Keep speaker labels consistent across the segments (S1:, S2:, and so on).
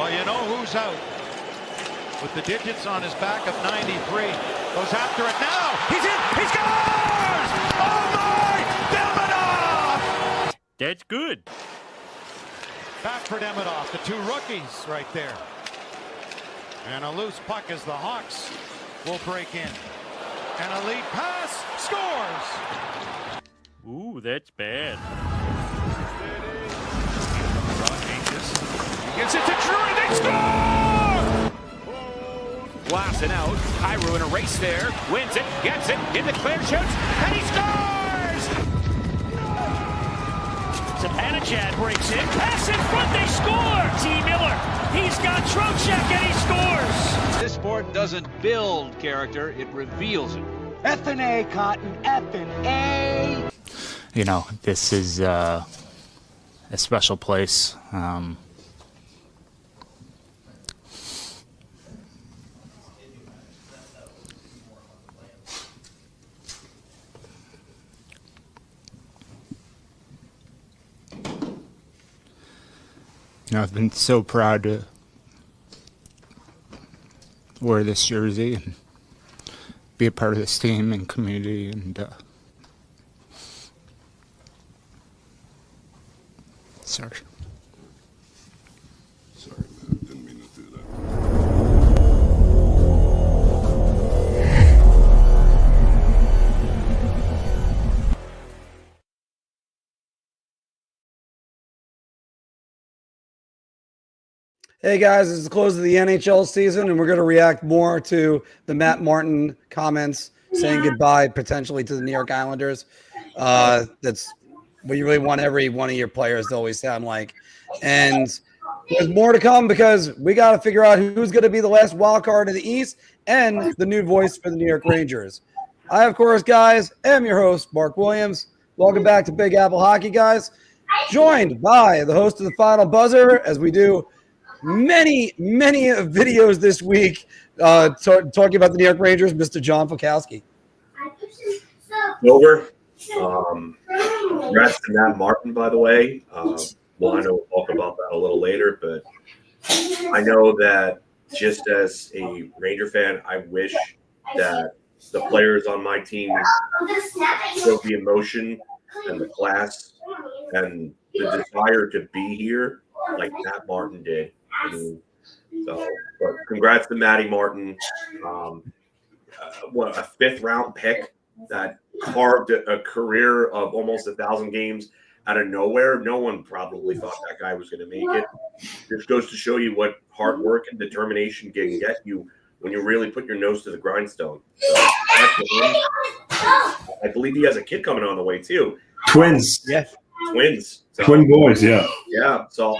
S1: Well, you know who's out. With the digits on his back of 93. Goes after it now. He's in. He scores! Oh my! Demidov!
S2: That's good.
S1: Back for Demidov. The two rookies right there. And a loose puck as the Hawks will break in. And a lead pass. Scores!
S2: Ooh, that's bad.
S1: He gets it to Drury. They score!
S3: Blasting out. Cairo in a race there. Wins it. Gets it. In the clear. Shoots. And he scores!
S4: Zibanejad breaks in. Pass in front. They score! T. Miller. He's got Trocheck and he scores!
S5: This sport doesn't build character. It reveals it.
S6: F&A, Cotton. F&A.
S7: You know, this is a special place. You know, I've been so proud to wear this jersey and be a part of this team and community, and sorry,
S8: man. Didn't mean to do that.
S9: Hey guys, it's the close of the NHL season, and we're going to react more to the Matt Martin comments saying goodbye potentially to the New York Islanders. That's what you really want every one of your players to always sound like. And there's more to come because we got to figure out who's going to be the last wild card in the East and the new voice for the New York Rangers. I, of course, guys, am your host, Mark Williams. Welcome back to Big Apple Hockey, guys. Joined by the host of the Final Buzzer as we do many videos this week talking about the New York Rangers, Mr. John Fokowski.
S10: Over. Congrats to Matt Martin, by the way. Well, I know we'll talk about that a little later, but I know that just as a Ranger fan, I wish that the players on my team showed the emotion and the class and the desire to be here like Matt Martin did. So, but congrats to Matty Martin. What a 5th round pick that carved a career of almost 1,000 games out of nowhere. No one probably thought that guy was going to make it. Just goes to show you what hard work and determination can get you when you really put your nose to the grindstone. So, I believe he has a kid coming on the way too.
S11: Twins.
S9: Yes.
S10: Twins. So,
S11: Twin boys, yeah.
S10: Yeah. So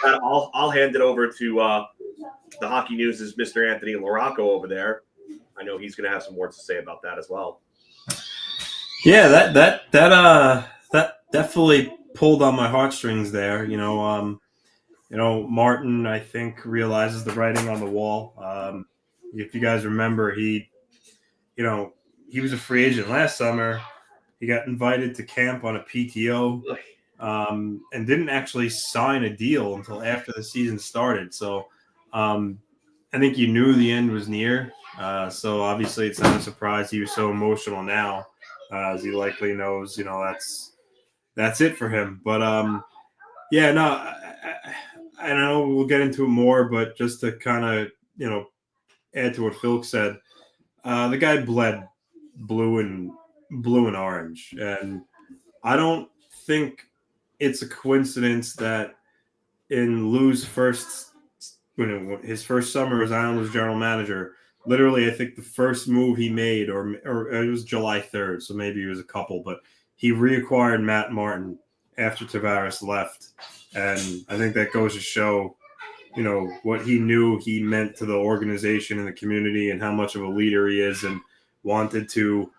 S10: I'll hand it over to the Hockey News' Mr. Anthony LaRocco over there. I know he's going to have some words to say about that as well.
S11: Yeah, that definitely pulled on my heartstrings there. You know, Martin, I think, realizes the writing on the wall. If you guys remember, he was a free agent last summer. He got invited to camp on a PTO and didn't actually sign a deal until after the season started. So I think you knew the end was near. So obviously it's not a surprise he was so emotional now, as he likely knows, that's it for him. But I know we'll get into it more, but just to kind of, add to what Phil said, the guy bled blue and orange. And I don't think it's a coincidence that in Lou's his first summer as Islanders general manager, literally, I think the first move he made, or it was July 3rd, so maybe it was a couple, but he reacquired Matt Martin after Tavares left. And I think that goes to show, what he knew he meant to the organization and the community and how much of a leader he is, and wanted to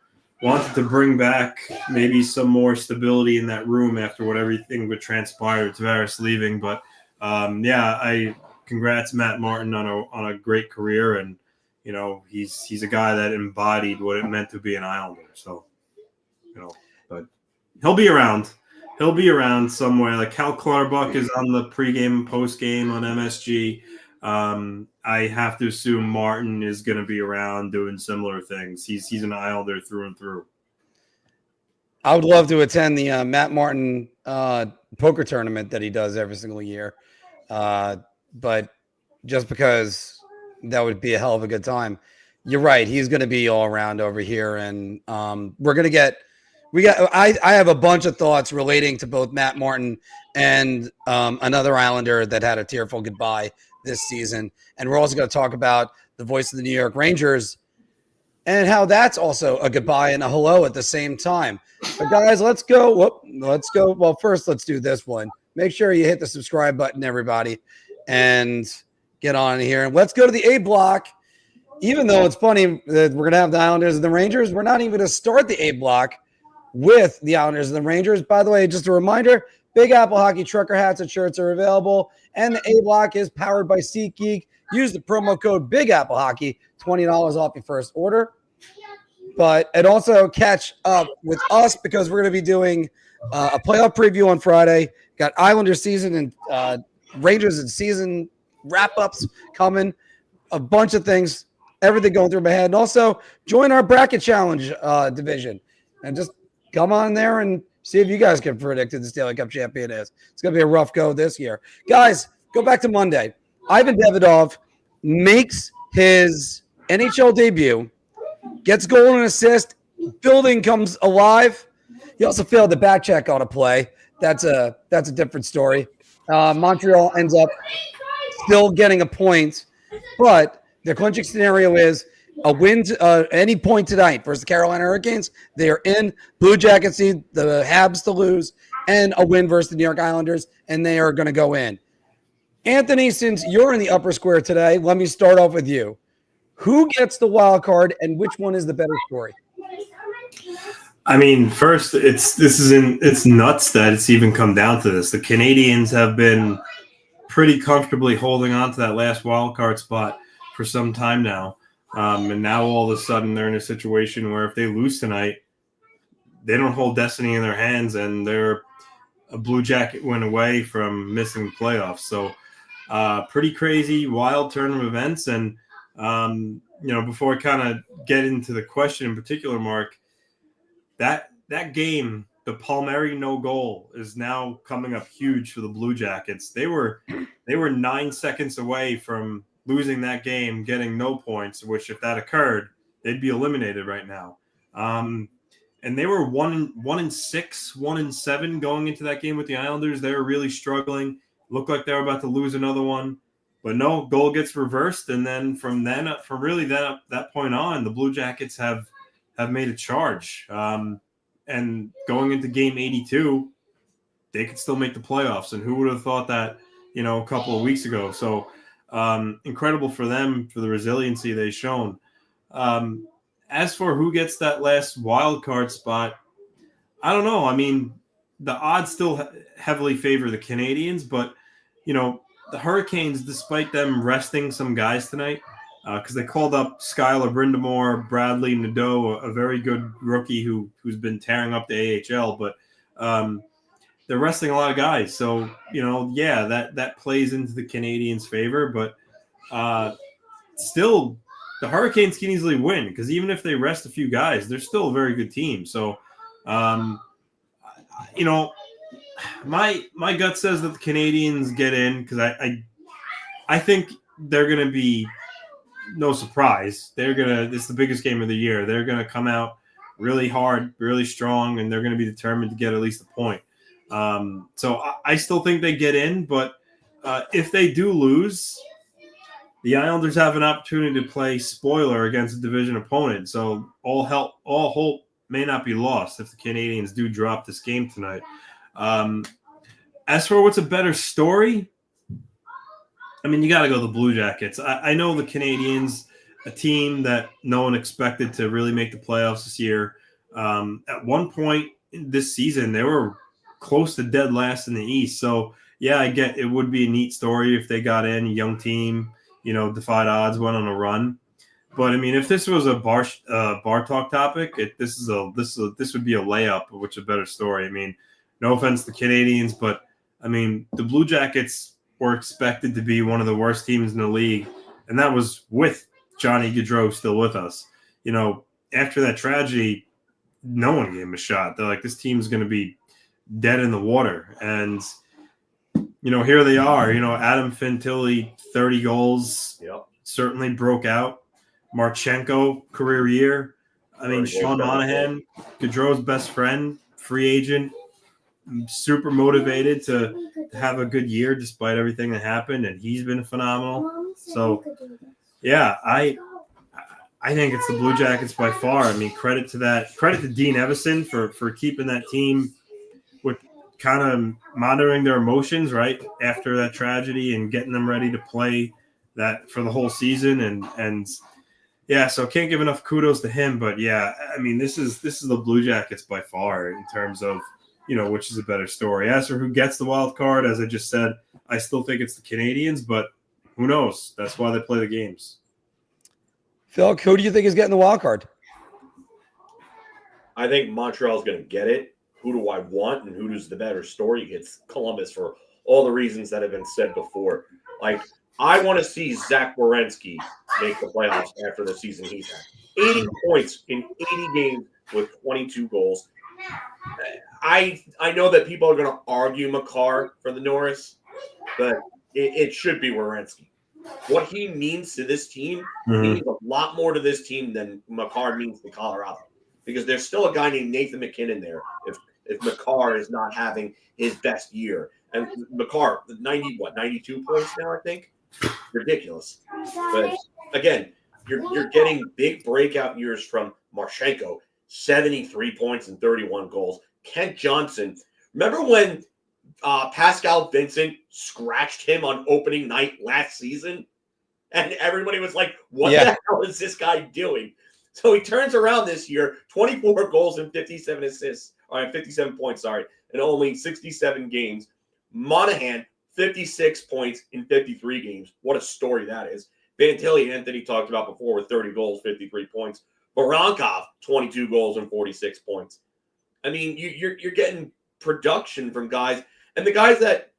S11: bring back maybe some more stability in that room after what everything would transpire with Tavares leaving. But I congrats Matt Martin on a great career, and he's a guy that embodied what it meant to be an Islander. So but he'll be around. He'll be around somewhere. Like Cal Clutterbuck is on the pregame and postgame on MSG. I have to assume Martin is going to be around doing similar things. He's an Islander through and through.
S9: I would love to attend the Matt Martin poker tournament that he does every single year. But just because that would be a hell of a good time. You're right. He's going to be all around over here. And I have a bunch of thoughts relating to both Matt Martin and another Islander that had a tearful goodbye this season. And we're also going to talk about the voice of the New York Rangers and how that's also a goodbye and a hello at the same time. But guys, let's go. Well, first, let's do this one. Make sure you hit the subscribe button, everybody, and get on here. And let's go to the A block. Even though it's funny that we're going to have the Islanders and the Rangers, we're not even going to start the A block with the Islanders and the Rangers. By the way, just a reminder, Big Apple Hockey trucker hats and shirts are available, and the A block is powered by SeatGeek. Use the promo code Big Apple Hockey, $20 off your first order. And also catch up with us because we're going to be doing a playoff preview on Friday. Got Islanders season and Rangers and season wrap-ups coming. A bunch of things, everything going through my head. And also join our bracket challenge division and just come on there and see if you guys can predict who the Stanley Cup champion is. It's going to be a rough go this year. Guys, go back to Monday. Ivan Davidov makes his NHL debut, gets goal and assist, building comes alive. He also failed the back check on a play. That's a different story. Montreal ends up still getting a point, but their clinching scenario is a win any point tonight versus the Carolina Hurricanes. They are in. Blue Jackets need the Habs to lose and a win versus the New York Islanders, and they are going to go in. Anthony, since you're in the upper square today, let me start off with you. Who gets the wild card, and which one is the better story?
S11: I mean, first, it's nuts that it's even come down to this. The Canadiens have been pretty comfortably holding on to that last wild card spot for some time now. And now all of a sudden they're in a situation where if they lose tonight, they don't hold destiny in their hands, and they're a Blue Jacket win away from missing the playoffs. So pretty crazy, wild turn of events. And, before I kind of get into the question in particular, Mark, that game, the Palmieri no goal, is now coming up huge for the Blue Jackets. They were 9 seconds away from losing that game, getting no points, which if that occurred, they'd be eliminated right now. And they were 1-6, 1-7 going into that game with the Islanders. They were really struggling. Looked like they were about to lose another one. But no, goal gets reversed. And then from that point on, the Blue Jackets have made a charge. And going into game 82, they could still make the playoffs. And who would have thought that, a couple of weeks ago? So incredible for them, for the resiliency they've shown. As for who gets that last wild card spot, I don't know. I mean, the odds still heavily favor the Canadiens, but, the Hurricanes, despite them resting some guys tonight, because they called up Skylar Brindamore, Bradley Nadeau, a very good rookie who's been tearing up the AHL, but they're resting a lot of guys. So, that plays into the Canadiens' favor, but still the Hurricanes can easily win because even if they rest a few guys, they're still a very good team. So, my gut says that the Canadiens get in because I think they're going to be no surprise. It's the biggest game of the year. They're going to come out really hard, really strong, and they're going to be determined to get at least a point. So I still think they get in, but if they do lose, the Islanders have an opportunity to play spoiler against a division opponent. So all hope may not be lost if the Canadiens do drop this game tonight. As for what's a better story, I mean, you got to go the Blue Jackets. I know the Canadiens, a team that no one expected to really make the playoffs this year. At one point this season, they were close to dead last in the East. So, yeah, I get it would be a neat story if they got in, a young team, defied odds, went on a run. But I mean, if this was a bar talk topic, this would be a layup, which is a better story. I mean, no offense to the Canadiens, but I mean, the Blue Jackets were expected to be one of the worst teams in the league, and that was with Johnny Gaudreau still with us. You know, after that tragedy, no one gave him a shot. They're like, this team's going to be dead in the water. And, you know, here they are. You know, Adam Fantilli, 30 goals, certainly broke out. Marchenko, career year. I mean, Sean Monahan, Gaudreau's best friend, free agent, super motivated to have a good year despite everything that happened, and he's been phenomenal. So, yeah, I think it's the Blue Jackets by far. I mean, credit to Dean Evison for keeping that team with kind of monitoring their emotions right after that tragedy and getting them ready to play that for the whole season. And yeah, so can't give enough kudos to him. But yeah, I mean, this is the Blue Jackets by far in terms of, you know, which is a better story. As for who gets the wild card, as I just said, I still think it's the Canadiens, but who knows? That's why they play the games.
S9: Phil, who do you think is getting the wild card?
S10: I think Montreal's going to get it. Who do I want and who does the better story? It's Columbus for all the reasons that have been said before. Like, I want to see Zach Werenski make the playoffs after the season he's had. 80 points in 80 games with 22 goals. I know that people are going to argue Makar for the Norris, but it should be Werenski. What he means to this team means a lot more to this team than Makar means to Colorado, because there's still a guy named Nathan McKinnon there if Makar is not having his best year. And Makar, 92 points now, I think? Ridiculous. But again, you're getting big breakout years from Marchenko, 73 points and 31 goals. Kent Johnson, remember when Pascal Vincent scratched him on opening night last season? And everybody was like, what the hell is this guy doing? So he turns around this year, 24 goals and 57 assists, or 57 points, in only 67 games. Monahan, 56 points in 53 games. What a story that is. Fantilli, Anthony talked about before, with 30 goals, 53 points. Voronkov, 22 goals and 46 points. I mean, you're getting production from guys, and the guys that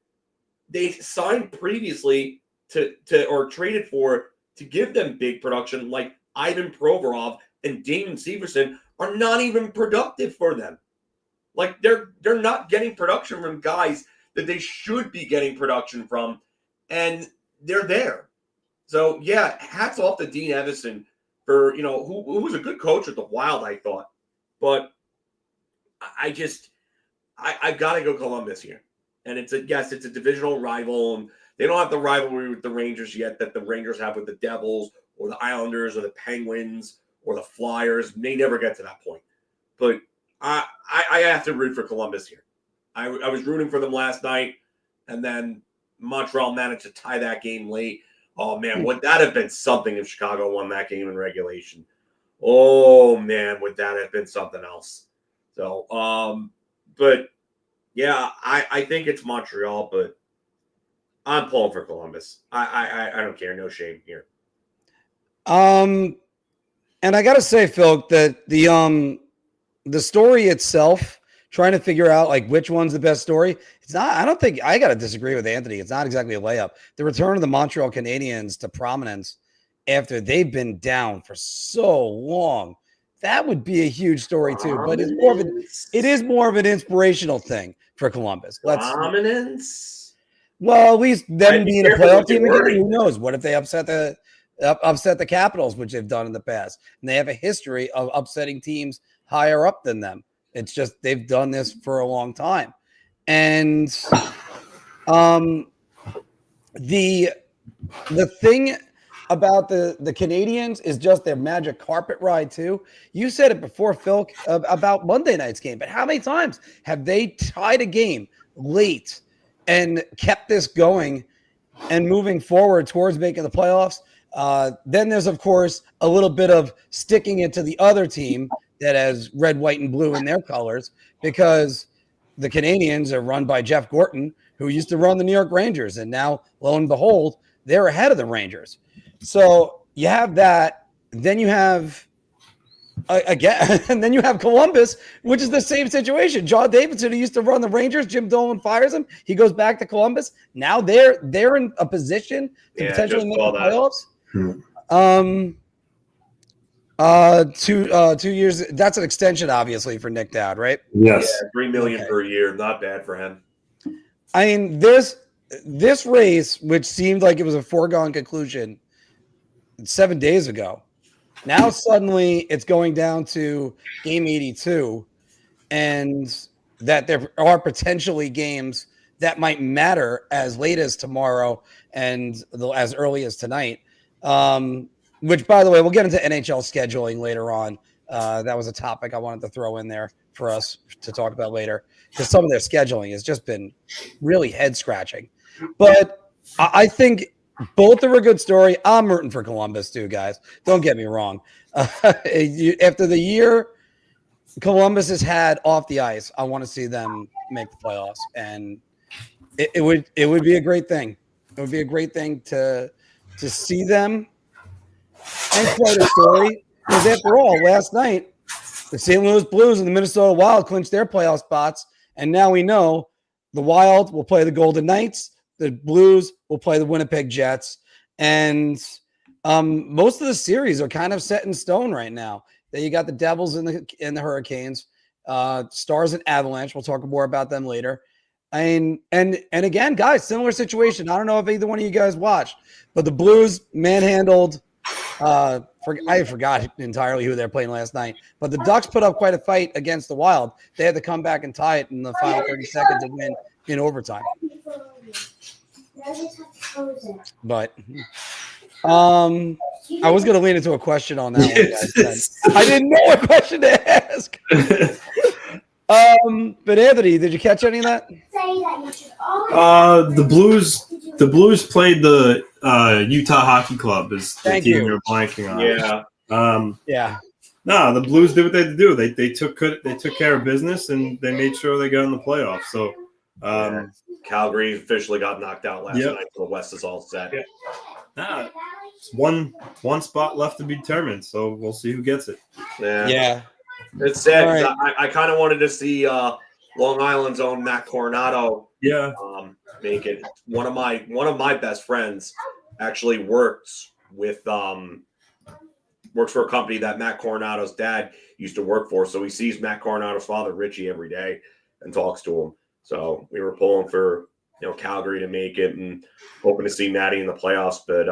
S10: they signed previously to or traded for to give them big production, like Ivan Provorov and Damon Severson, are not even productive for them. Like, they're not getting production from guys that they should be getting production from, and they're there. So yeah, hats off to Dean Evison for, you know, who was a good coach at the Wild, I thought. But I got to go Columbus here. And it's a divisional rival, and they don't have the rivalry with the Rangers yet that the Rangers have with the Devils or the Islanders or the Penguins or the Flyers. They never get to that point. But I have to root for Columbus here. I was rooting for them last night, and then Montreal managed to tie that game late. Oh, man, would that have been something if Chicago won that game in regulation? Oh, man, would that have been something else? So, but, yeah, I think it's Montreal, but I'm pulling for Columbus. I don't care. No shame here.
S9: And I got to say, Phil, that the story itself, trying to figure out like which one's the best story, it's not. I don't think I got to disagree with Anthony. It's not exactly a layup. The return of the Montreal Canadiens to prominence after they've been down for so long, that would be a huge story too. But it is more of an inspirational thing for Columbus.
S10: Prominence.
S9: Well, at least them being a playoff team again. Who knows? What if they upset the Capitals, which they've done in the past, and they have a history of upsetting teams higher up than them. It's just they've done this for a long time. And the thing about the Canadiens is just their magic carpet ride too. You said it before, Phil, about Monday night's game, but how many times have they tied a game late and kept this going and moving forward towards making the playoffs? Then there's, of course, a little bit of sticking it to the other team that has red, white, and blue in their colors, because the Canadiens are run by Jeff Gorton, who used to run the New York Rangers. And now, lo and behold, they're ahead of the Rangers. So you have that. Then you have again, and then you have Columbus, which is the same situation. John Davidson, who used to run the Rangers, Jim Dolan fires him. He goes back to Columbus. Now they're in a position to potentially make the playoffs. 2 years. That's an extension, obviously, for Nick Dowd, right?
S11: Yes,
S10: yeah, $3 million per year, not bad for him.
S9: I mean, this race, which seemed like it was a foregone conclusion 7 days ago, now suddenly it's going down to game 82, and that there are potentially games that might matter as late as tomorrow and as early as tonight. Which, by the way, we'll get into NHL scheduling later on. That was a topic I wanted to throw in there for us to talk about later, because some of their scheduling has just been really head-scratching. But I think both are a good story. I'm rooting for Columbus too, guys. Don't get me wrong. After the year Columbus has had off the ice, I want to see them make the playoffs, and it would be a great thing. It would be a great thing to see them. And quite a story, because after all, last night the St. Louis Blues and the Minnesota Wild clinched their playoff spots, and now we know the Wild will play the Golden Knights, the Blues will play the Winnipeg Jets, and most of the series are kind of set in stone right now. Then you got the Devils and the Hurricanes, Stars and Avalanche. We'll talk more about them later. And again, guys, similar situation. I don't know if either one of you guys watched, but the Blues manhandled. I forgot entirely who they're playing last night, but the Ducks put up quite a fight against the Wild. They had to come back and tie it in the final 30 seconds to win in overtime. But I was going to lean into a question on that one, guys. I didn't know what question to ask. But Anthony, did you catch any of that?
S11: The Blues played the Utah Hockey Club is the team you're blanking on.
S10: Yeah.
S11: No, the Blues did what they had to do. They took care of business, and they made sure they got in the playoffs. So
S10: Calgary officially got knocked out last night, so the West is all set.
S11: Yeah. It's one spot left to be determined, so we'll see who gets it.
S10: Yeah. It's sad. Right. I kind of wanted to see Long Island's own Matt Coronado make it. One of my best friends actually works for a company that Matt Coronado's dad used to work for. So he sees Matt Coronado's father, Richie, every day and talks to him. So we were pulling for Calgary to make it and hoping to see Matty in the playoffs. But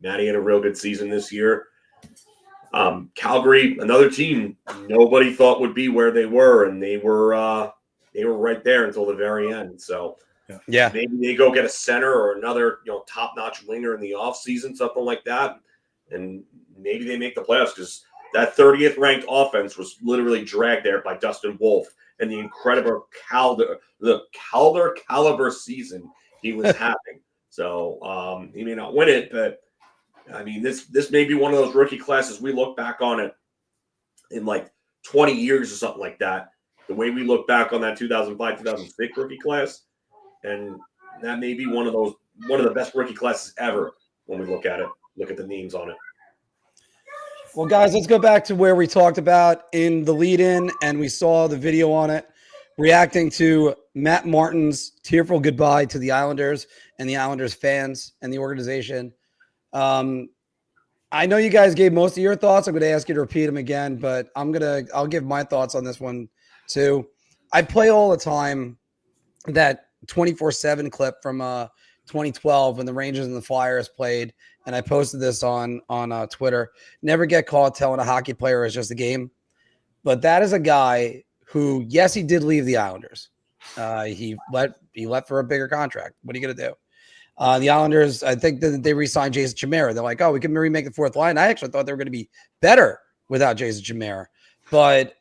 S10: Matty had a real good season this year. Calgary, another team nobody thought would be where they were, and they were right there until the very end. So maybe they go get a center or another top-notch winger in the offseason, something like that, and maybe they make the playoffs, because that 30th ranked offense was literally dragged there by Dustin Wolf and the incredible Calder caliber season he was having. So he may not win it, but I mean, this may be one of those rookie classes we look back on it in like 20 years or something like that. The way we look back on that 2005-2006 rookie class, and that may be one of the best rookie classes ever when we look at it. Look at the names on it.
S9: Well, guys, let's go back to where we talked about in the lead-in, and we saw the video on it, reacting to Matt Martin's tearful goodbye to the Islanders and the Islanders fans and the organization. I know you guys gave most of your thoughts. I'm going to ask you to repeat them again, but I'll give my thoughts on this one too. I play all the time that 24/7 clip from 2012 when the Rangers and the Flyers played, and I posted this on Twitter. Never get caught telling a hockey player it's just a game. But that is a guy who, yes, he did leave the Islanders. He left for a bigger contract. What are you going to do? The Islanders, I think that they re-signed Jason Chimera. They're like, we can remake the fourth line. I actually thought they were going to be better without Jason Chimera, but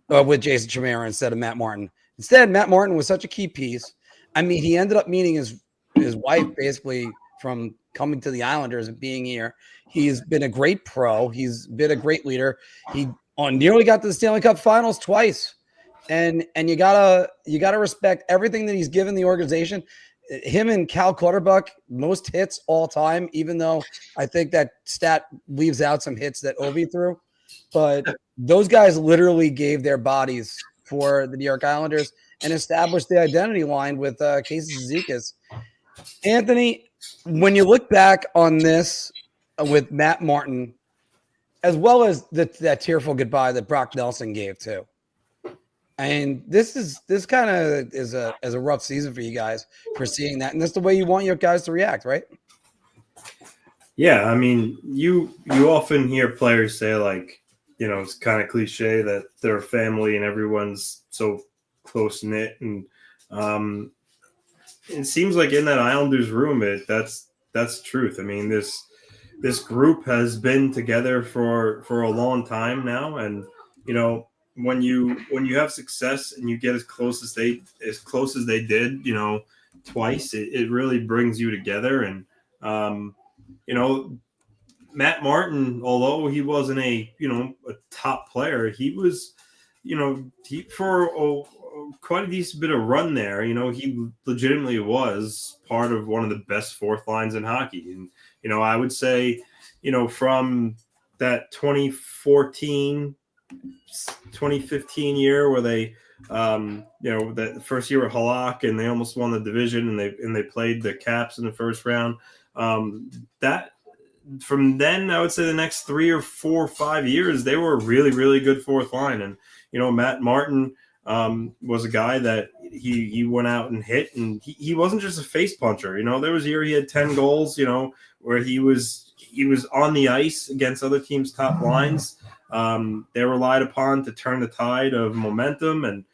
S9: with Jason Chimera instead of Matt Martin. Instead, Matt Martin was such a key piece. I mean, he ended up meeting his wife basically from coming to the Islanders and being here. He's been a great pro. He's been a great leader. He nearly got to the Stanley Cup Finals twice, and you gotta respect everything that he's given the organization. Him and Cal Clutterbuck, most hits all time, even though I think that stat leaves out some hits that Ovi threw. but those guys literally gave their bodies for the New York Islanders and established the identity line with Casey Zizekas. Anthony, when you look back on this with Matt Martin, as well as that tearful goodbye that Brock Nelson gave too, and this kind of is a rough season for you guys for seeing that, and that's the way you want your guys to react, right?
S11: Yeah, I mean, you often hear players say, like, you know, it's kind of cliche that they're a family and everyone's so close knit, and it seems like in that Islanders room, that's truth. I mean, this group has been together for a long time now, and you know, when you have success and you get as close as they did, you know, twice, it really brings you together. And you know, Matt Martin, although he wasn't a top player, he was, you know, for quite a decent bit of run there. You know, he legitimately was part of one of the best fourth lines in hockey. And, you know, I would say, you know, from that 2014, 2015 year where they, you know, that first year at Halak and they almost won the division and they played the Caps in the first round. That from then, I would say the next 3 or 4 or 5 years, they were a really, really good fourth line. And, you know, Matt Martin was a guy that he went out and hit, and he wasn't just a face puncher. You know, there was a year he had 10 goals, you know, where he was on the ice against other teams' top lines. They relied upon to turn the tide of momentum. And,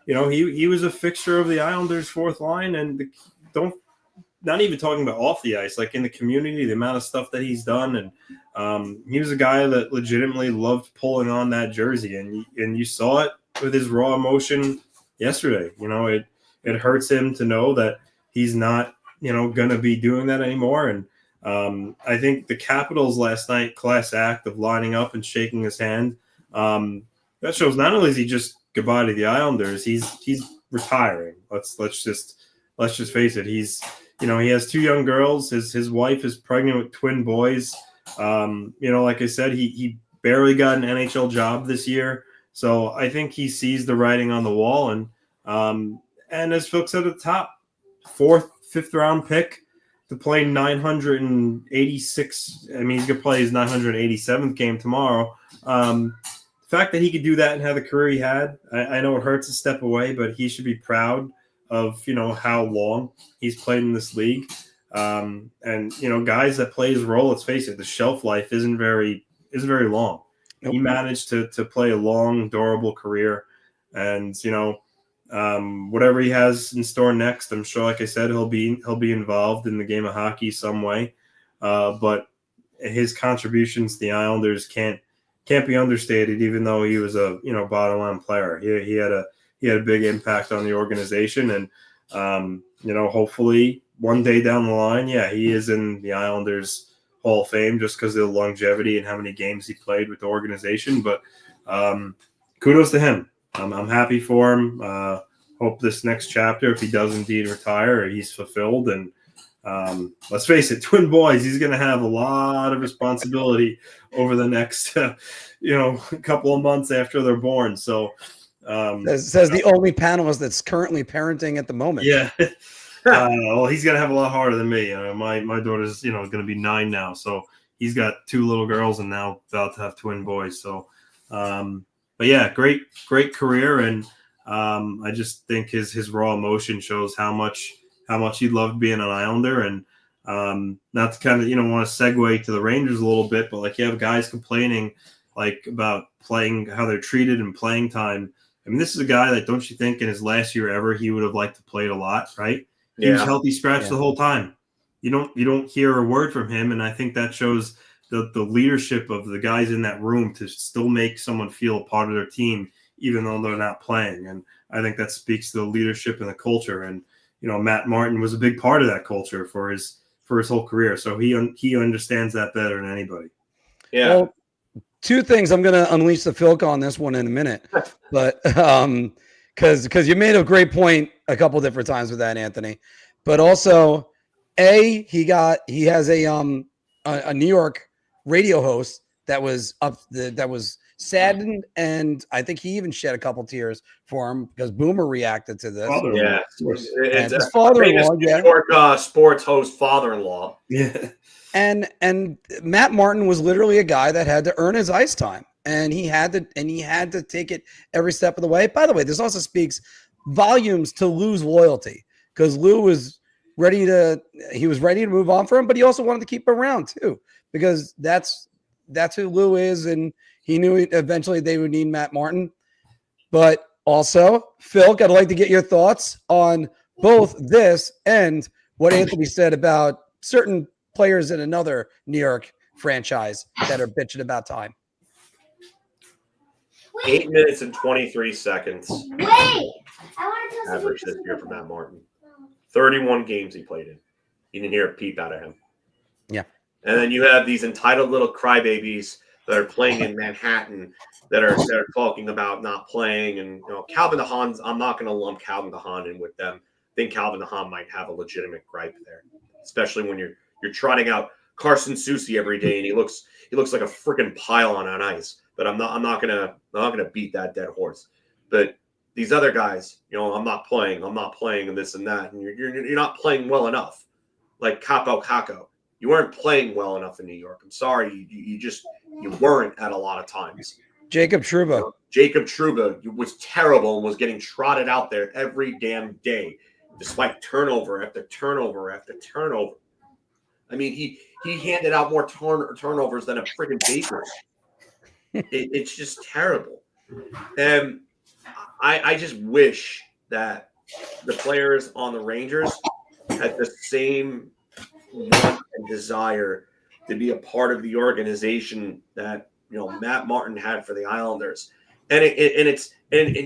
S11: you know, he was a fixture of the Islanders' fourth line. And not even talking about off the ice, like in the community, the amount of stuff that he's done. And he was a guy that legitimately loved pulling on that jersey. And you saw it with his raw emotion yesterday. You know, it hurts him to know that he's not, you know, going to be doing that anymore. And I think the Capitals last night, class act of lining up and shaking his hand, that shows not only is he just goodbye to the Islanders, he's retiring. Let's just face it. He's, you know, he has 2 young girls. His wife is pregnant with twin boys. You know, like I said, he barely got an NHL job this year. So I think he sees the writing on the wall. And as Phil said at the top, 4th, 5th round pick to play 986. I mean, he's going to play his 987th game tomorrow. The fact that he could do that and have the career he had, I know it hurts to step away, but he should be proud of, you know, how long he's played in this league. And, you know, guys that play his role, let's face it, the shelf life isn't very long. Nope. He managed to play a long, durable career. And, you know, whatever he has in store next, I'm sure, like I said, he'll be involved in the game of hockey some way. But his contributions to the Islanders can't be understated, even though he was a, you know, bottom line player. He had a big impact on the organization. And, you know, hopefully one day down the line, yeah, he is in the Islanders Hall of Fame just because of the longevity and how many games he played with the organization. But kudos to him. I'm happy for him. Hope this next chapter, if he does indeed retire, he's fulfilled. And let's face it, twin boys, he's going to have a lot of responsibility over the next, you know, couple of months after they're born. So,
S9: says the only panelist that's currently parenting at the moment.
S11: Yeah. Well, he's gonna have a lot harder than me. My daughter's, you know, going to be 9 now, so he's got 2 little girls and now about to have twin boys. So, but yeah, great career, and I just think his raw emotion shows how much he loved being an Islander. And not to kind of, you know, want to segue to the Rangers a little bit, but like you have guys complaining like about playing, how they're treated and playing time. I mean, this is a guy that, don't you think in his last year ever, he would have liked to play a lot, right? He was healthy scratch the whole time. You don't hear a word from him. And I think that shows the leadership of the guys in that room to still make someone feel a part of their team, even though they're not playing. And I think that speaks to the leadership and the culture. And, you know, Matt Martin was a big part of that culture for his whole career. So he understands that better than anybody.
S10: Yeah.
S9: Well, 2 things. I'm going to unleash the Philk on this one in a minute, but because you made a great point a couple different times with that, Anthony. But also, he has a New York radio host that was saddened, and I think he even shed a couple tears for him because Boomer reacted to this.
S10: Yeah,
S9: And his father-in-law,
S10: New York sports host father-in-law.
S11: Yeah.
S9: And Matt Martin was literally a guy that had to earn his ice time, and he had to take it every step of the way. By the way, this also speaks volumes to Lou's loyalty, because Lou was ready to move on for him, but he also wanted to keep him around too, because that's who Lou is, and he knew eventually they would need Matt Martin. But also, Phil, I'd like to get your thoughts on both this and what Anthony said about certain players in another New York franchise that are bitching about time.
S10: 8 minutes and 23 seconds. Average this year for Matt Martin. 31 games he played in. You didn't hear a peep out of him.
S9: Yeah.
S10: And then you have these entitled little crybabies that are playing in Manhattan that are talking about not playing. And Calvin DeHaan, I'm not going to lump Calvin DeHaan in with them. I think Calvin DeHaan might have a legitimate gripe there, especially when you're trotting out Carson Soucy every day and he looks like a freaking pylon on ice. But I'm not gonna beat that dead horse. But these other guys, I'm not playing and this and that, and you're not playing well enough. Like Capo Caco, you weren't playing well enough in New York. I'm sorry, you weren't at a lot of times.
S9: Jacob Trouba
S10: was terrible and was getting trotted out there every damn day, despite turnover after turnover after turnover. I mean, he handed out more turnovers than a freaking baker. It's just terrible. And I just wish that the players on the Rangers had the same want and desire to be a part of the organization that Matt Martin had for the Islanders. And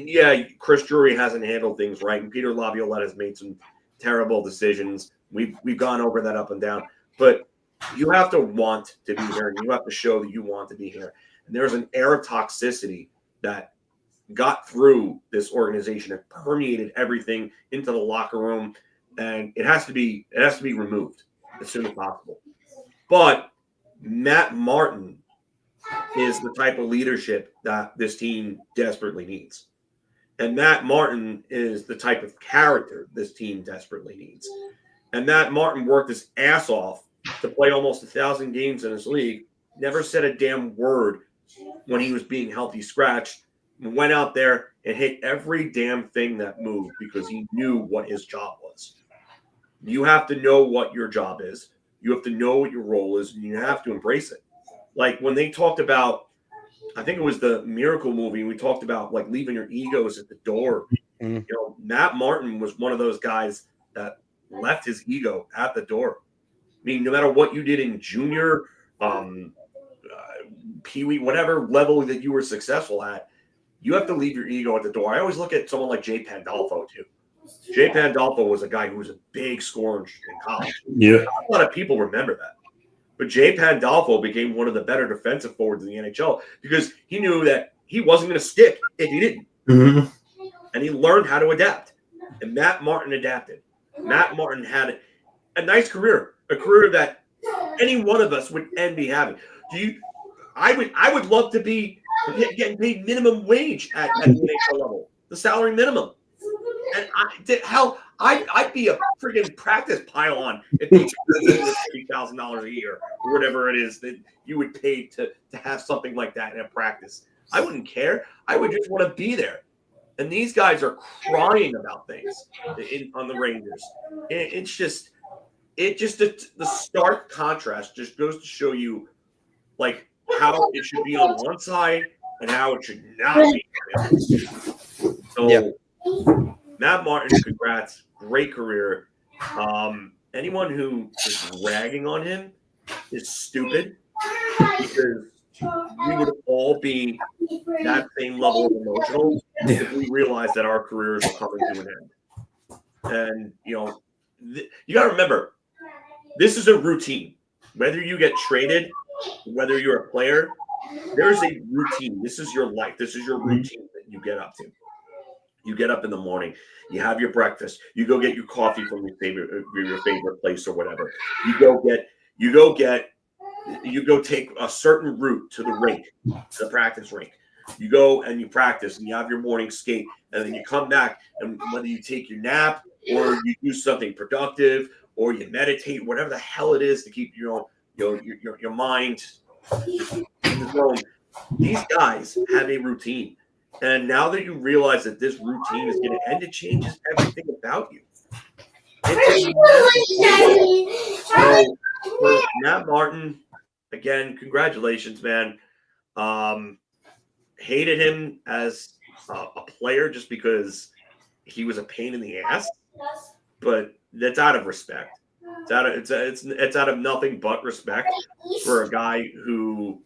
S10: yeah, Chris Drury hasn't handled things right, and Peter Laviolette has made some terrible decisions. We've gone over that up and down, but you have to want to be here, and you have to show that you want to be here. And there's an air of toxicity that got through this organization and permeated everything into the locker room, and it has to be removed as soon as possible. But Matt Martin is the type of leadership that this team desperately needs. And Matt Martin is the type of character this team desperately needs. And Matt Martin worked his ass off to play almost 1,000 games in his league, never said a damn word when he was being healthy scratched, went out there and hit every damn thing that moved because he knew what his job was. You have to know what your job is. You have to know what your role is, and you have to embrace it. Like when they talked about, I think it was the Miracle movie, we talked about like leaving your egos at the door. Matt Martin was one of those guys that left his ego at the door. I mean, no matter what you did in junior, Pee-wee, whatever level that you were successful at, you have to leave your ego at the door. I always look at someone like Jay Pandolfo too. Jay Pandolfo was a guy who was a big scorer in college.
S11: Yeah,
S10: a lot of people remember that. But Jay Pandolfo became one of the better defensive forwards in the NHL because he knew that he wasn't going to stick if he didn't.
S11: Mm-hmm.
S10: And he learned how to adapt. And Matt Martin adapted. Matt Martin had a nice career, a career that any one of us would envy having. I would love to be getting paid minimum wage at the NHL level, the salary minimum. And I'd be a freaking practice pylon if they paid $50,000 a year or whatever it is that you would pay to have something like that in a practice. I wouldn't care. I would just want to be there. And these guys are crying about things on the Rangers. It's just the stark contrast just goes to show you like how it should be on one side and how it should not be. So. Yeah. Matt Martin, congrats. Great career. Anyone who is ragging on him is stupid because we would all be that same level of emotional if we realized that our careers are coming to an end. And, you got to remember, this is a routine. Whether you get traded, whether you're a player, there's a routine. This is your life. This is your routine that you get up to. You get up in the morning, you have your breakfast, you go get your coffee from your favorite place or whatever. You go get You go take a certain route to the rink, to the practice rink. You go and you practice and you have your morning skate, and then you come back, and whether you take your nap or you do something productive or you meditate, whatever the hell it is to keep your mind in the zone. These guys have a routine. And now that you realize that this routine is going to end, it changes everything about you. So for Matt Martin, again, congratulations, man. Hated him as a player just because he was a pain in the ass, but that's out of respect. It's out of nothing but respect for a guy who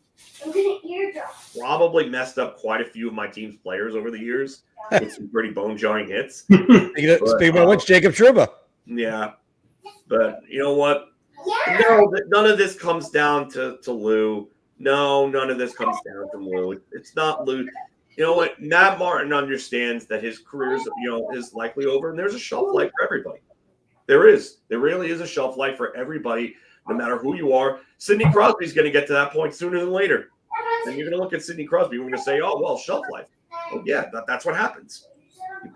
S10: probably messed up quite a few of my team's players over the years with some pretty bone-jarring hits.
S9: Speaking about which, Jacob Trouba.
S10: Yeah, but you know what? No, none of this comes down to Lou. No, none of this comes down to Lou. It's not Lou. You know what? Matt Martin understands that his career is likely over, and there's a shelf life for everybody. There is. There really is a shelf life for everybody, no matter who you are. Sidney Crosby's going to get to that point sooner than later. And you're going to look at Sidney Crosby, and we're going to say, oh, well, shelf life. Oh, yeah, that's what happens.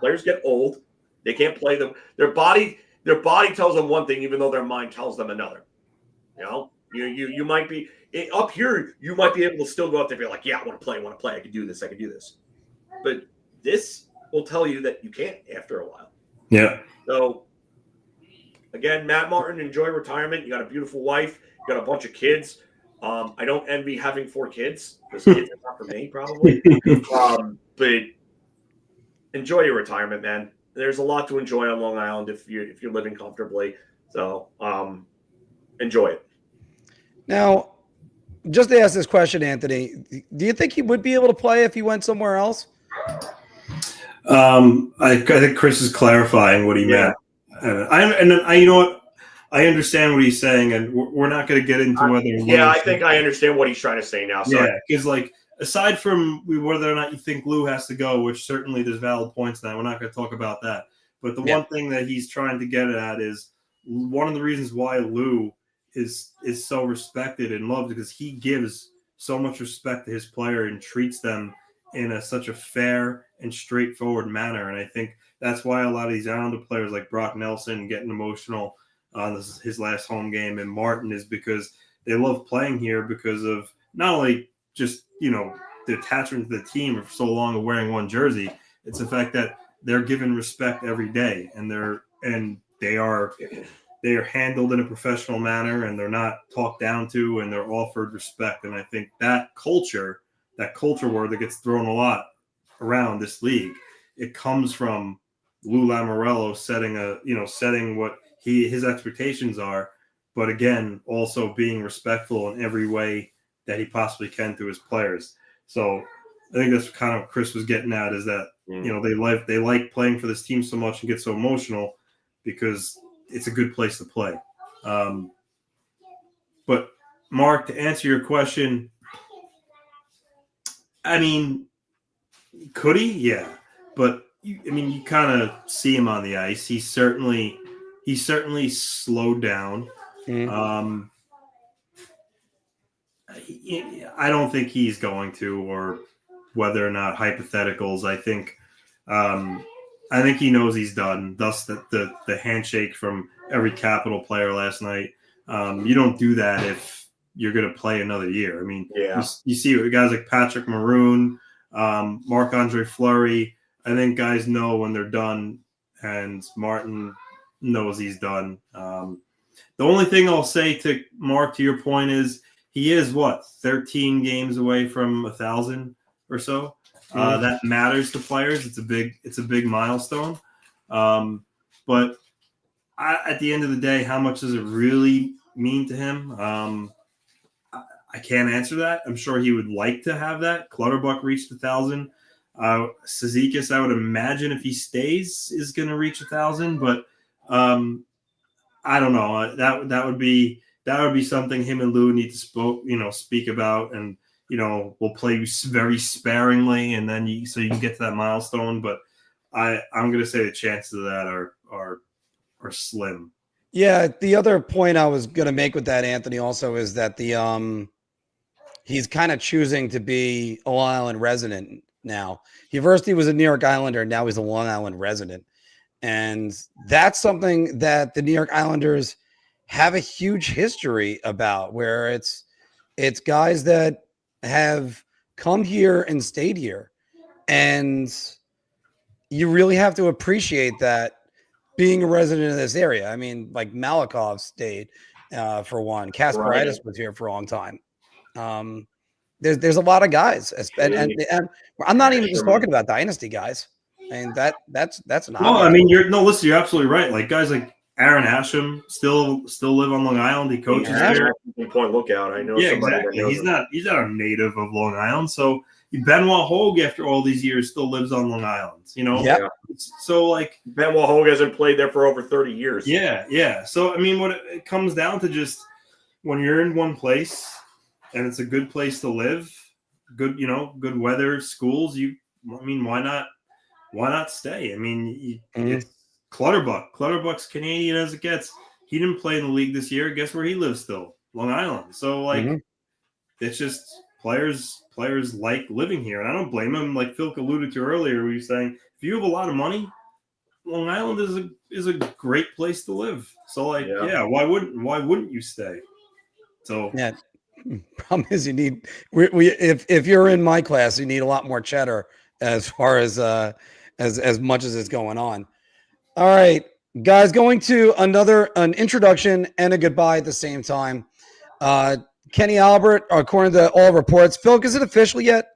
S10: Players get old. They can't play them. Their body tells them one thing, even though their mind tells them another. You know, you might be up here. You might be able to still go out there and be like, yeah, I want to play. I can do this. But this will tell you that you can't after a while.
S11: Yeah.
S10: So, again, Matt Martin, enjoy retirement. You got a beautiful wife. You got a bunch of kids. I don't envy having 4 kids. Those kids are not for me, probably. But enjoy your retirement, man. There's a lot to enjoy on Long Island if you're living comfortably. So enjoy it.
S9: Now, just to ask this question, Anthony, do you think he would be able to play if he went somewhere else?
S11: I think Chris is clarifying what he meant. You know what? I understand what he's saying, and we're not going to get into whether.
S10: Yeah, I think I understand what he's trying to say now. So
S11: yeah, because aside from whether or not you think Lou has to go, which certainly there's valid points now, we're not going to talk about that. But the one thing that he's trying to get at is one of the reasons why Lou is so respected and loved, because he gives so much respect to his player and treats them in such a fair and straightforward manner. And I think that's why a lot of these Islander players like Brock Nelson getting emotional on his last home game, and Martin, is because they love playing here because of not only just, the attachment to the team for so long of wearing one jersey. It's the fact that they're given respect every day, and they are handled in a professional manner, and they're not talked down to, and they're offered respect. And I think that culture word that gets thrown a lot around this league, it comes from Lou Lamoriello setting what his expectations are, but again, also being respectful in every way that he possibly can to his players. So I think that's kind of what Chris was getting at, is that they like playing for this team so much and get so emotional because it's a good place to play. But Mark, to answer your question, I mean, could he? Yeah, but you kind of see him on the ice. He certainly slowed down. Mm-hmm. I don't think he's going to, or whether or not hypotheticals. I think he knows he's done. Thus, the handshake from every Capital player last night. You don't do that if you're going to play another year. I mean, you see guys like Patrick Maroon, Marc-Andre Fleury. I think guys know when they're done, and Martin knows he's done. The only thing I'll say to Mark, to your point, is he is 13 games away from 1,000 or so. That matters to players. It's a big milestone. But at the end of the day, how much does it really mean to him? I can't answer that. I'm sure he would like to have that. Clutterbuck reached 1,000. Cizikas, I would imagine, if he stays, is going to reach 1,000. But I don't know. That would be something him and Lou need to speak about, and we'll play very sparingly, and then so you can get to that milestone. But I'm going to say the chances of that are slim.
S9: Yeah, the other point I was going to make with that, Anthony, also is that he's kind of choosing to be a Long Island resident now. He was a New York Islander, now he's a Long Island resident. And that's something that the New York Islanders have a huge history about, where it's guys that have come here and stayed here. And you really have to appreciate that, being a resident of this area. I mean, like Malikov stayed for one. Kasparaitis was here for a long time. There's a lot of guys, and I'm not even just talking about dynasty guys. And that's an
S11: no. I mean, listen, you're absolutely right. Like guys like Aaron Asham still live on Long Island. He coaches there.
S10: Point Lookout. I know.
S11: Yeah, exactly. He's not a native of Long Island. So Benoit Hogue, after all these years, still lives on Long Island. You know.
S9: Yeah.
S11: So like
S10: Benoit Hogue hasn't played there for over 30 years.
S11: Yeah. So I mean, what it comes down to, just when you're in one place and it's a good place to live, good weather, schools. Why not stay? I mean, it's Clutterbuck. Clutterbuck's Canadian as it gets. He didn't play in the league this year. Guess where he lives still? Long Island. So like, it's just players like living here, and I don't blame him. Like Phil alluded to earlier, we were saying, if you have a lot of money, Long Island is a great place to live. So like, why wouldn't you stay? So
S9: yeah. Problem is, you need if you're in my class, you need a lot more cheddar as far as much as is going on. All right, guys, going to an introduction and a goodbye at the same time. Kenny Albert, according to all reports. Phil, is it official yet?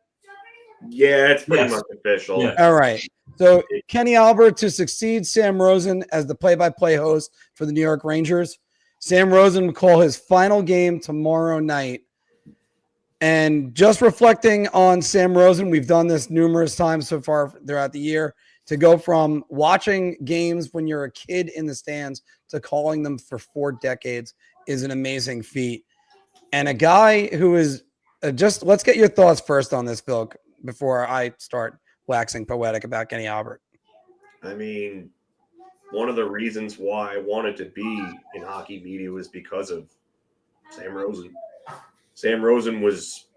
S10: Yeah, it's pretty much official.
S11: Yeah.
S9: All right. So Kenny Albert to succeed Sam Rosen as the play-by-play host for the New York Rangers. Sam Rosen will call his final game tomorrow night. And just reflecting on Sam Rosen, we've done this numerous times so far throughout the year, to go from watching games when you're a kid in the stands to calling them for 4 decades is an amazing feat. And a guy who is let's get your thoughts first on this, Phil, before I start waxing poetic about Kenny Albert.
S10: I mean, one of the reasons why I wanted to be in hockey media was because of Sam Rosen. Sam Rosen was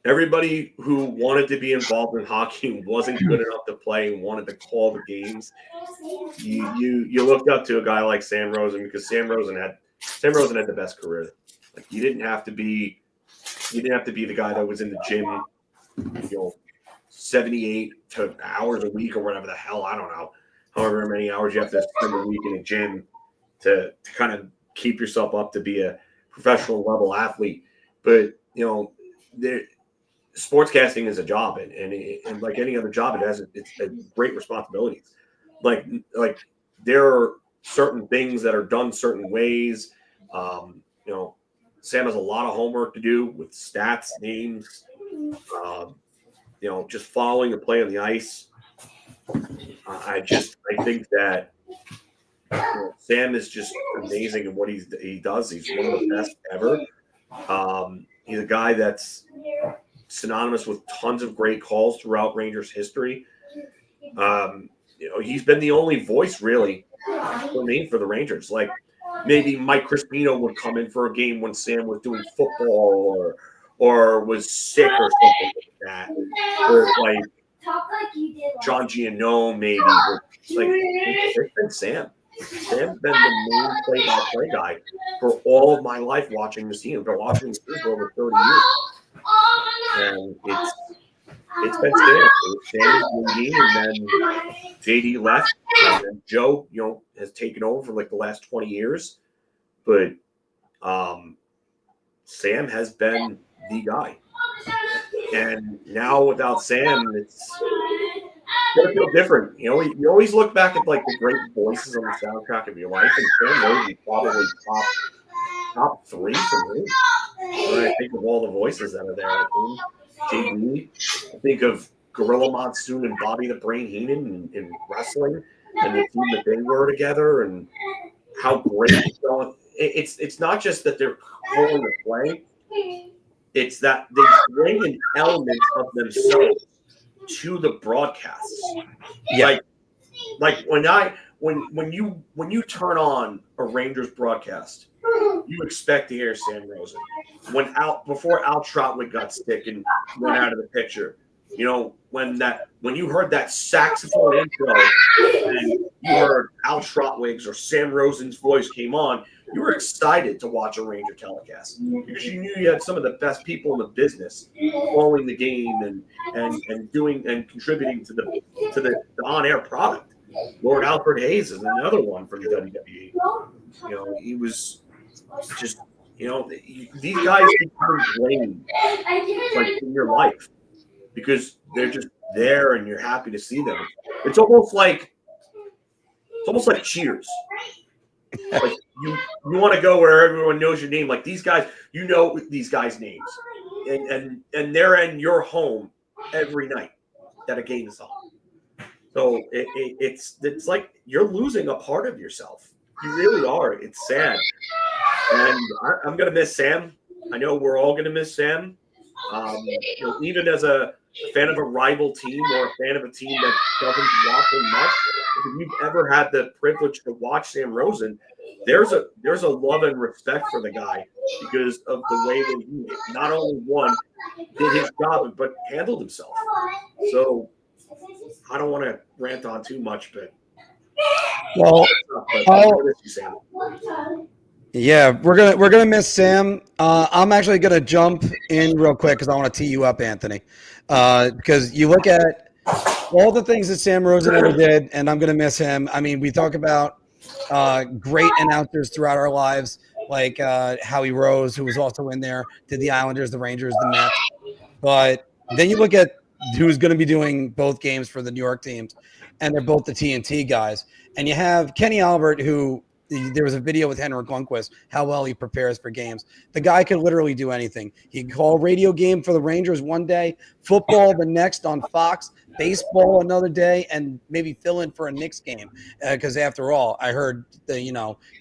S10: everybody who wanted to be involved in hockey, wasn't good enough to play and wanted to call the games. You looked up to a guy like Sam Rosen, because Sam Rosen had the best career. Like you didn't have to be the guy that was in the gym, 78 hours a week or whatever the hell, I don't know. However many hours you have to spend a week in a gym to kind of keep yourself up to be a professional level athlete. But, sportscasting is a job, and like any other job, it's a great responsibilities. Like there are certain things that are done certain ways. Sam has a lot of homework to do with stats, names, just following the play on the ice. I think that Sam is just amazing in what he does. He's one of the best ever. He's a guy that's synonymous with tons of great calls throughout Rangers history. He's been the only voice really for the Rangers. Like maybe Mike Crispino would come in for a game when Sam was doing football or was sick or something like that. Or like John Giannone maybe. It's been Sam. Sam's been the main play-by-play guy for all of my life watching the team. I've been watching the team for over 30 years. And it's been Sam. Sam and then JD left. And then Joe, has taken over for like the last 20 years. But Sam has been the guy. And now without Sam, it's going to feel different. You always look back at like the great voices on the soundtrack of your life, and Sam Rosen probably top 3 for me. When I think of all the voices that are there, JB, I think of Gorilla Monsoon and Bobby the Brain Heenan in wrestling, and the team that they were together, and how great it's going. It's not just that they're calling the play. It's that they bring an element of themselves to the broadcasts.
S9: Yeah.
S10: Like when when you turn on a Rangers broadcast, you expect to hear Sam Rosen. Before Al Trotwood got sick and went out of the picture, when you heard that saxophone intro and you heard Al Trotwig's or Sam Rosen's voice came on, you were excited to watch a Ranger telecast because you knew you had some of the best people in the business following the game and doing and contributing to the on-air product. Lord Alfred Hayes is another one from the WWE. He was just, these guys become blamed in your life because they're just there and you're happy to see them. It's almost like Cheers. Like you want to go where everyone knows your name. Like these guys, these guys' names, and they're in your home every night that a game is on. So it's like you're losing a part of yourself. You really are. It's sad, and I'm gonna miss Sam. I know we're all gonna miss Sam. Even as a fan of a rival team or a fan of a team that doesn't watch him much, if you've ever had the privilege to watch Sam Rosen, there's a love and respect for the guy because of the way that he not only did his job but handled himself. So I don't want to rant on too much, but
S9: yeah, we're gonna miss Sam. I'm actually gonna jump in real quick because I want to tee you up, Anthony. Because you look at all the things that Sam Rosen ever did, and I'm gonna miss him. I mean, we talk about great announcers throughout our lives, like Howie Rose, who was also in there, did the Islanders, the Rangers, the Mets. But then you look at who's going to be doing both games for the New York teams, and they're both the TNT guys. And you have Kenny Albert, who there was a video with Henrik Lundqvist, how well he prepares for games. The guy could literally do anything. He could call a radio game for the Rangers one day, football the next on Fox, baseball another day, and maybe fill in for a Knicks game. Because after all, I heard that,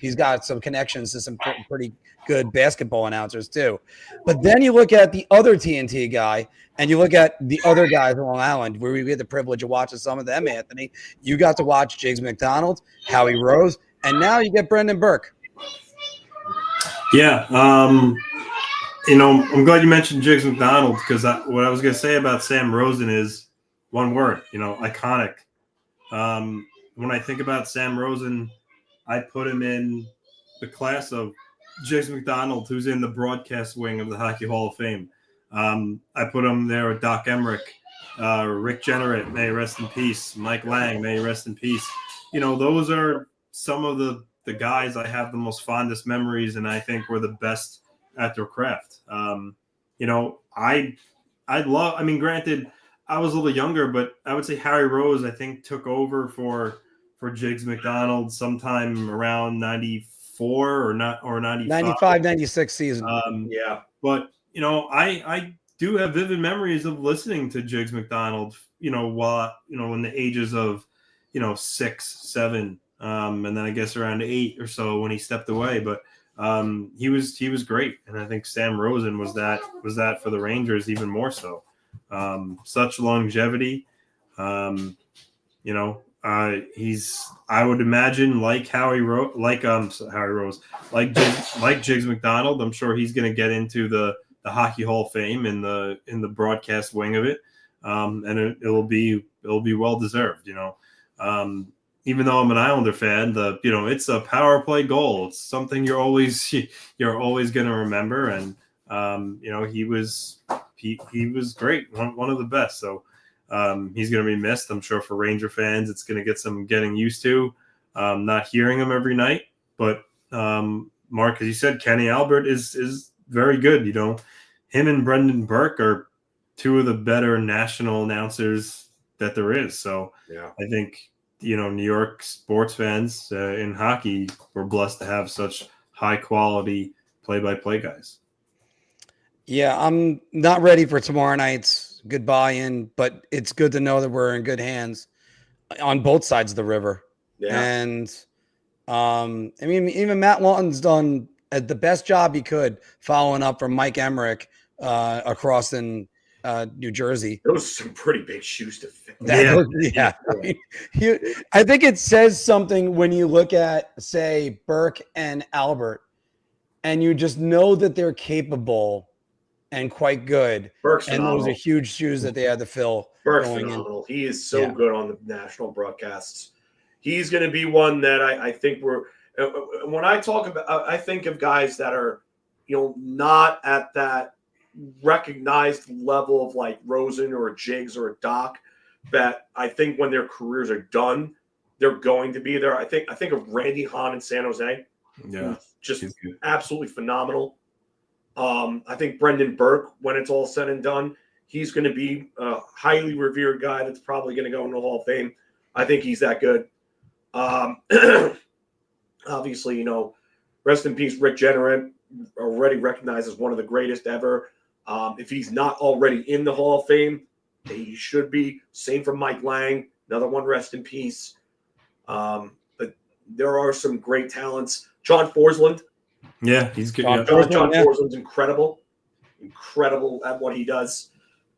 S9: he's got some connections to some pretty good basketball announcers too. But then you look at the other TNT guy, and you look at the other guys on Long Island, where we had the privilege of watching some of them, Anthony. You got to watch Jiggs McDonald, Howie Rose, and now you get Brendan Burke.
S11: Yeah. I'm glad you mentioned Jiggs McDonald because what I was going to say about Sam Rosen is one word, iconic. When I think about Sam Rosen, I put him in the class of Jiggs McDonald, who's in the broadcast wing of the Hockey Hall of Fame. I put him there with Doc Emmerich, Rick Jenneret, may he rest in peace, Mike Lang, may he rest in peace. Those are some of the guys I have the most fondest memories and I think were the best at their craft. Granted, I was a little younger, but I would say Harry Rose, I think, took over for Jiggs McDonald sometime around 94 or 95.
S9: 95, 96 season.
S10: Yeah.
S11: But, I do have vivid memories of listening to Jiggs McDonald, while, in the ages of, 6, 7, and then I guess around 8 or so when he stepped away. But he was great. And I think Sam Rosen was that for the Rangers even more so. Such longevity. He's, I would imagine, like Howie Rose, like Jiggs McDonald. I'm sure he's going to get into the Hockey Hall of Fame in the broadcast wing of it, and it'll be well deserved. Even though I'm an Islander fan, it's a power play goal. It's something you're always going to remember, and he was great, one of the best. So. He's going to be missed. I'm sure for Ranger fans, it's going to get some getting used to, not hearing him every night. But Mark, as you said, Kenny Albert is very good. Him and Brendan Burke are two of the better national announcers that there is. So yeah. I think, New York sports fans in hockey were blessed to have such high quality play-by-play guys.
S9: Yeah, I'm not ready for tomorrow night's goodbye but it's good to know that we're in good hands on both sides of the river. Yeah. And even Matt Lawton's done the best job he could following up from Mike Emmerich across in New Jersey.
S10: Those are some pretty big shoes to fill.
S9: Yeah. I mean, I think it says something when you look at, say, Burke and Albert, and you just know that they're capable and quite good.
S10: Burke's
S9: and
S10: phenomenal.
S9: those are huge shoes that they had to fill.
S10: Burke's
S9: going
S10: phenomenal.
S9: in.
S10: He is so good on the national broadcasts. He's going to be one that I think we're – when I talk about – I think of guys that are, not at that recognized level of like Rosen or a Jigs or a Doc, that I think when their careers are done, they're going to be there. I think of Randy Hahn in San Jose.
S11: Yeah.
S10: Just absolutely phenomenal. I think Brendan Burke, when it's all said and done, he's going to be a highly revered guy that's probably going to go into the Hall of Fame. I think he's that good. Obviously, rest in peace, Rick Jeanneret, already recognized as one of the greatest ever. If he's not already in the Hall of Fame, he should be. Same for Mike Lang, another one, rest in peace. But there are some great talents. John Forsland.
S11: Yeah, he's good.
S10: John Forsland's incredible at what he does.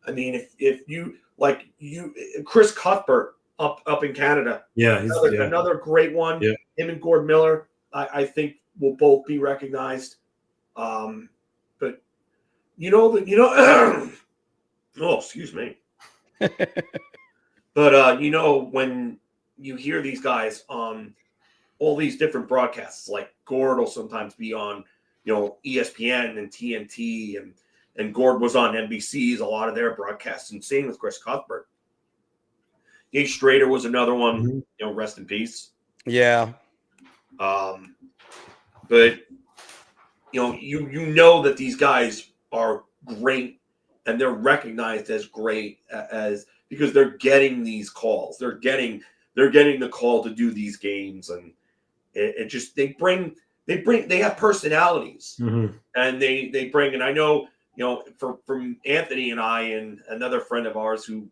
S10: I mean, if you Chris Cuthbert up in Canada.
S11: Yeah, he's
S10: another great one.
S11: Yeah.
S10: Him and Gord Miller, I think will both be recognized. But oh, excuse me. But when you hear these guys on all these different broadcasts, like Gord will sometimes be on, ESPN and TNT, and Gord was on NBC's, a lot of their broadcasts, and same with Chris Cuthbert. Dave Strader was another one, rest in peace.
S9: Yeah.
S10: But you know that these guys are great, and they're recognized as great as because they're getting these calls. They're getting the call to do these games, and it just they have personalities, and they bring. And I know from Anthony and I and another friend of ours who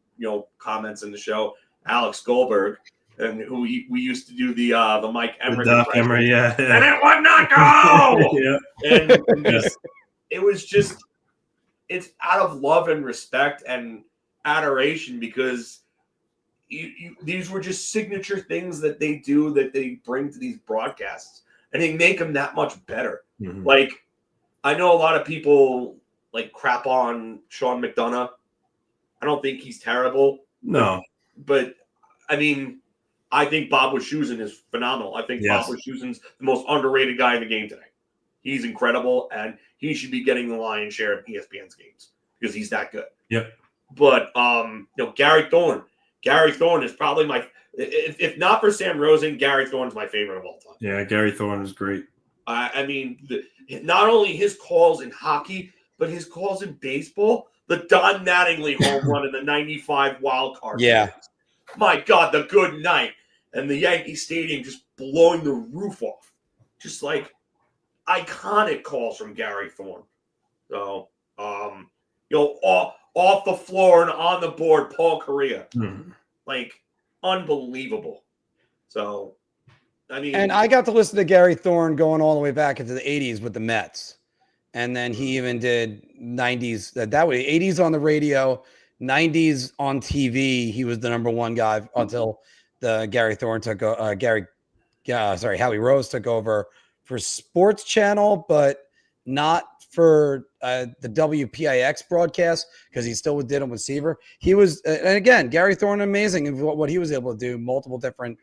S10: comments in the show, Alex Goldberg, and who we used to do the Mike Emery,
S11: yeah,
S10: and it would not go.
S11: Yeah,
S10: it was just it's out of love and respect and adoration because these were just signature things that they do that they bring to these broadcasts, and they make them that much better. Like I know a lot of people crap on Sean McDonough. I don't think he's terrible.
S11: No,
S10: but I mean, I think Bob Wischusen is phenomenal. I think Bob Wischusen's the most underrated guy in the game today. He's incredible, and he should be getting the lion's share of ESPN's games because he's that good.
S11: Yep.
S10: But Gary Thorne. Gary Thorne is probably my if not for Sam Rosen, Gary Thorne is my favorite of all time.
S11: Yeah, Gary Thorne is great.
S10: I mean, not only his calls in hockey, but his calls in baseball. The Don Mattingly home run in the '95 wild card.
S9: Yeah.
S10: Games. My God, the good night. And the Yankee Stadium just blowing the roof off. Just iconic calls from Gary Thorne. So, off the floor and on the board, Paul Correa. Unbelievable. So, I mean.
S9: And I got to listen to Gary Thorne going all the way back into the 80s with the Mets. And then he even did 90s. That way, 80s on the radio, 90s on TV. He was the number one guy until Howie Rose took over for Sports Channel, but not for the WPIX broadcast because he still did them with Seaver. He was, and again, Gary Thorne, amazing in what he was able to do, multiple different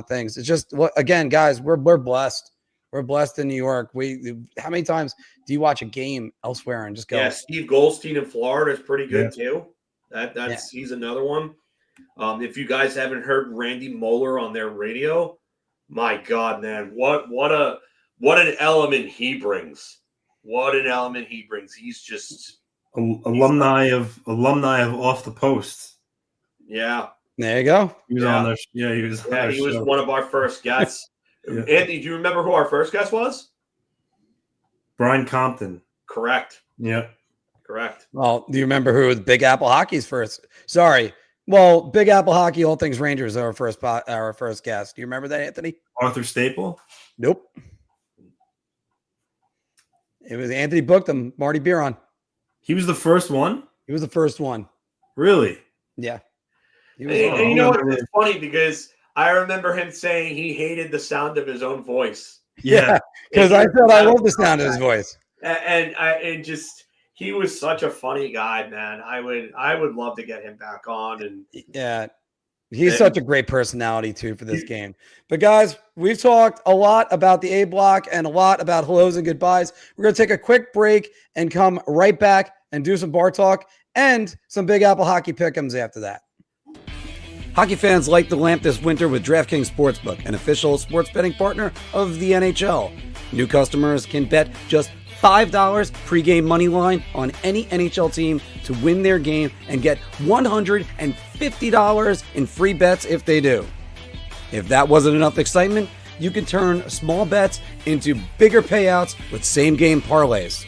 S9: things. It's just, again, guys, we're blessed. We're blessed in New York. How many times do you watch a game elsewhere and just go?
S10: Yeah, Steve Goldstein in Florida is pretty good too. He's another one. If you guys haven't heard Randy Moeller on their radio, my God, man, what an element he brings. What an element he brings. He's just
S11: alumni of Off the Post.
S10: Yeah.
S9: There you go.
S11: He was on there. Yeah, he was.
S10: Yeah, he was one of our first guests. Anthony, do you remember who our first guest was?
S11: Brian Compton.
S10: Correct.
S11: Yeah.
S10: Correct.
S9: Well, do you remember who Big Apple Hockey's first? Sorry. Well, Big Apple Hockey, All Things Rangers, our first guest. Do you remember that, Anthony?
S11: Arthur Staple?
S9: Nope. It was Anthony booked him, Marty Biron.
S11: He was the first one?
S9: He was the first one.
S11: Really?
S9: Yeah.
S10: And you know what? It's funny because I remember him saying he hated the sound of his own voice.
S9: Yeah, because I said I love the sound of his voice.
S10: And just he was such a funny guy, man. I would love to get him back on. And
S9: yeah, he's such a great personality too for this game. But guys, we've talked a lot about the A block and a lot about hellos and goodbyes. We're gonna take a quick break and come right back and do some bar talk and some Big Apple hockey pick'ems after that. Hockey fans light the lamp this winter with DraftKings Sportsbook, an official sports betting partner of the NHL. New customers can bet just $5 pregame money line on any NHL team to win their game and get $150 in free bets if they do. If that wasn't enough excitement, you can turn small bets into bigger payouts with same-game parlays.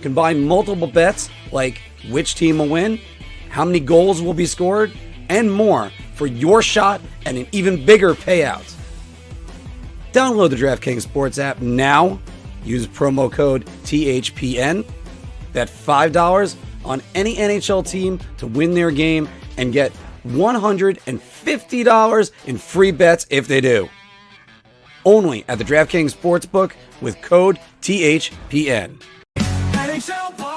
S9: Combine multiple bets like which team will win, how many goals will be scored, and more for your shot and an even bigger payout. Download the DraftKings Sports app now. Use promo code THPN. Bet $5 on any NHL team to win their game and get $150 in free bets if they do. Only at the DraftKings Sportsbook with code THPN.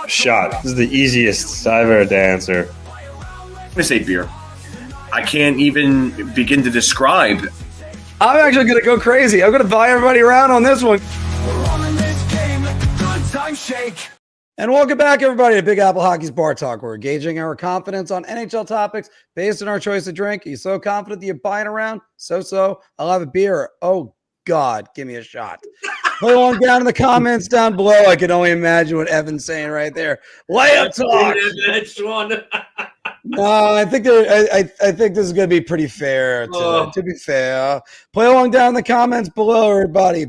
S12: Shot. This is the easiest I've ever had to answer.
S10: I'm going to say beer. I can't even begin to describe.
S9: I'm actually going to go crazy. I'm going to buy everybody around on this one. And welcome back, everybody, to Big Apple Hockey's Bar Talk. We're gauging our confidence on NHL topics based on our choice of drink. Are you so confident that you're buying around? So. I'll have a beer. Oh, God, give me a shot. Play along down in the comments down below. I can only imagine what Evan's saying right there. Layup talk.
S10: Next one.
S9: No, I think I think this is going to be pretty fair. To be fair, play along down in the comments below, everybody.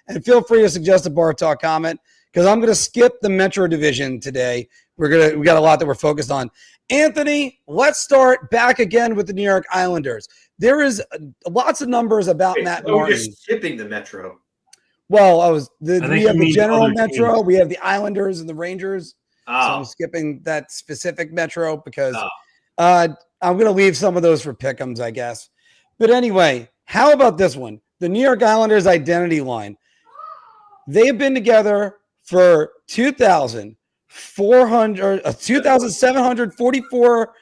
S9: And feel free to suggest a Bar Talk comment because I'm going to skip the Metro Division today. We got a lot that we're focused on. Anthony, let's start back again with the New York Islanders. There is lots of numbers about Matt Martin.
S10: You're skipping the Metro.
S9: Well, we have the general Metro.
S11: Teams.
S9: We have the Islanders and the Rangers.
S10: Oh.
S9: So I'm skipping that specific Metro because I'm going to leave some of those for pick'ems, I guess. But anyway, how about this one? The New York Islanders identity line. They've been together for 2,744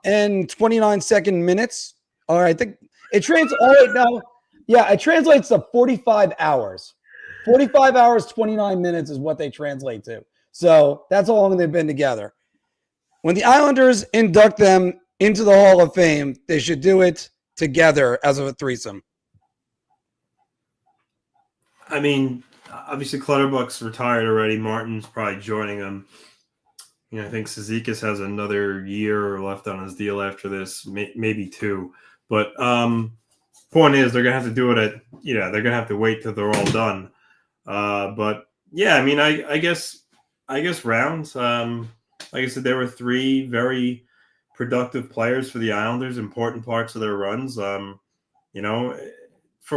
S9: and 29 second minutes. All right, I think it translates now. Yeah, it translates to 45 hours. 45 hours, 29 minutes is what they translate to. So that's how long they've been together. When the Islanders induct them into the Hall of Fame, they should do it together as a threesome.
S11: I mean, obviously Clutterbuck's retired already. Martin's probably joining him. I think Cizikas has another year left on his deal after this, maybe two. But point is, they're gonna have to do it they're gonna have to wait till they're all done. But yeah, I mean, I guess rounds. Like I said, there were three very productive players for the Islanders, important parts of their runs. For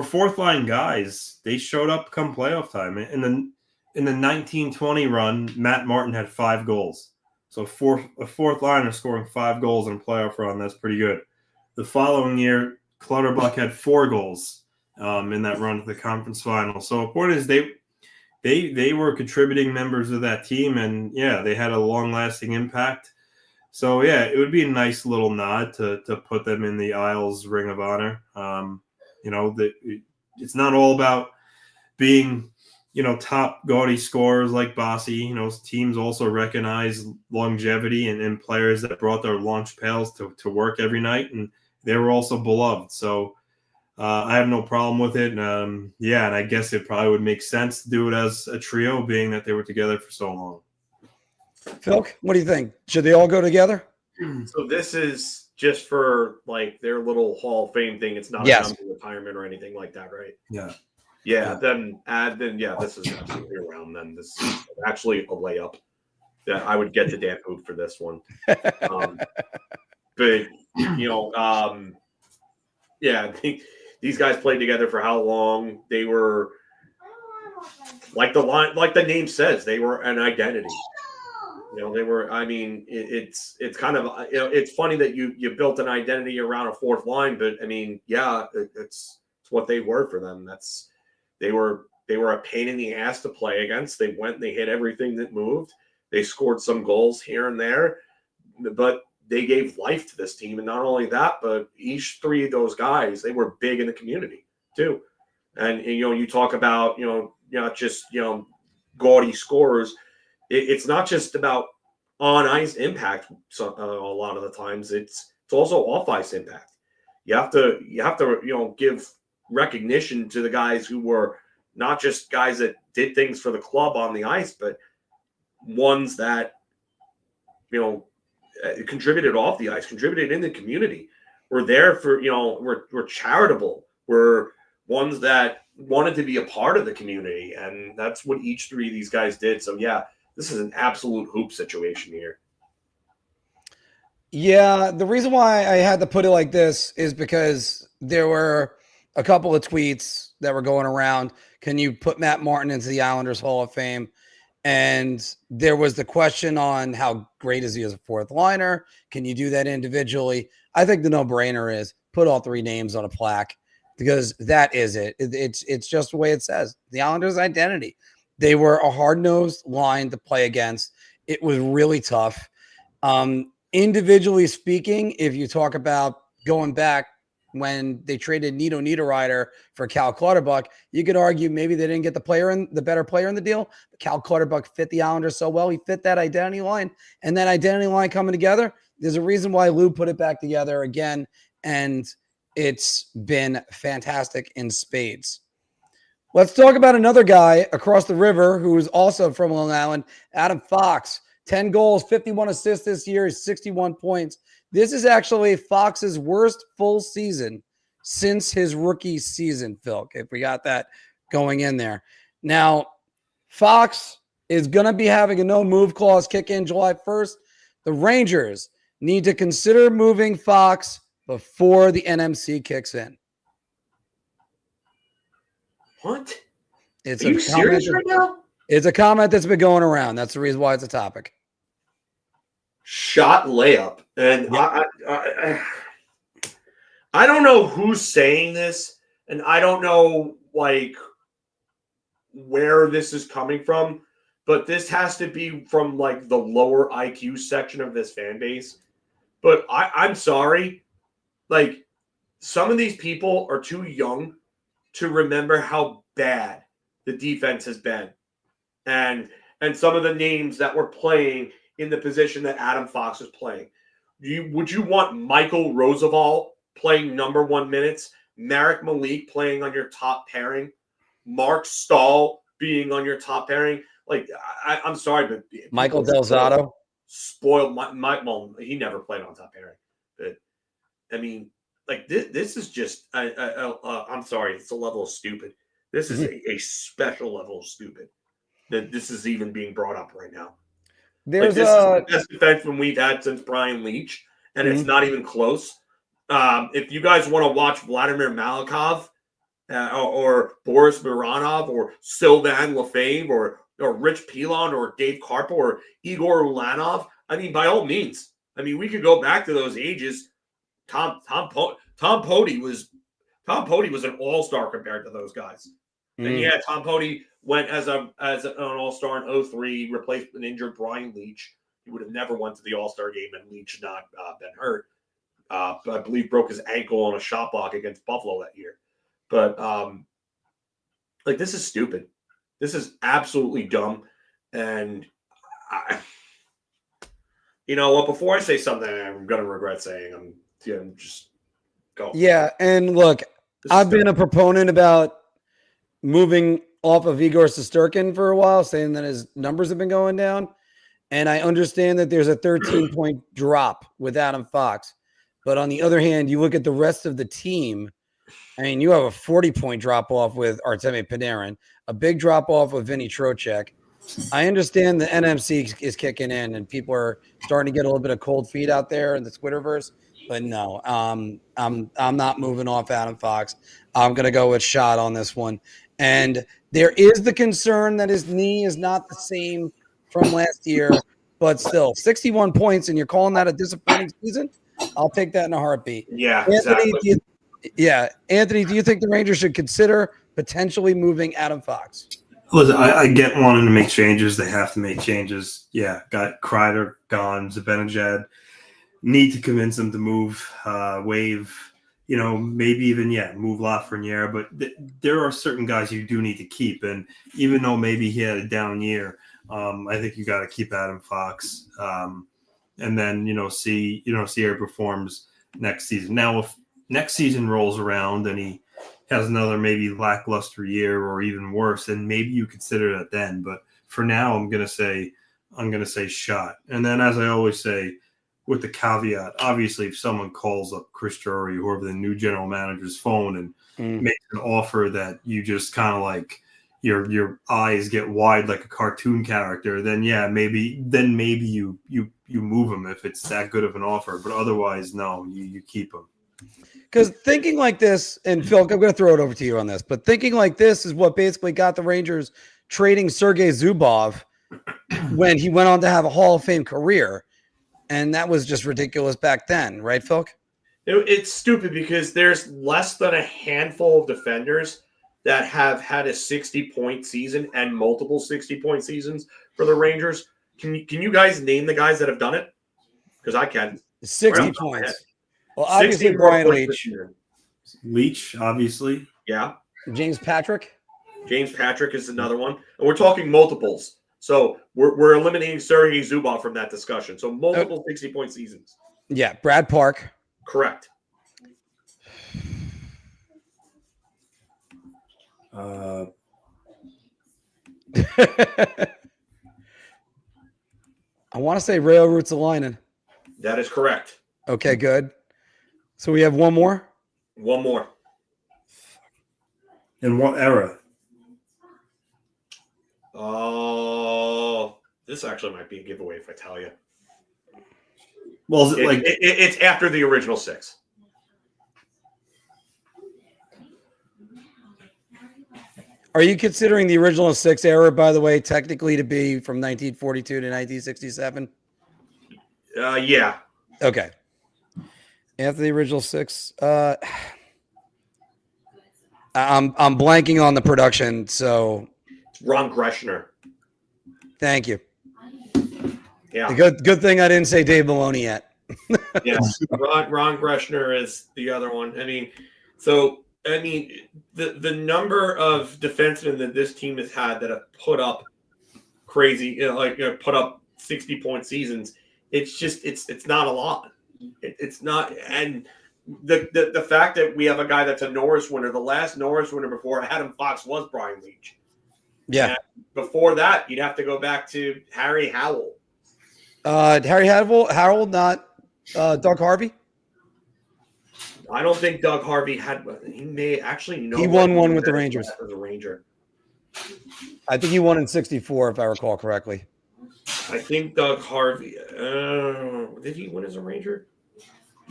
S11: fourth line guys, they showed up come playoff time. In the 1920 run, Matt Martin had 5 goals. So a fourth liner scoring 5 goals in a playoff run, that's pretty good. The following year, Clutterbuck had 4 goals in that run to the conference final. So the point is they were contributing members of that team, and yeah, they had a long-lasting impact. So yeah, it would be a nice little nod to put them in the Isles Ring of Honor. It's not all about being, top gaudy scorers like Bossy. Teams also recognize longevity and players that brought their lunch pails to work every night, and they were also beloved. So I have no problem with it. And I guess it probably would make sense to do it as a trio, being that they were together for so long.
S9: Phil, what do you think? Should they all go together?
S10: So this is just for like their little Hall of Fame thing. It's not a number retirement or anything like that, right?
S11: Yeah.
S10: Yeah. Then this is absolutely around. Then this is actually a layup. Yeah, I would get the damn hoop for this one. But I think these guys played together for how long? They were like the name says, they were an identity. They were. I mean, it's kind of it's funny that you built an identity around a fourth line, but I mean, yeah, it's what they were for them. They were a pain in the ass to play against. They went and they hit everything that moved. They scored some goals here and there, but they gave life to this team. And not only that, but each three of those guys, they were big in the community too. And you talk about not just gaudy scores. It's not just about on ice impact. So, a lot of the times, it's also off ice impact. You have to give recognition to the guys who were not just guys that did things for the club on the ice, but ones that contributed off the ice, contributed in the community. Were there for were charitable. Were ones that wanted to be a part of the community, and that's what each three of these guys did. So yeah, this is an absolute hoop situation here.
S9: Yeah, the reason why I had to put it like this is because there were a couple of tweets that were going around. Can you put Matt Martin into the Islanders Hall of Fame? And there was the question on how great is he as a fourth liner? Can you do that individually? I think the no-brainer is put all three names on a plaque, because that is it. It's just the way it says. The Islanders' identity. They were a hard-nosed line to play against. It was really tough. Individually speaking, if you talk about going back when they traded Nito Niederreiter for Cal Clutterbuck, you could argue maybe they didn't get the better player in the deal. But Cal Clutterbuck fit the Islanders so well. He fit that identity line, and that identity line coming together. There's a reason why Lou put it back together again, and it's been fantastic in spades. Let's talk about another guy across the river who is also from Long Island, Adam Fox. 10 goals, 51 assists this year, 61 points. This is actually Fox's worst full season since his rookie season, Phil, if we got that going in there. Now, Fox is going to be having a no-move clause kick in July 1st. The Rangers need to consider moving Fox before the NMC kicks in.
S10: What?
S9: Are
S10: you serious right now?
S9: It's a comment that's been going around. That's the reason why it's a topic.
S10: Shot layup. And yep. I don't know who's saying this, and I don't know where this is coming from, but this has to be from the lower IQ section of this fan base. But I'm sorry. Some of these people are too young to remember how bad the defense has been. And some of the names that were playing in the position that Adam Fox was playing. Would you want Michael Roosevelt playing number 1 minutes, Marek Malik playing on your top pairing, Mark Stahl being on your top pairing? I'm sorry, but
S9: Michael Delzato
S10: spoiled. Well, he never played on top pairing. But I mean, this is just. I'm sorry, it's a level of stupid. This is a special level of stupid that this is even being brought up right now. This is the best defenseman we've had since Brian Leach, and it's not even close. If you guys want to watch Vladimir Malikov or Boris Mironov or Sylvain Lefebvre or Rich Pilon or Dave Karpa or Igor Ulanov, I mean, by all means. I mean, we could go back to those ages. Tom Pody was an all-star compared to those guys. And yeah, Tom Pody went as an all-star in 2003, replaced an injured Brian Leach. He would have never went to the all-star game and Leach not been hurt. I believe broke his ankle on a shot block against Buffalo that year. But this is stupid. This is absolutely dumb. And you know what? Before I say something I'm going to regret saying, I'm just go.
S9: Yeah, and look, I've been a proponent about moving off of Igor Shesterkin for a while, saying that his numbers have been going down. And I understand that there's a 13-point drop with Adam Fox. But on the other hand, you look at the rest of the team. I mean, you have a 40-point drop-off with Artemi Panarin, a big drop-off with Vinny Trocheck. I understand the NMC is kicking in and people are starting to get a little bit of cold feet out there in the Twitterverse. But no, I'm not moving off Adam Fox. I'm going to go with Shot on this one. And there is the concern that his knee is not the same from last year. but still 61 points, and you're calling that a disappointing season? I'll take that in a heartbeat.
S10: Yeah,
S9: Anthony,
S10: exactly.
S9: Anthony, do you think the Rangers should consider potentially moving Adam Fox?
S11: Listen, I get wanting to make changes. They have to make changes. Yeah, got Kreider gone, Zibanejad. Need to convince them to move, waive, maybe even, move Lafreniere. But there are certain guys you do need to keep. And even though maybe he had a down year, I think you got to keep Adam Fox. And then, see how he performs next season. Now, if next season rolls around and he has another maybe lackluster year or even worse, then maybe you consider that then. But for now, I'm gonna say shot. And then, as I always say, with the caveat, obviously, if someone calls up Chris Drury, whoever the new general manager's phone, and makes an offer that you just kind of like your eyes get wide like a cartoon character, then maybe you move him if it's that good of an offer. But otherwise, no, you keep him.
S9: Because thinking like this, and Phil, I'm going to throw it over to you on this, but thinking like this is what basically got the Rangers trading Sergei Zubov when he went on to have a Hall of Fame career. And that was just ridiculous back then, right, Phil?
S10: It's stupid because there's less than a handful of defenders that have had a 60-point season and multiple 60-point seasons for the Rangers. Can you guys name the guys that have done it? Because I can.
S9: 60 points. Well, obviously, Brian Leach.
S11: Leach, obviously.
S10: Yeah.
S9: James Patrick.
S10: James Patrick is another one. And we're talking multiples. So we're eliminating Sergei Zubov from that discussion. So multiple 60-point seasons.
S9: Yeah. Brad Park.
S10: Correct.
S9: I want to say Rayo Ruotsalainen.
S10: That is correct.
S9: Okay, good. So we have one more?
S10: One more.
S11: In what era?
S10: Oh, this actually might be a giveaway if I tell you.
S11: Well, is it
S10: it's after the original 6.
S9: Are you considering the original 6 era, by the way, technically to be from 1942 to 1967?
S10: Yeah.
S9: Okay. After the original 6, I'm blanking on the production, so
S10: Ron Greshner.
S9: Thank you.
S10: Yeah.
S9: Good thing I didn't say Dave Maloney yet.
S10: Yes, Ron Greshner is the other one. The number of defensemen that this team has had that have put up crazy, put up 60-point seasons. It's not a lot. It's not, and the fact that we have a guy that's a Norris winner. The last Norris winner before Adam Fox was Brian Leach.
S9: Yeah.
S10: And before that, you'd have to go back to Harry Howell.
S9: Harry Howell, not Doug Harvey.
S10: I don't think Doug Harvey had. He may actually know.
S9: He won one with the Rangers.
S10: As a Ranger.
S9: I think he won in 64, if I recall correctly.
S10: I think Doug Harvey. Did he win as a Ranger?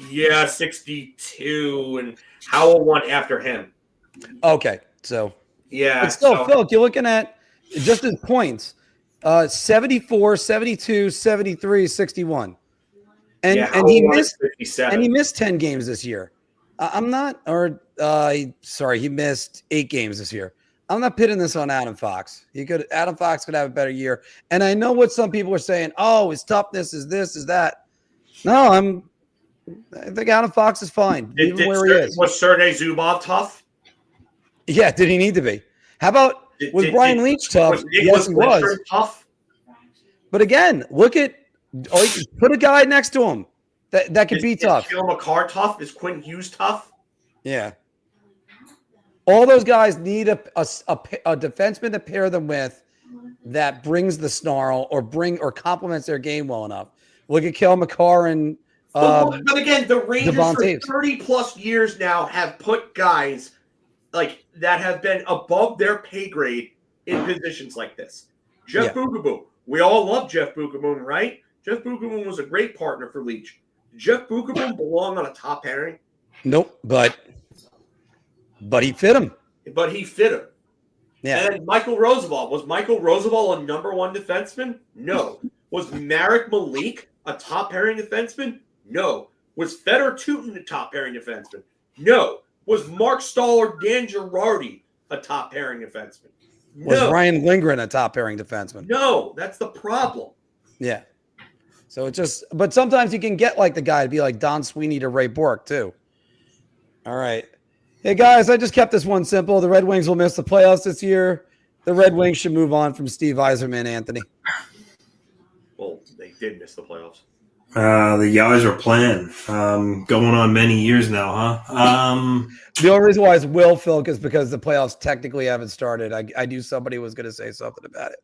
S10: Yeah, 62, and Howell won after him.
S9: Okay, so
S10: yeah.
S9: But still, Phil, you're looking at just his points: 74, 72, 73, 61, and he missed 57. And he missed 10 games this year. He missed 8 games this year. I'm not pitting this on Adam Fox. Adam Fox could have a better year. And I know what some people are saying. Oh, his toughness is this, is that. No, I think Adam Fox is fine, even where he is.
S10: Was Sergei Zubov tough?
S9: Yeah, did he need to be? How about was Brian Leach tough? Yes, he was.
S10: Tough?
S9: But again, put a guy next to him that could be tough.
S10: Is Cale Makar tough? Is Quentin Hughes tough?
S9: Yeah. All those guys need a defenseman to pair them with that brings the snarl or complements their game well enough. Look at Cale Makar and
S10: but again, the Rangers
S9: Devon
S10: for
S9: Taves.
S10: 30-plus years now have put guys like that have been above their pay grade in positions like this. Jeff Bukaboom. We all love Jeff Bukaboom, right? Jeff Bukaboom was a great partner for Leach. Did Jeff Bukaboom belong on a top pairing?
S9: Nope, but he fit him.
S10: Yeah. And then Michael Roosevelt. Was Michael Roosevelt a number 1 defenseman? No. Was Marek Malik a top pairing defenseman? No. Was Fedor Tutin a top pairing defenseman? No. Was Mark Stahl or Dan Girardi a top pairing defenseman? No.
S9: Was Ryan Lindgren a top pairing defenseman?
S10: No, that's the problem.
S9: Yeah. So it just, but sometimes you can get like the guy to be like Don Sweeney to Ray Bork too. All right. Hey guys, I just kept this one simple. The Red Wings will miss the playoffs this year. The Red Wings should move on from Steve Yzerman, Anthony.
S10: Well, they did miss the playoffs.
S11: The Yzerman plan, going on many years now, huh?
S9: The only reason why it's Will Philk is because the playoffs technically haven't started. I knew somebody was going to say something about it.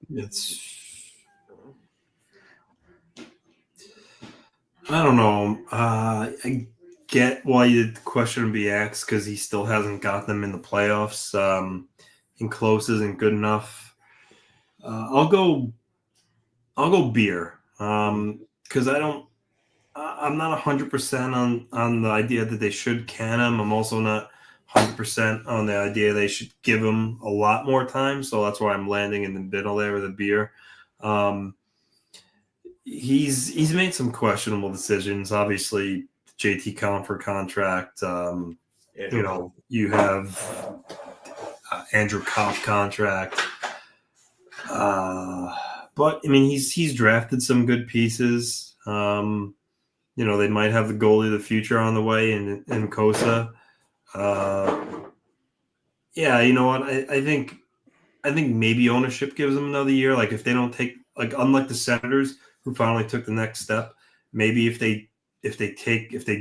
S11: I don't know. I get why the question would be asked because he still hasn't got them in the playoffs. And close isn't good enough. I'll go beer. Because I'm not 100% on the idea that they should can him. I'm also not 100% on the idea they should give him a lot more time. So that's why I'm landing in the middle there with the beer. He's made some questionable decisions. Obviously, JT Compher contract. You have Andrew Kopp contract. But I mean, he's drafted some good pieces. They might have the goalie of the future on the way in Kosa. Yeah, you know what? I think maybe ownership gives them another year. Like if they don't take, like unlike the Senators who finally took the next step, maybe if they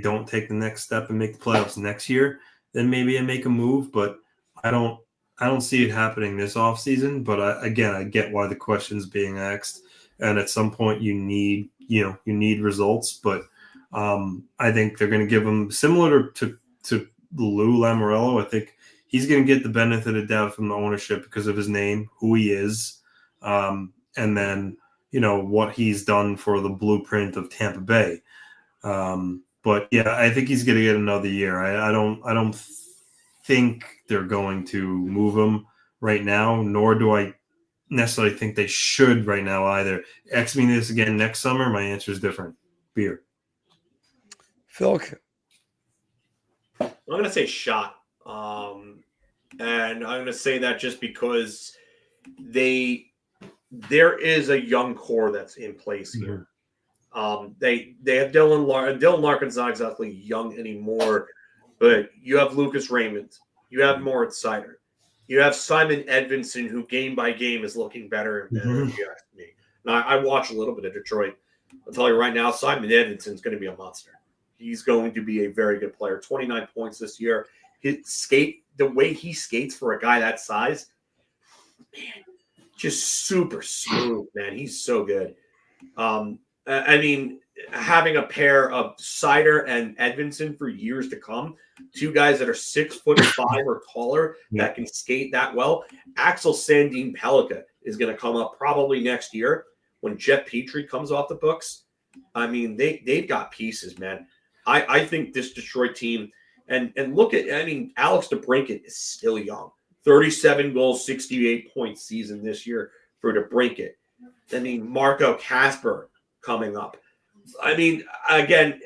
S11: don't take the next step and make the playoffs next year, then maybe I make a move. But I don't see it happening this offseason. But I get why the question's being asked, and at some point you need results. But I think they're going to give him similar to Lou Lamoriello. I think he's going to get the benefit of doubt from the ownership because of his name, who he is, and then what he's done for the blueprint of Tampa Bay. But yeah, I think he's going to get another year. I don't think they're going to move him right now, nor do I necessarily think they should right now either. Ask me this again next summer, my answer is different. Beer.
S9: Phil.
S10: I'm going to say shot. And I'm going to say that just because there is a young core that's in place here. They have Dylan Larkin's not exactly young anymore, but you have Lucas Raymond, you have Moritz Seider, you have Simon Edvinsson, who game by game is looking better and better. If you ask me. Now, I watch a little bit of Detroit. I'll tell you right now, Simon Edvinsson is going to be a monster. He's going to be a very good player. 29 points this year. The way he skates for a guy that size, man, just super smooth, man. He's so good. I mean, having a pair of Seider and Edvinsson for years to come, two guys that are 6'5" or taller that can skate that well. Axel Sandin Pellikka is going to come up probably next year when Jeff Petrie comes off the books. I mean, they've got pieces, man. I think this Detroit team, and look at, I mean, Alex DeBrincat is still young. 37 goals, 68 point season this year for DeBrincat. I mean, Marco Kasper coming up. I mean, again,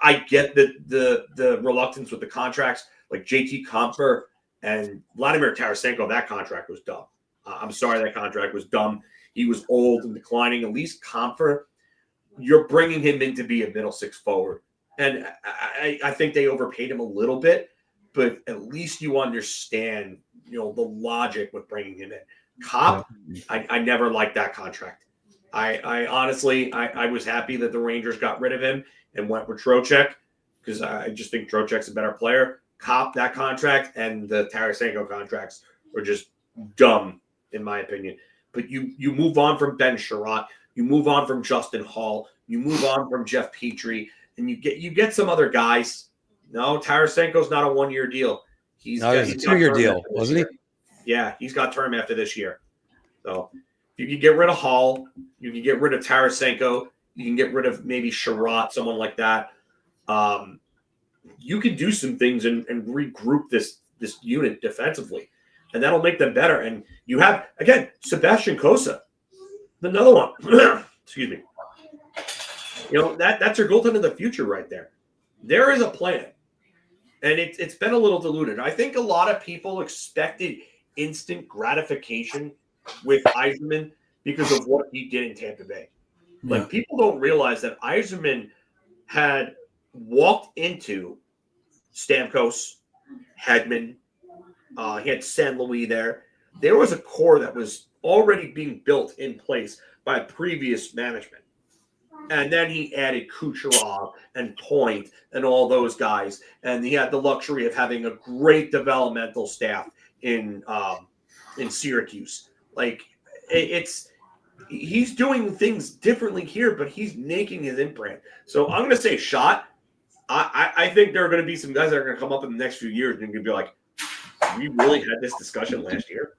S10: I get the reluctance with the contracts, like JT Compher and Vladimir Tarasenko. That contract was dumb. I'm sorry, that contract was dumb. He was old and declining. At least Compher, you're bringing him in to be a middle six forward. And I think they overpaid him a little bit, but at least you understand, the logic with bringing him in. Kopp, I never liked that contract. I honestly, I was happy that the Rangers got rid of him and went with Trocheck because I just think Trocheck's a better player. Kopp, that contract, and the Tarasenko contracts were just dumb, in my opinion. But you move on from Ben Sherratt, you move on from Justin Hall, you move on from Jeff Petrie, and you get some other guys. No, Tarasenko's not a 1-year deal. He's a
S9: 2-year deal, wasn't he?
S10: Yeah, he's got term after this year. So you can get rid of Hall, you can get rid of Tarasenko, you can get rid of maybe Sherratt, someone like that. You can do some things and regroup this unit defensively, and that'll make them better. And you have, again, Sebastian Kosa, another one. Excuse me. That's your goaltender of the future right there. There is a plan, and it's been a little diluted. I think a lot of people expected instant gratification with Yzerman because of what he did in Tampa Bay. Like, people don't realize that Yzerman had walked into Stamkos, Hedman, he had San Luis there. There was a core that was already being built in place by previous management. And then he added Couture and Point and all those guys. And he had the luxury of having a great developmental staff in Syracuse. Like, he's doing things differently here, but he's making his imprint. So I'm going to say shot. I think there are going to be some guys that are going to come up in the next few years and going to be like, we really had this discussion last year.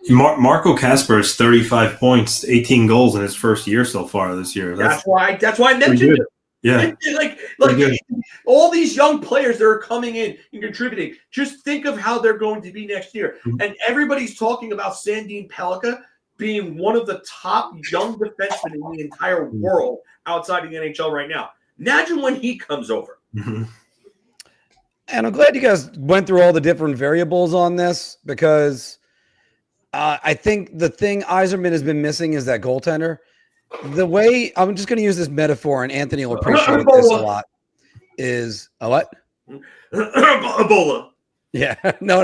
S11: Marco Kaspar's 35 points, 18 goals in his first year so far this year.
S10: That's why I mentioned it.
S11: Yeah.
S10: Like all these young players that are coming in and contributing, just think of how they're going to be next year. Mm-hmm. And everybody's talking about Sandin Pellikka being one of the top young defensemen in the entire world outside of the NHL right now. Imagine when he comes over.
S11: Mm-hmm.
S9: And I'm glad you guys went through all the different variables on this, because I think the thing Yzerman has been missing is that goaltender. The way I'm just going to use this metaphor, and Anthony will appreciate this a lot, is a what?
S10: Ebola.
S9: Yeah, no,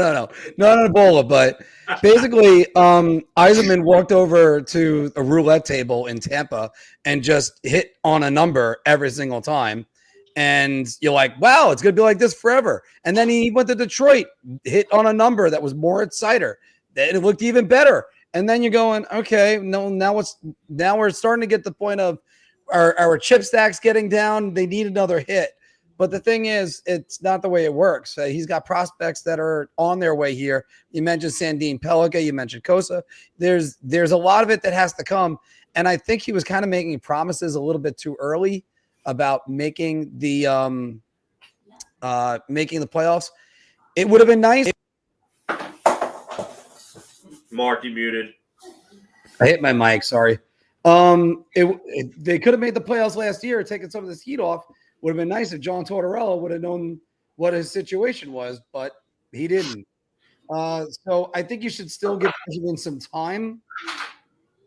S9: not Ebola, but basically, Yzerman walked over to a roulette table in Tampa and just hit on a number every single time. And you're like, wow, it's going to be like this forever. And then he went to Detroit, hit on a number that was more exciting. Then it looked even better. And then you're going, okay, no, now we're starting to get the point of our chip stacks getting down. They need another hit. But the thing is, it's not the way it works. He's got prospects that are on their way here. You mentioned Sandin Pellikka. You mentioned Kosa. There's a lot of it that has to come. And I think he was kind of making promises a little bit too early about making the playoffs. It would have been nice.
S10: Mark, you muted.
S9: I hit my mic. Sorry. They could have made the playoffs last year, taking some of this heat off. Would have been nice if John Tortorella would have known what his situation was, but he didn't. So I think you should still give him some time.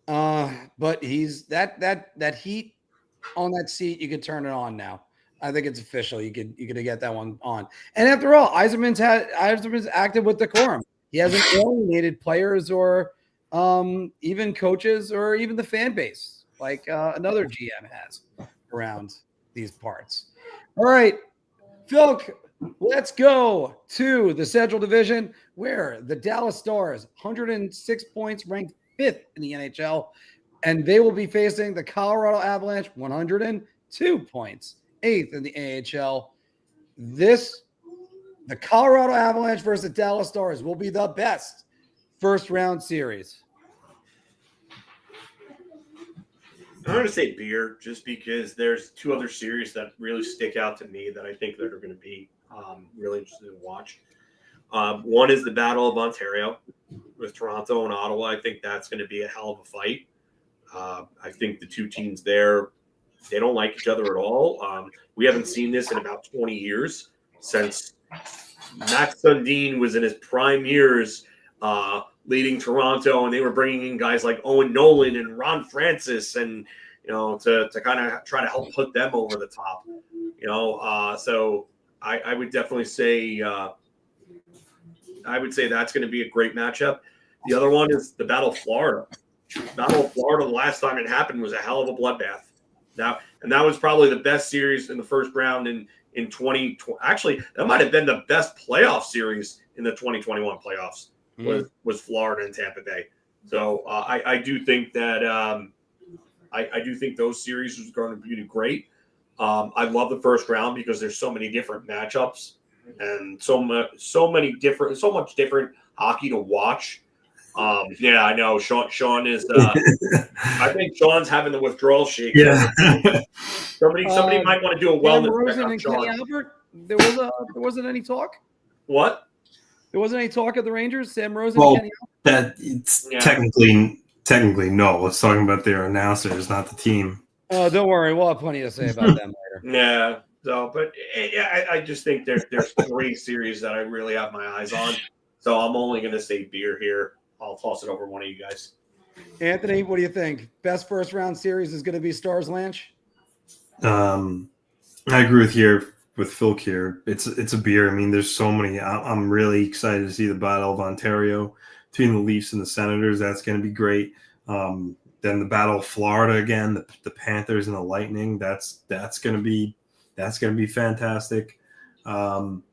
S9: But he's that heat on that seat, you can turn it on now. I think it's official. You could get that one on. And after all, Yzerman's acted with decorum. He hasn't alienated players or even coaches or even the fan base like another GM has around these parts. All right, Phil, let's go to the Central Division, where the Dallas Stars, 106 points, ranked 5th in the NHL, and they will be facing the Colorado Avalanche, 102 points, 8th in the AHL. The Colorado Avalanche versus the Dallas Stars will be the best first-round series.
S10: I'm going to say beer, just because there's two other series that really stick out to me that I think that are going to be really interesting to watch. One is the Battle of Ontario with Toronto and Ottawa. I think that's going to be a hell of a fight. I think the two teams there, they don't like each other at all. We haven't seen this in about 20 years since Matt Sundin was in his prime years leading Toronto, and they were bringing in guys like Owen Nolan and Ron Francis, and to kind of try to help put them over the top. So I would definitely say that's going to be a great matchup. The other one is the Battle of Florida. Battle of Florida, the last time it happened, was a hell of a bloodbath. That was probably the best series in the first round in 2020. Actually, that might have been the best playoff series in the 2021 playoffs. Was Florida and Tampa Bay. So I do think that I do think those series are going to be great. I love the first round because there's so many different matchups and so much different hockey to watch. Yeah, I know. Sean is. I think Sean's having the withdrawal shake.
S11: Yeah.
S10: Somebody might want to do a wellness
S9: Sam Rosen
S10: checkup,
S9: and
S10: Sean.
S9: Kenny Albert. There wasn't any talk.
S10: What?
S9: There wasn't any talk of the Rangers. Sam Rosen and Kenny Albert.
S11: Technically no. Let's talk about their announcers, not the team.
S9: Oh, don't worry. We'll have plenty to say about them later.
S10: Yeah. So, but I just think there's 3 series that I really have my eyes on. So I'm only going to say beer here. I'll toss it over one of you guys.
S9: Anthony, what do you think? Best first round series is going to be Stars Lanch?
S11: I agree with Phil here. It's a beer. I mean, there's so many. I'm really excited to see the Battle of Ontario between the Leafs and the Senators. That's going to be great. Then the Battle of Florida again, the Panthers and the Lightning. That's going to be fantastic. Even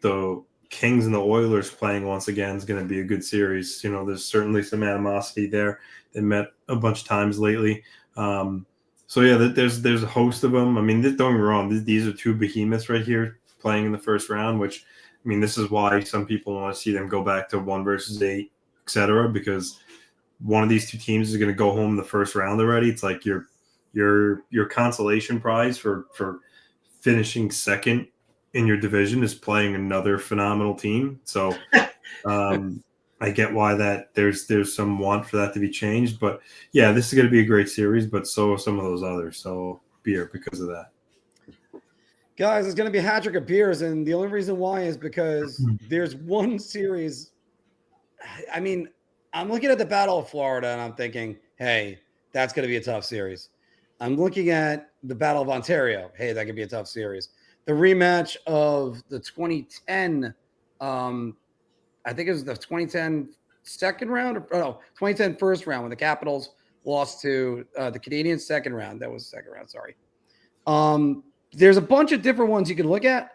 S11: the Kings and the Oilers playing once again is going to be a good series. There's certainly some animosity there. They met a bunch of times lately. So yeah, there's a host of them. I mean, don't get me wrong; these are 2 behemoths right here playing in the first round. Which, I mean, this is why some people want to see them go back to 1 versus 8, etc. Because one of these 2 teams is going to go home in the first round already. It's like your consolation prize for finishing second in your division is playing another phenomenal team. So I get why that there's some want for that to be changed. But yeah, this is going to be a great series, but so are some of those others. So beer because of that.
S9: Guys, it's going to be a hat trick of beers, and the only reason why is because there's one series. I mean, I'm looking at the Battle of Florida, and I'm thinking, hey, that's going to be a tough series. I'm looking at the Battle of Ontario. Hey, that could be a tough series. The rematch of the 2010, I think it was the 2010 second round, or no, 2010 first round when the Capitals lost to the Canadiens second round. That was the second round, sorry. There's a bunch of different ones you can look at.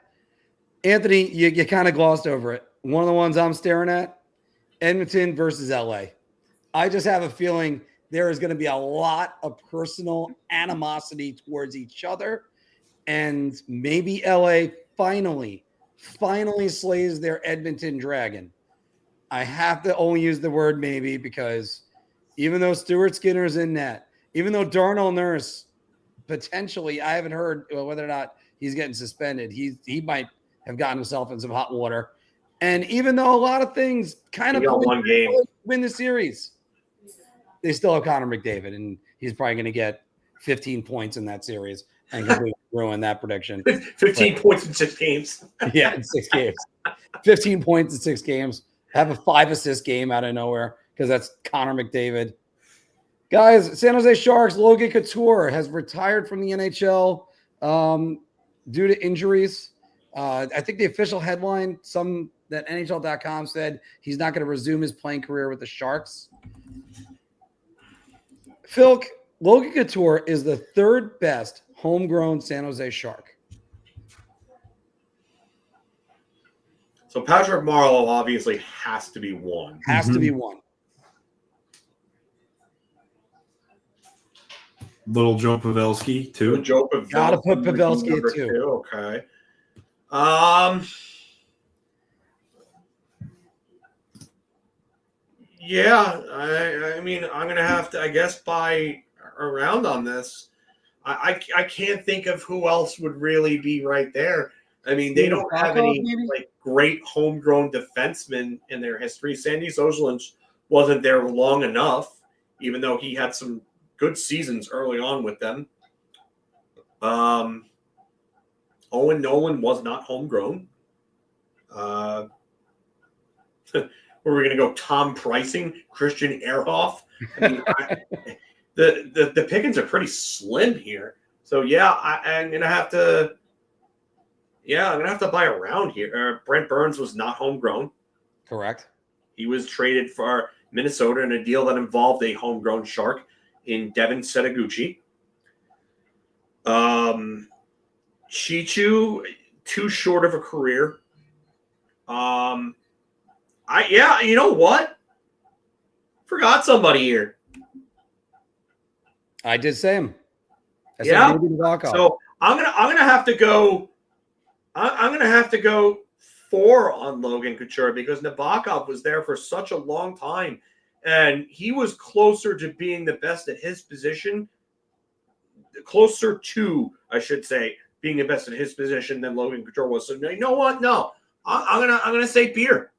S9: Anthony, you kind of glossed over it. One of the ones I'm staring at, Edmonton versus LA. I just have a feeling there is going to be a lot of personal animosity towards each other. And maybe LA finally slays their Edmonton Dragon. I have to only use the word maybe because even though Stuart Skinner's in net, even though Darnell Nurse potentially, I haven't heard whether or not he's getting suspended. He might have gotten himself in some hot water. And even though a lot of things kind of win the series, they still have Connor McDavid, and he's probably going to get 15 points in that series and completely ruin that prediction.
S10: 15 points in 6 games.
S9: Yeah, in 6 games. 15 points in 6 games. Have a 5-assist game out of nowhere because that's Connor McDavid. Guys, San Jose Sharks, Logan Couture has retired from the NHL due to injuries. I think the official headline, that NHL.com said he's not going to resume his playing career with the Sharks. Phil, Logan Couture is the 3rd best homegrown San Jose Shark.
S10: So Patrick Marleau obviously has to be 1.
S9: Has to be 1.
S11: Little Joe Pavelski, 2.
S10: Joe Pavelski.
S9: Gotta put Pavelski at 2.
S10: Okay. Yeah, I mean, I'm going to have to, I guess, buy around on this. I can't think of who else would really be right there. I mean, they don't have any great homegrown defensemen in their history. Sandy Sojolich wasn't there long enough, even though he had some good seasons early on with them. Owen Nolan was not homegrown. Where we're going to go Tom Pricing, Christian Ehrhoff. I mean, the pickings are pretty slim here. So yeah, I'm going to have to. Yeah, I'm going to have to buy around here. Brent Burns was not homegrown.
S9: Correct. He
S10: was traded for Minnesota in a deal that involved a homegrown Shark in Devin Setaguchi. Chichu, too short of a career. You know what? Forgot somebody here.
S9: I did say him.
S10: Yeah. So I'm gonna have to go. I'm gonna have to go 4 on Logan Couture because Nabokov was there for such a long time, and he was closer to being the best at his position. Closer to, I should say, being the best at his position than Logan Couture was. So you know what? No, I'm gonna say beer.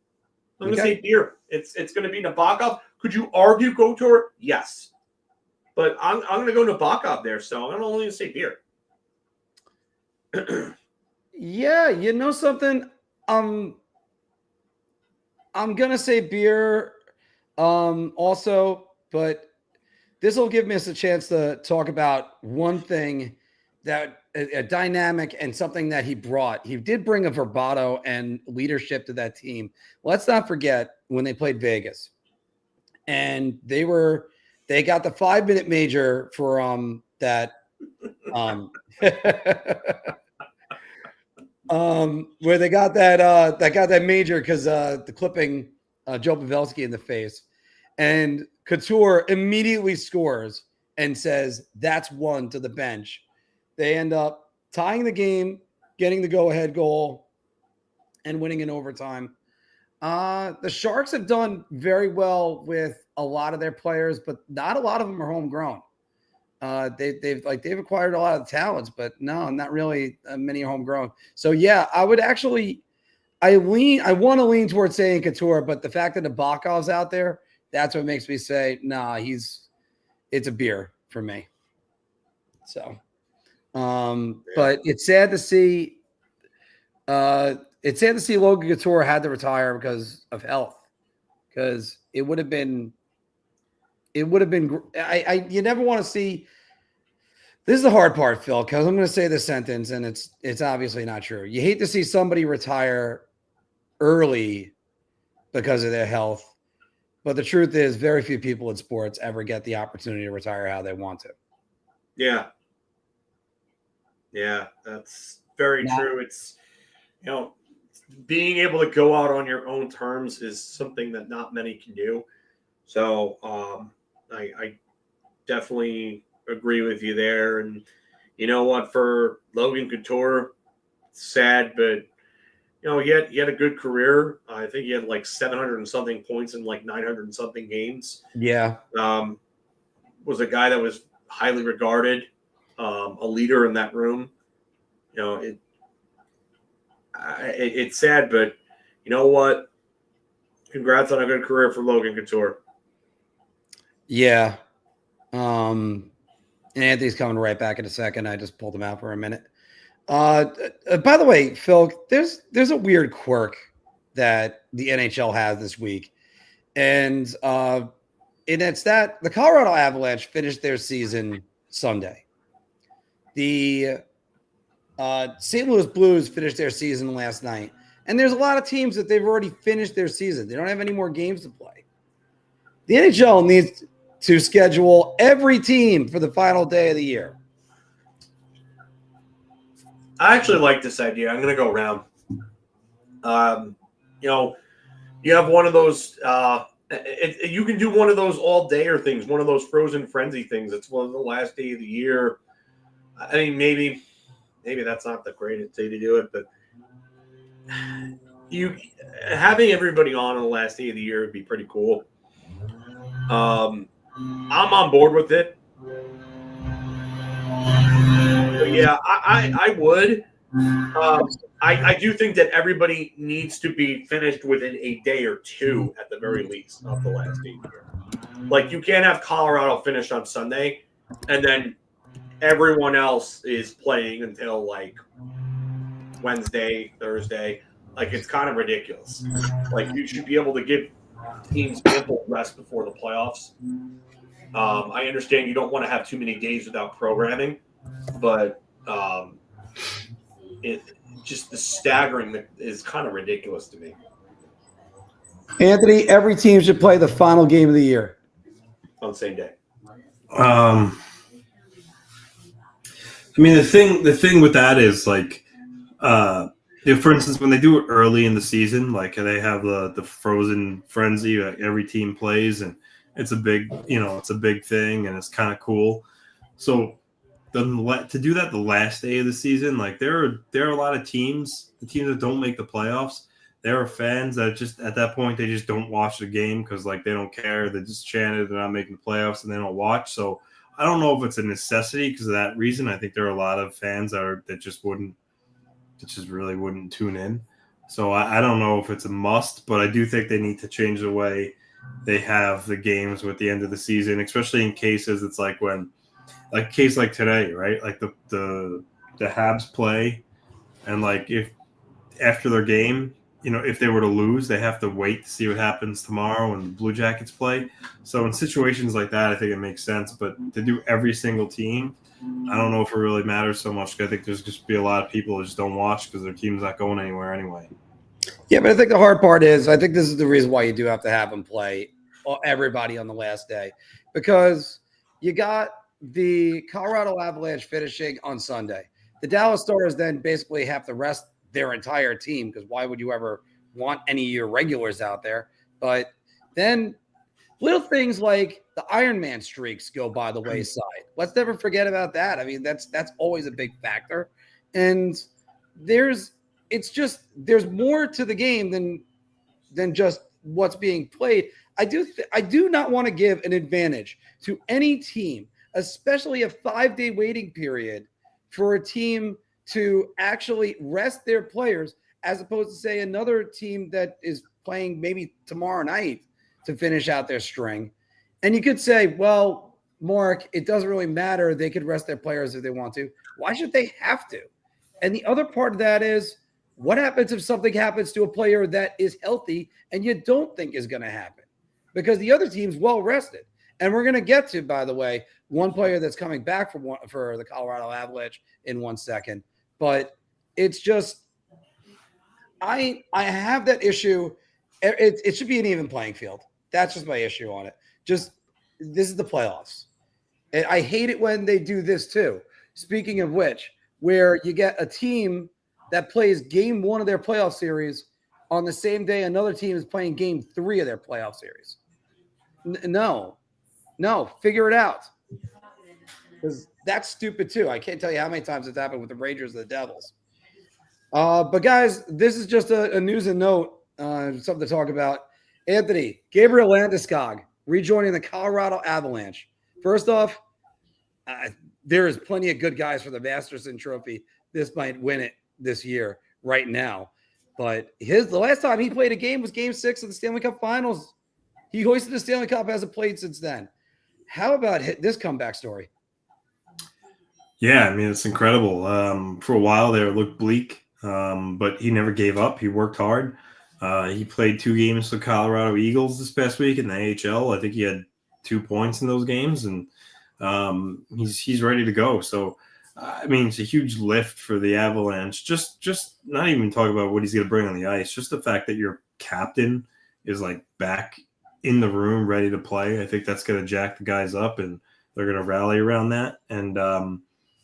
S10: I'm gonna say beer. It's gonna be Nabokov. Could you argue Couture? Yes. But I'm going to go Nabokov there, so I'm only going to say beer.
S9: Yeah, you know something? I'm going to say beer also, but this will give us a chance to talk about one thing that a dynamic and something that he brought. He did bring a bravado and leadership to that team. Let's not forget when they played Vegas, and they got the 5-minute major for that where they got that major because the clipping Joe Pavelski in the face, and Couture immediately scores and says that's one to the bench. They end up tying the game, getting the go-ahead goal, and winning in overtime. The Sharks have done very well with a lot of their players, but not a lot of them are homegrown. They've acquired a lot of talents, but no, not really many are homegrown. So yeah, I want to lean towards saying Couture, but the fact that Nabokov's out there, that's what makes me say, nah, it's a beer for me. So, but it's sad to see. It's sad to see Logan Couture had to retire because of health. Because it would have been. You never want to see. This is the hard part, Phil, because I'm going to say this sentence, and it's obviously not true. You hate to see somebody retire early because of their health, but the truth is, very few people in sports ever get the opportunity to retire how they want to.
S10: Yeah, that's very true. It's, being able to go out on your own terms is something that not many can do. So I definitely agree with you there. And you know what, for Logan Couture, sad, but he had a good career. I think he had like 700 and something points in like 900 and something games.
S9: Yeah.
S10: Was a guy that was highly regarded, a leader in that room. It's sad, but you know what? Congrats on a good career for Logan Couture.
S9: Yeah. And Anthony's coming right back in a second. I just pulled him out for a minute. By the way, Phil, there's a weird quirk that the NHL has this week. And it's that the Colorado Avalanche finished their season Sunday. The St. Louis Blues finished their season last night. And there's a lot of teams that they've already finished their season. They don't have any more games to play. The NHL needs to schedule every team for the final day of the year.
S10: I actually like this idea. I'm going to go around. You have one of those. You can do one of those all-dayer things, one of those frozen frenzy things. It's one of the last day of the year. I mean, maybe that's not the greatest day to do it, but having everybody on the last day of the year would be pretty cool. I'm on board with it. So yeah, I would. I do think that everybody needs to be finished within a day or two at the very least of the last day of the year. Like, you can't have Colorado finish on Sunday and then everyone else is playing until like Wednesday, Thursday. Like, it's kind of ridiculous. Like, you should be able to give teams ample rest before the playoffs. I understand you don't want to have too many days without programming, but the staggering is kind of ridiculous to me.
S9: Anthony, every team should play the final game of the year
S10: on the same day.
S11: I mean, the thing with that is like, for instance, when they do it early in the season, like they have the frozen frenzy, like every team plays, and it's a big thing, and it's kind of cool. So to do that the last day of the season, like there are a lot of teams, the teams that don't make the playoffs. There are fans that just at that point they just don't watch the game because like they don't care. They just chanted they're not making the playoffs and they don't watch. So I don't know if it's a necessity because of that reason. I think there are a lot of fans that just really wouldn't tune in. So I don't know if it's a must, but I do think they need to change the way they have the games with the end of the season, especially in cases it's like when, like a case like today, right? Like the Habs play, and like if after their game, if they were to lose, they have to wait to see what happens tomorrow when the Blue Jackets play. So in situations like that, I think it makes sense. But to do every single team, I don't know if it really matters so much. I think there's just be a lot of people that just don't watch because their team's not going anywhere anyway.
S9: Yeah, but I think the hard part is, I think this is the reason why you do have to have them play everybody on the last day, because you got the Colorado Avalanche finishing on Sunday. The Dallas Stars then basically have to rest their entire team, because why would you ever want any of your regulars out there? But then little things like the Iron Man streaks go by the wayside. Let's never forget about that. I mean, that's always a big factor. And there's more to the game than just what's being played. I do not want to give an advantage to any team, especially a 5-day waiting period for a team to actually rest their players, as opposed to, say, another team that is playing maybe tomorrow night to finish out their string. And you could say, well, Mark, it doesn't really matter. They could rest their players if they want to. Why should they have to? And the other part of that is, what happens if something happens to a player that is healthy and you don't think is going to happen? Because the other team's well rested. And we're going to get to, by the way, one player that's coming back for the Colorado Avalanche in 1 second. But it's just, I have that issue. It should be an even playing field. That's just my issue on it. Just, this is the playoffs. And I hate it when they do this too. Speaking of which, where you get a team that plays game 1 of their playoff series on the same day another team is playing game 3 of their playoff series. No, figure it out. Because that's stupid too. I can't tell you how many times it's happened with the Rangers and the Devils. But guys, this is just a news and note, something to talk about. Anthony, Gabriel Landeskog rejoining the Colorado Avalanche. First off, there is plenty of good guys for the Masterson Trophy. This might win it this year right now. But the last time he played a game was Game 6 of the Stanley Cup Finals. He hoisted the Stanley Cup, hasn't played since then. How about this comeback story?
S11: Yeah, I mean, it's incredible. For a while there, it looked bleak, but he never gave up. He worked hard. He played 2 games for the Colorado Eagles this past week in the AHL. I think he had 2 points in those games, and he's ready to go. So, I mean, it's a huge lift for the Avalanche. Just not even talk about what he's going to bring on the ice. Just the fact that your captain is like back in the room, ready to play. I think that's going to jack the guys up, and they're going to rally around that. And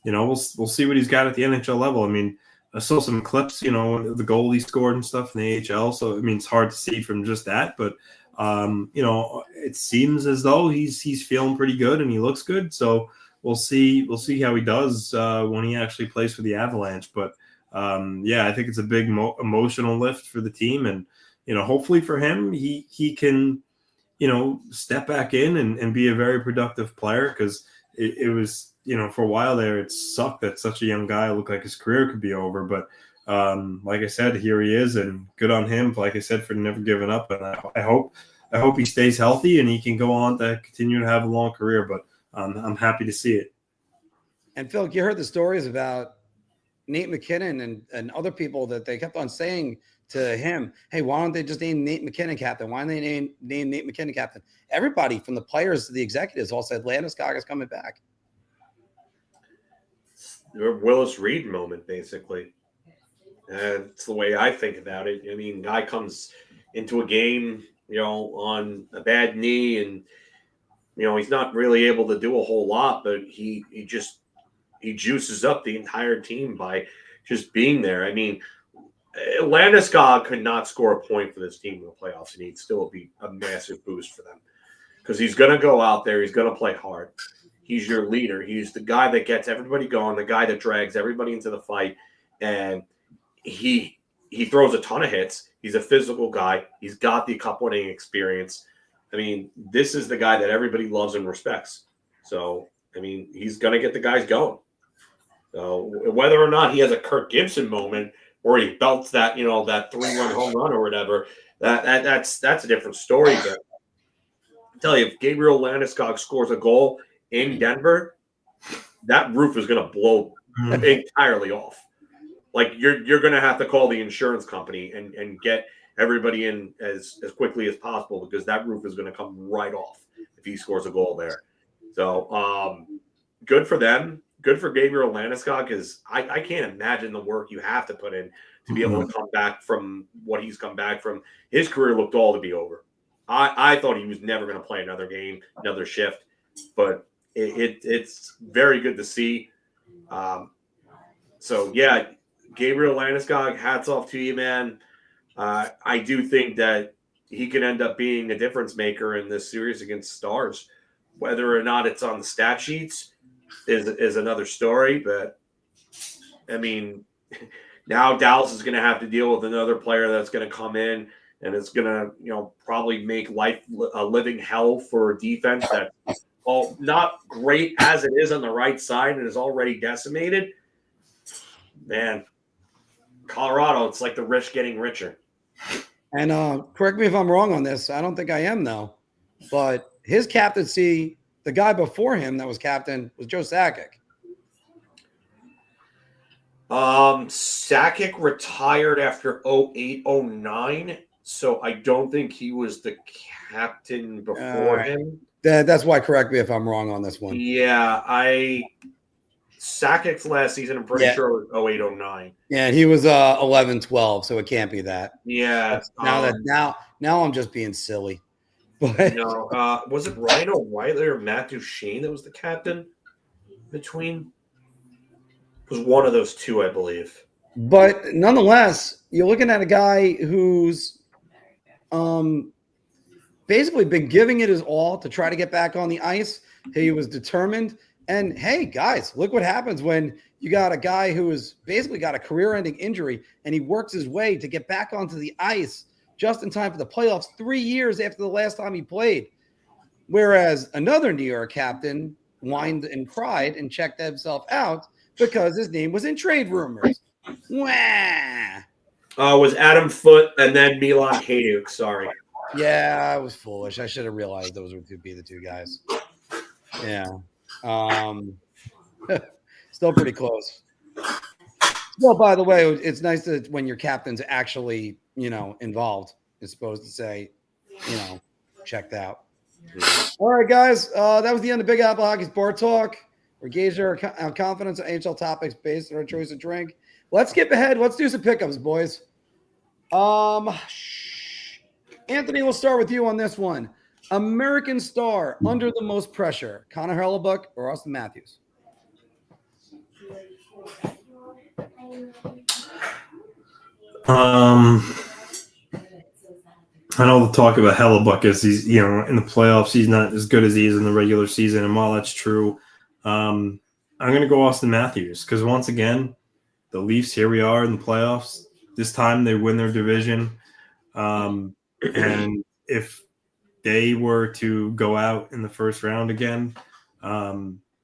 S11: we'll see what he's got at the NHL level. I mean, I saw some clips, the goal he scored and stuff in the AHL. So, I mean, it's hard to see from just that, but it seems as though he's feeling pretty good and he looks good. So we'll see how he does when he actually plays for the Avalanche. But I think it's a big emotional lift for the team, and hopefully for him, he can step back in and be a very productive player, because it was for a while there, it sucked that such a young guy looked like his career could be over. But like I said, here he is, and good on him, like I said, for never giving up. And I hope he stays healthy and he can go on to continue to have a long career. But I'm happy to see it.
S9: And Phil, you heard the stories about Nate McKinnon and other people that they kept on saying to him, hey, why don't they just name Nate McKinnon captain? Why don't they name Nate McKinnon captain? Everybody from the players to the executives all said Landeskog is coming back.
S10: Willis Reed moment, basically. And it's the way I think about it. I mean, guy comes into a game, on a bad knee, and he's not really able to do a whole lot, but he juices up the entire team by just being there. I mean, Landeskog could not score a point for this team in the playoffs, and he'd still be a massive boost for them, because he's going to go out there. He's going to play hard. He's your leader. He's the guy that gets everybody going, the guy that drags everybody into the fight, and he throws a ton of hits. He's a physical guy. He's got the cup-winning experience. I mean, this is the guy that everybody loves and respects. So, I mean, he's going to get the guys going. So, whether or not he has a Kirk Gibson moment where he belts that, that 3-run home run or whatever, that's a different story. But tell you, if Gabriel Landeskog scores a goal in Denver, that roof is going to blow entirely off. Like you're going to have to call the insurance company and get everybody in as quickly as possible because that roof is going to come right off if he scores a goal there. So good for them. Good for Gabriel Landeskog because I can't imagine the work you have to put in to be able to come back from what he's come back from. His career looked all to be over. I thought he was never going to play another game, another shift, but it's very good to see. So, yeah, Gabriel Landeskog, hats off to you, man. I do think that he can end up being a difference maker in this series against Stars. Whether or not it's on the stat sheets is another story, but, I mean, now Dallas is going to have to deal with another player that's going to come in and it's going to, probably make life a living hell for a defense that's not great as it is on the right side and is already decimated. Man, Colorado, it's like the rich getting richer.
S9: And correct me if I'm wrong on this. I don't think I am, though. But his captaincy, the guy before him that was captain was Joe Sakic.
S10: Sakic retired after 08-09, so I don't think he was the captain before him.
S9: That's why, correct me if I'm wrong on this one.
S10: Yeah, Sakic's last season, I'm pretty sure, was 08-09.
S9: Yeah, and he was 11-12, so it can't be that.
S10: Yeah.
S9: Now I'm just being silly. But
S10: no, was it Ryan O'Reilly or Matt Duchene that was the captain between? It was one of those two, I believe.
S9: But nonetheless, you're looking at a guy who's basically been giving it his all to try to get back on the ice. He was determined. And hey, guys, look what happens when you got a guy who has basically got a career-ending injury and he works his way to get back onto the ice just in time for the playoffs 3 years after the last time he played. Whereas another New York captain whined and cried and checked himself out because his name was in trade rumors. Wah!
S10: Was Adam Foote and then Milan Hajduk. Sorry.
S9: Yeah, I was foolish. I should have realized those would be the two guys. Yeah. Still pretty close. Well, by the way, it's nice that when your captain's actually, involved, is supposed to say, checked out. All right, guys. That was the end of Big Apple Hockey's Bar Talk. We're gauging our confidence on NHL topics based on our choice of drink. Let's skip ahead. Let's do some pickups, boys. Anthony, we'll start with you on this one. American star under the most pressure, Connor Hellebuyck or Austin Matthews?
S11: I know the talk about Hellebuyck is he's, in the playoffs, he's not as good as he is in the regular season. And while that's true, I'm going to go Austin Matthews because once again, the Leafs, here we are in the playoffs. This time they win their division. And if they were to go out in the first round again,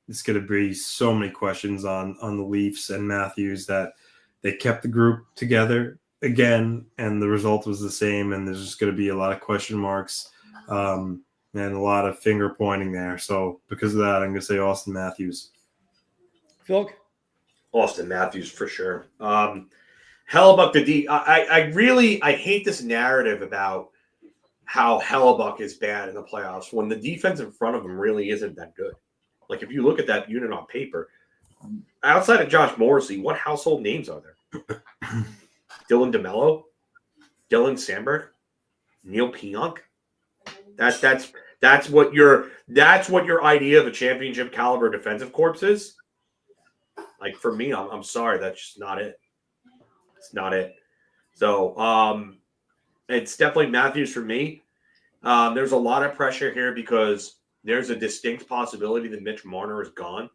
S11: it's going to be so many questions on the Leafs and Matthews that they kept the group together again, and the result was the same, and there's just going to be a lot of question marks and a lot of finger pointing there. So because of that, I'm going to say Austin Matthews.
S9: Phil?
S10: Austin Matthews for sure. Hellebuyck, I hate this narrative about how Hellebuyck is bad in the playoffs when the defense in front of him really isn't that good. Like, if you look at that unit on paper, outside of Josh Morrissey, what household names are there? Dylan DeMello, Dylan Sandberg, Neil Pionk. That's what your idea of a championship caliber defensive corps is. Like, for me, I'm sorry, that's just not it. It's not it. So it's definitely Matthews for me. There's a lot of pressure here because there's a distinct possibility that Mitch Marner is gone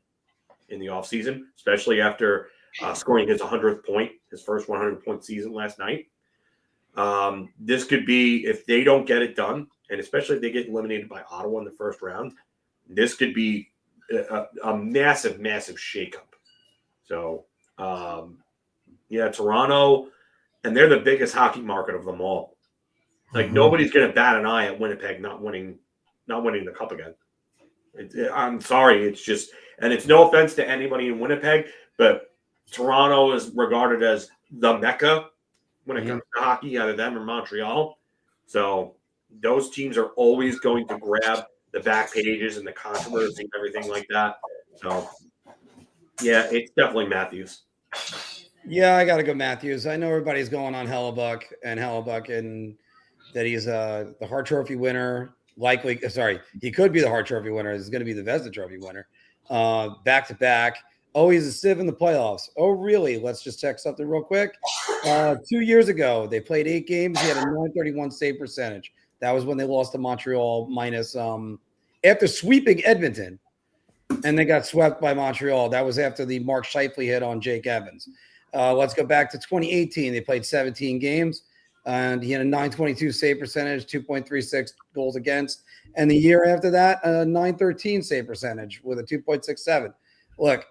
S10: in the offseason, especially after scoring his 100th point, his first 100-point season last night. This could be, if they don't get it done, and especially if they get eliminated by Ottawa in the first round, this could be a massive, massive shakeup. So, Toronto, and they're the biggest hockey market of them all. Like, nobody's going to bat an eye at Winnipeg not winning not winning the cup again. I'm sorry. It's just, and it's no offense to anybody in Winnipeg, but Toronto is regarded as the Mecca when it comes to hockey, either them or Montreal. So those teams are always going to grab the back pages and the controversy and everything like that. So, yeah, it's definitely Matthews.
S9: Yeah, I got to go Matthews. I know everybody's going on Hellebuck and that he's the Hart Trophy winner. Likely, sorry, he could be the Hart Trophy winner. He's going to be the Vezina Trophy winner. Back to back. Oh, he's a sieve in the playoffs. Oh, really? Let's just check something real quick. 2 years ago, they played 8 games. He had a 931 save percentage. That was when they lost to Montreal minus after sweeping Edmonton, and they got swept by Montreal. That was after the Mark Scheifele hit on Jake Evans. Let's go back to 2018. They played 17 games, and he had a 922 save percentage, 2.36 goals against. And the year after that, a 913 save percentage with a 2.67. Look,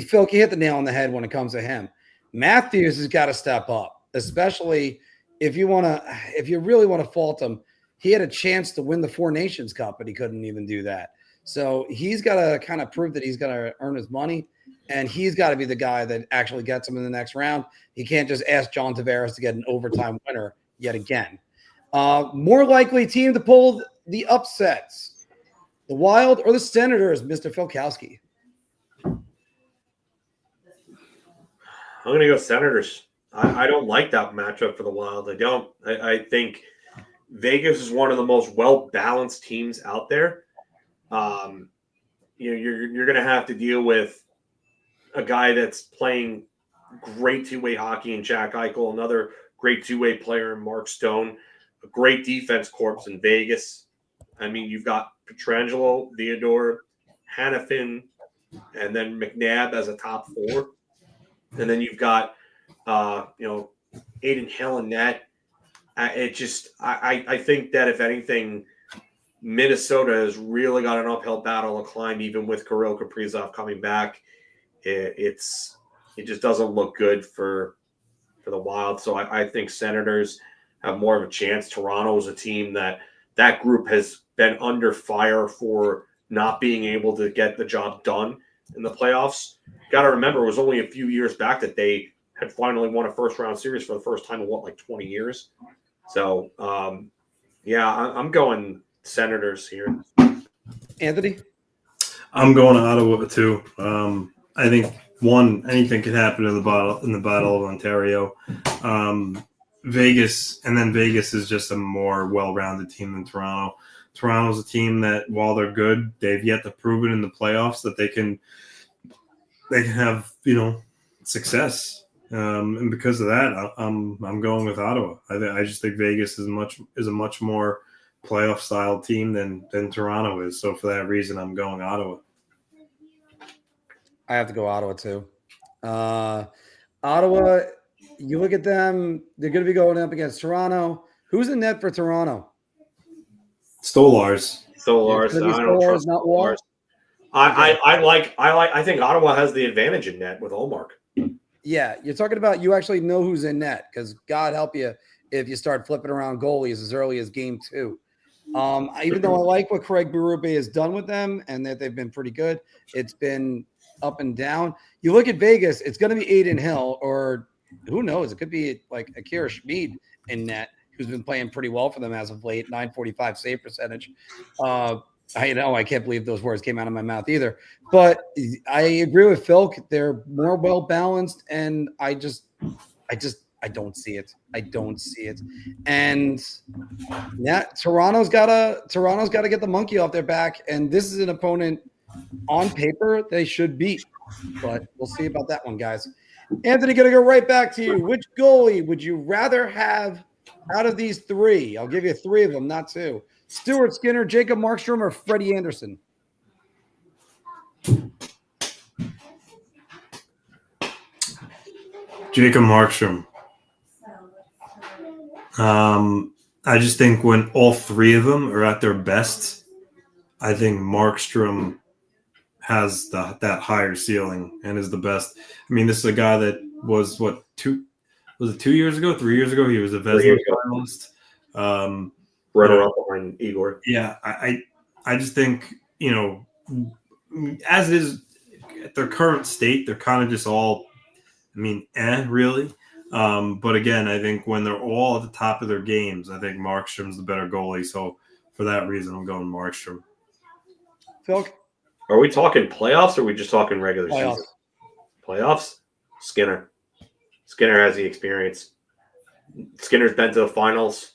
S9: Phil hit the nail on the head when it comes to him. Matthews has got to step up, especially if you really want to fault him. He had a chance to win the Four Nations Cup, but he couldn't even do that. So he's got to kind of prove that he's going to earn his money, and he's got to be the guy that actually gets him in the next round. He can't just ask John Tavares to get an overtime winner yet again. More likely team to pull the upsets, the Wild or the Senators, Mr. Filkowski?
S10: I'm going to go Senators. I don't like that matchup for the Wild. I don't. I think Vegas is one of the most well-balanced teams out there. You're going to have to deal with a guy that's playing great two-way hockey in Jack Eichel, another great two-way player in Mark Stone, a great defense corps in Vegas. I mean, you've got Pietrangelo, Theodore, Hannafin, and then McNabb as a top 4. And then you've got, Aiden Hill and net. I think that if anything, Minnesota has really got an uphill battle to climb, even with Kirill Kaprizov coming back. It just doesn't look good for the Wild. So I think Senators have more of a chance. Toronto is a team that group has been under fire for not being able to get the job done in the playoffs. Got to remember, it was only a few years back that they had finally won a first-round series for the first time in, 20 years? So, I'm going Senators here.
S9: Anthony?
S11: I'm going to Ottawa, too. I think, anything could happen in the Battle of Ontario. Vegas is just a more well-rounded team than Toronto. Toronto's a team that, while they're good, they've yet to prove it in the playoffs that they can have, success. And because of that, I'm going with Ottawa. I just think Vegas is a much more playoff style team than Toronto is. So for that reason, I'm going Ottawa.
S9: I have to go Ottawa too. Ottawa, you look at them, they're going to be going up against Toronto. Who's in net for Toronto?
S11: Stolars.
S10: I don't trust
S9: not Wall.
S10: I think Ottawa has the advantage in net with Olmark.
S9: Yeah, you're talking about you actually know who's in net, because God help you if you start flipping around goalies as early as game 2. Even though I like what Craig Berube has done with them and that they've been pretty good, it's been up and down. You look at Vegas, it's going to be Aiden Hill, or who knows, it could be like Akira Schmid in net, who's been playing pretty well for them as of late, 945 save percentage. I know I can't believe those words came out of my mouth either, but I agree with Phil. They're more well balanced, and I don't see it. I don't see it. And yeah, Toronto's got to get the monkey off their back, and this is an opponent on paper they should beat, but we'll see about that one, guys. Anthony, gonna go right back to you. Which goalie would you rather have out of these 3? I'll give you 3 of them, not 2. Stuart Skinner, Jacob Markstrom, or Freddie Anderson?
S11: Jacob Markstrom. I just think when all 3 of them are at their best, I think Markstrom has that higher ceiling and is the best. I mean, this is a guy that was 2 years ago, 3 years ago? He was a Vezina finalist.
S10: runner up behind Igor.
S11: Yeah, I just think, as it is at their current state, they're kind of just all, really. But again, I think when they're all at the top of their games, I think Markstrom's the better goalie. So for that reason, I'm going Markstrom.
S9: Phil?
S10: Are we talking playoffs or are we just talking regular
S9: Playoffs.
S10: season? Playoffs? Skinner. Skinner has the experience. Skinner's been to the finals.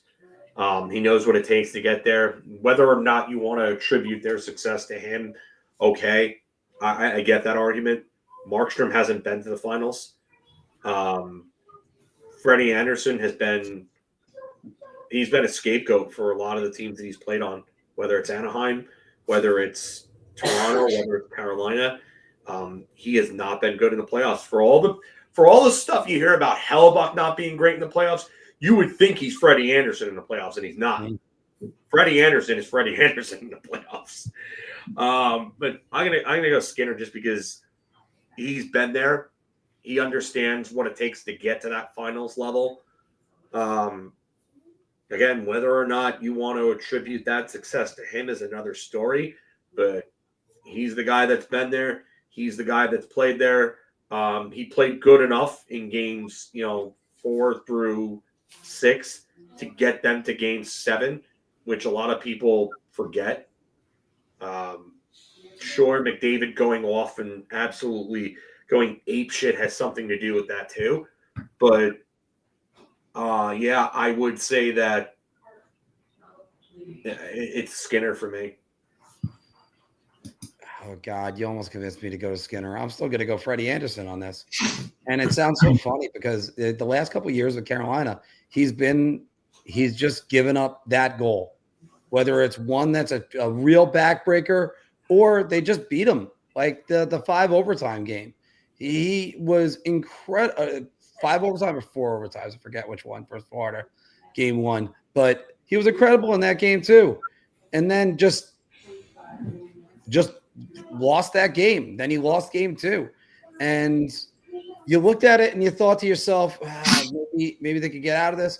S10: He knows what it takes to get there. Whether or not you want to attribute their success to him, okay. I get that argument. Markstrom hasn't been to the finals. Freddie Anderson he's been a scapegoat for a lot of the teams that he's played on, whether it's Anaheim, whether it's Toronto, whether it's Carolina. He has not been good in the playoffs. For all the stuff you hear about Hellebuck not being great in the playoffs, you would think he's Freddie Anderson in the playoffs, and he's not. Mm-hmm. Freddie Anderson is Freddie Anderson in the playoffs. But I'm gonna go Skinner just because he's been there. He understands what it takes to get to that finals level. Again, whether or not you want to attribute that success to him is another story, but he's the guy that's been there. He's the guy that's played there. He played good enough in games, 4 through 6 to get them to game 7, which a lot of people forget. Sure, McDavid going off and absolutely going apeshit has something to do with that too. But, yeah, I would say that it's Skinner for me.
S9: Oh, God, you almost convinced me to go to Skinner. I'm still going to go Freddie Anderson on this. And it sounds so funny because the last couple of years with Carolina, he's just given up that goal, whether it's one that's a real backbreaker or they just beat him, like the 5 overtime game. He was incredible. 5 overtime or 4 overtimes. I forget which one for Florida, game 1. But he was incredible in that game too. And then just lost that game. Then he lost game 2. And you looked at it and you thought to yourself, maybe they could get out of this.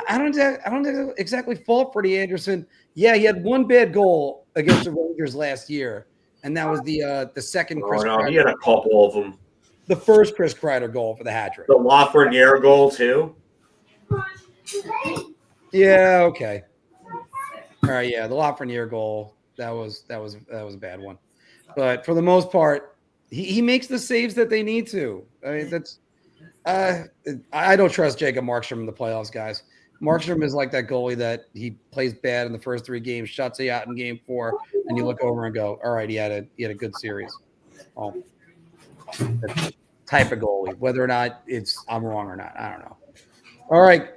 S9: I don't exactly fault Freddie Anderson. Yeah, he had one bad goal against the Rangers last year, and that was the second Chris Kreider.
S10: He had a couple of them.
S9: The first Chris Kreider goal for the hat trick.
S10: The Lafreniere goal too.
S9: Yeah, okay. All right, yeah, the Lafreniere goal, that was a bad one. But for the most part, he makes the saves that they need to. I mean, that's I don't trust Jacob Markstrom in the playoffs, guys. Markstrom is like that goalie that he plays bad in the first 3 games, shuts you out in game 4, and you look over and go, all right, he had a good series. Oh, that type of goalie, whether or not I'm wrong or not, I don't know. All right,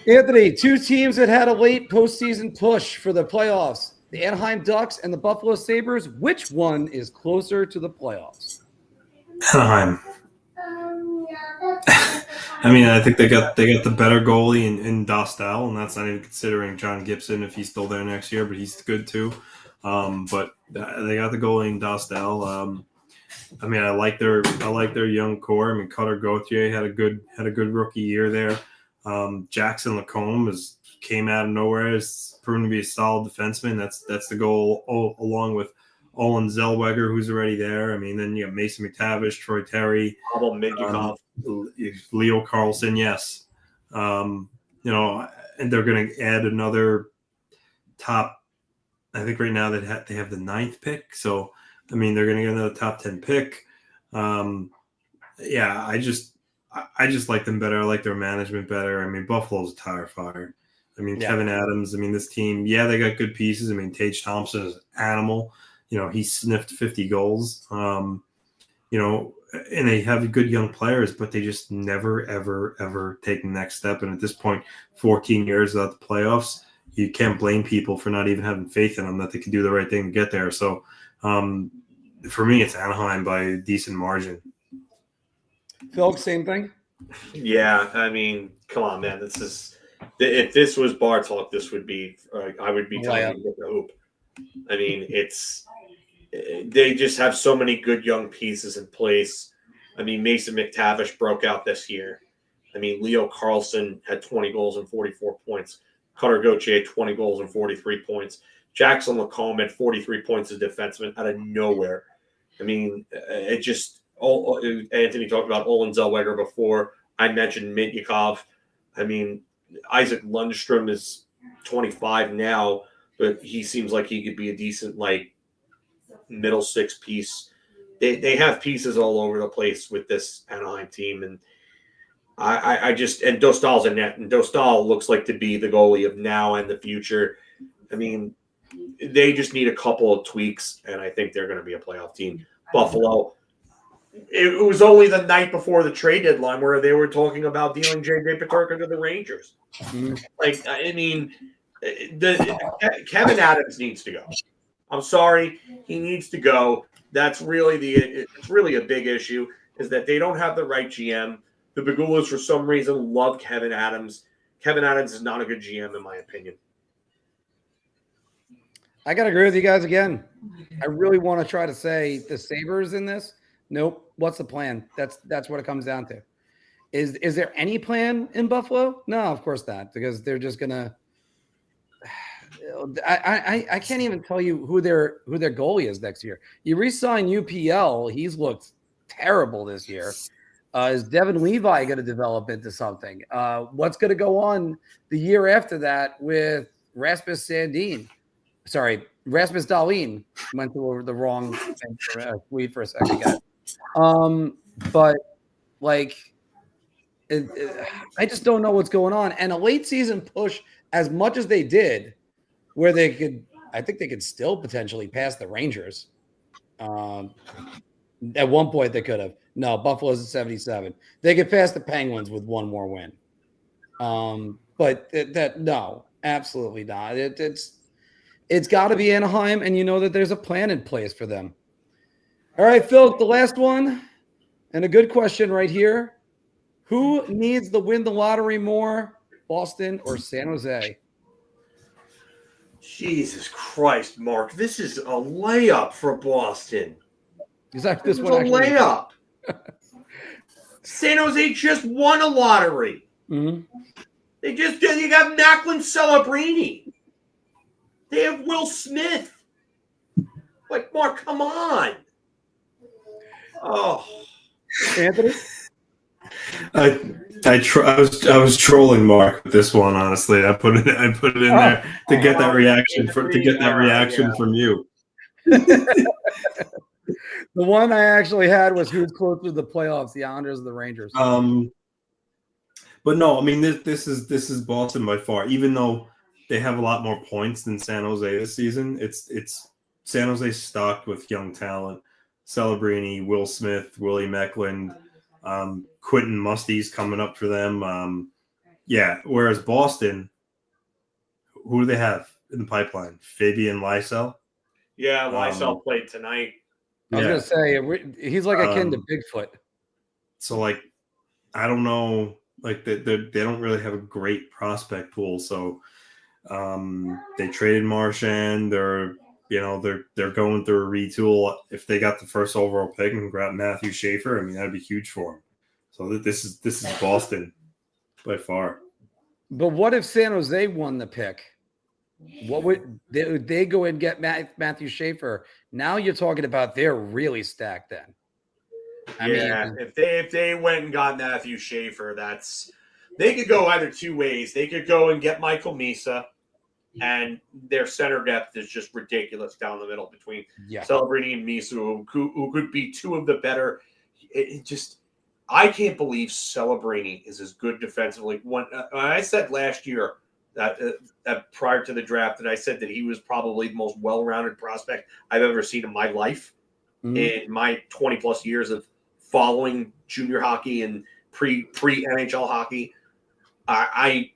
S9: Anthony, 2 teams that had a late postseason push for the playoffs: the Anaheim Ducks and the Buffalo Sabres. Which one is closer to the playoffs?
S11: Anaheim. I think they got the better goalie in Dostal, and that's not even considering John Gibson if he's still there next year, but he's good too. But they got the goalie in Dostal. I like their young core. Cutter Gauthier had a good rookie year there. Jackson Lacombe came out of nowhere, has proven to be a solid defenseman. That's the goal, along with Olin Zellweger, who's already there. Then you got Mason McTavish, Troy Terry, Leo Carlson. Yes, and they're going to add another top. I think right now they have the 9th pick, so they're going to get another top 10 pick. Yeah, I just like them better. I like their management better. Buffalo's a tire fire. Kevin Adams. This team. Yeah, they got good pieces. Tage Thompson is an animal. He sniffed 50 goals. And they have good young players, but they just never, ever, ever take the next step. And at this point, 14 years without the playoffs, you can't blame people for not even having faith in them that they can do the right thing to get there. So for me, it's Anaheim by a decent margin.
S9: Phil, same thing?
S10: Yeah, come on, man. If this was bar talk, this would be I would be telling you to get the hoop. They just have so many good young pieces in place. Mason McTavish broke out this year. Leo Carlson had 20 goals and 44 points. Cutter Gauthier had 20 goals and 43 points. Jackson Lacombe had 43 points as defenseman out of nowhere. I mean, it just Anthony talked about Olin Zellweger before. I mentioned Mintyukov. I mean, Isaac Lundstrom is 25 now, but he seems like he could be a decent, like, middle six piece. They have pieces all over the place with this Anaheim team, and I just and Dostal's a net, and Dostal looks like to be the goalie of now and the future. I mean, they just need a couple of tweaks, and I think they're going to be a playoff team. Buffalo. It was only the night before the trade deadline where they were talking about dealing J.J. Peterka to the Rangers. Mm-hmm. Like, I mean, Kevin Adams needs to go. I'm sorry, he needs to go. That's really it's really a big issue is that they don't have the right GM. The Bagulas, for some reason, love Kevin Adams. Kevin Adams is not a good GM, in my opinion.
S9: I got to agree with you guys again. I really want to try to say the Sabres in this. Nope. What's the plan? That's what it comes down to. Is there any plan in Buffalo? No, of course not, because they're just gonna. I can't even tell you who their goalie is next year. You re-sign UPL. He's looked terrible this year. Is Devin Levi going to develop into something? What's going to go on the year after that with Rasmus Sandin? Sorry, Rasmus Dahlin went to the wrong tweet for a second, guys. But like, I just don't know what's going on. And a late season push, as much as they did, where they could, I think they could still potentially pass the Rangers. At one point they could have. No, Buffalo's at 77. They could pass the Penguins with one more win. But no, absolutely not. It's got to be Anaheim, and you know that there's a plan in place for them. All right, Phil, the last one, and a good question right here. Who needs to win the lottery more, Boston or San Jose?
S10: Jesus Christ, Mark. This is a layup for Boston.
S9: Exactly.
S10: This is a layup. San Jose just won a lottery.
S9: Mm-hmm.
S10: You got Macklin Celebrini. They have Will Smith. Like, Mark, come on. Oh,
S9: Anthony.
S11: I was trolling Mark with this one. Honestly, I put it in there to get that reaction from you.
S9: The one I actually had was who's closer to the playoffs, the Islanders or the Rangers.
S11: But no, I mean this is Boston by far. Even though they have a lot more points than San Jose this season, it's San Jose stocked with young talent. Celebrini, Will Smith, Willie Meckland, Quentin Musty's coming up for them. Whereas Boston, who do they have in the pipeline? Fabian Lysell?
S10: Yeah, Lysell played tonight.
S9: I was going to say, he's like akin to Bigfoot.
S11: So, like, I don't know. Like, they don't really have a great prospect pool. So, they traded Marchand. They're going through a retool. If they got the first overall pick and grab Matthew Schaefer, I mean, that'd be huge for them. So this is Boston by far.
S9: But what if San Jose won the pick? What would they go and get Matthew Schaefer? Now you're talking about they're really stacked then.
S10: I mean, if they went and got Matthew Schaefer, they could go either two ways. They could go and get Michael Misa, and their center depth is just ridiculous down the middle between Celebrini and Misa, who could be two of the better. I can't believe Celebrini is as good defensively. When I said last year that prior to the draft that I said that he was probably the most well-rounded prospect I've ever seen in my life, in my 20-plus years of following junior hockey and pre-NHL hockey. I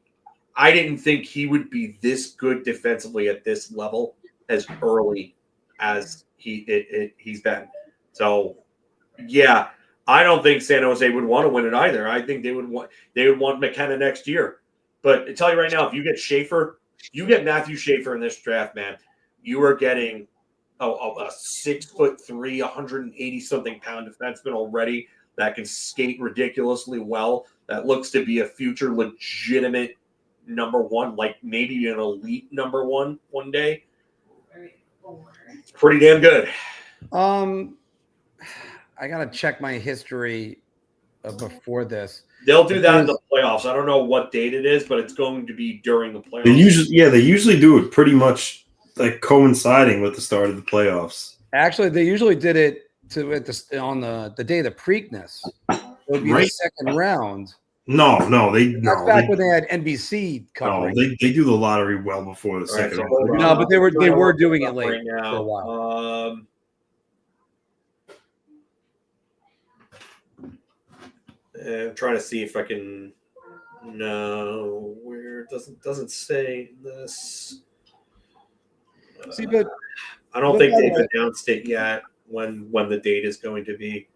S10: didn't think he would be this good defensively at this level as early as he's been. So, yeah, I don't think San Jose would want to win it either. I think they would want McKenna next year. But I tell you right now, if you get Schaefer, you get Matthew Schaefer in this draft, man, you are getting a 6'3", 180-something pound defenseman already that can skate ridiculously well. That looks to be a future legitimate number one, like maybe an elite number one day. It's pretty damn good.
S9: I gotta check my history before this.
S10: They'll do that in the playoffs. I don't know what date it is, but it's going to be during the playoffs.
S11: They usually do it pretty much like coinciding with the start of the playoffs.
S9: Actually, they usually did it on the day of the Preakness. It would be the second round.
S11: That's
S9: back when they had NBC covering.
S11: No, they do the lottery well before the second round.
S9: No, but they were doing it late for a while.
S10: I'm trying to see if I can. No, where it doesn't say this.
S9: See, but
S10: I don't think they've announced it yet when the date is going to be.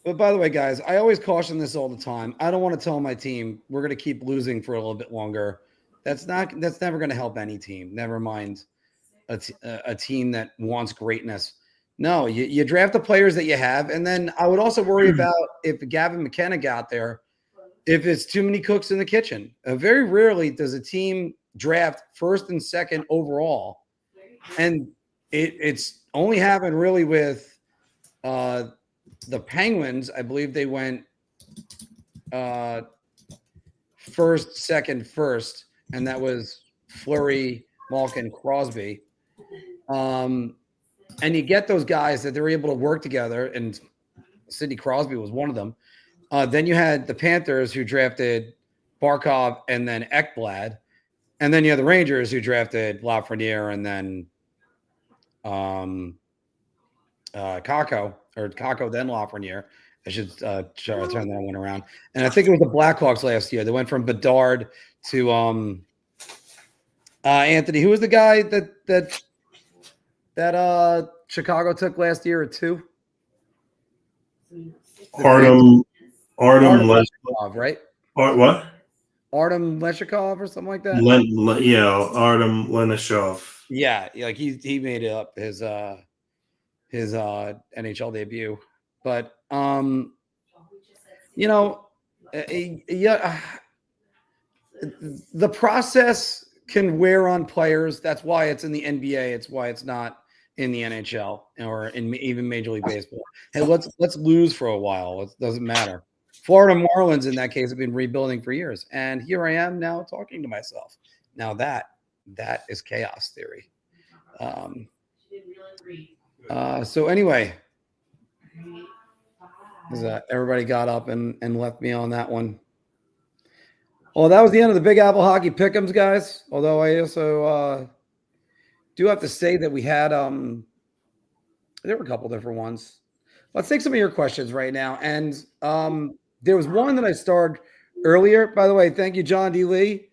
S9: But by the way, guys, I always caution this all the time. I don't want to tell my team we're going to keep losing for a little bit longer. That's never going to help any team. Never mind a team that wants greatness. No, you draft the players that you have, and then I would also worry about if Gavin McKenna got there, if it's too many cooks in the kitchen. Very rarely does a team draft first and second overall, and it's only happened really with the Penguins. I believe they went first, second, first, and that was Fleury, Malkin, Crosby. And you get those guys that they're able to work together, and Sidney Crosby was one of them. Then you had the Panthers who drafted Barkov and then Ekblad. And then you had the Rangers who drafted Lafreniere and then Kakko then Lafreniere. I should try to turn that one around. And I think it was the Blackhawks last year. They went from Bedard to Anthony. Who was the guy that Chicago took last year or two?
S11: Artem
S9: Leshakov, right?
S11: What?
S9: Artem Leshakov or something like that?
S11: Artem Lenashov.
S9: Yeah, like he made it up his NHL debut. But the process can wear on players. That's why it's in the NBA. It's why it's not in the NHL or in even Major League Baseball. Hey, let's lose for a while. It doesn't matter. Florida Marlins, in that case, have been rebuilding for years, and here I am now talking to myself. Now that is chaos theory. So anyway, everybody got up and left me on that one. Well, that was the end of the Big Apple Hockey Pick'ems, guys. Although I also do have to say that we had there were a couple different ones. Let's take some of your questions right now. And there was one that I starred earlier. By the way, thank you, John D. Lee.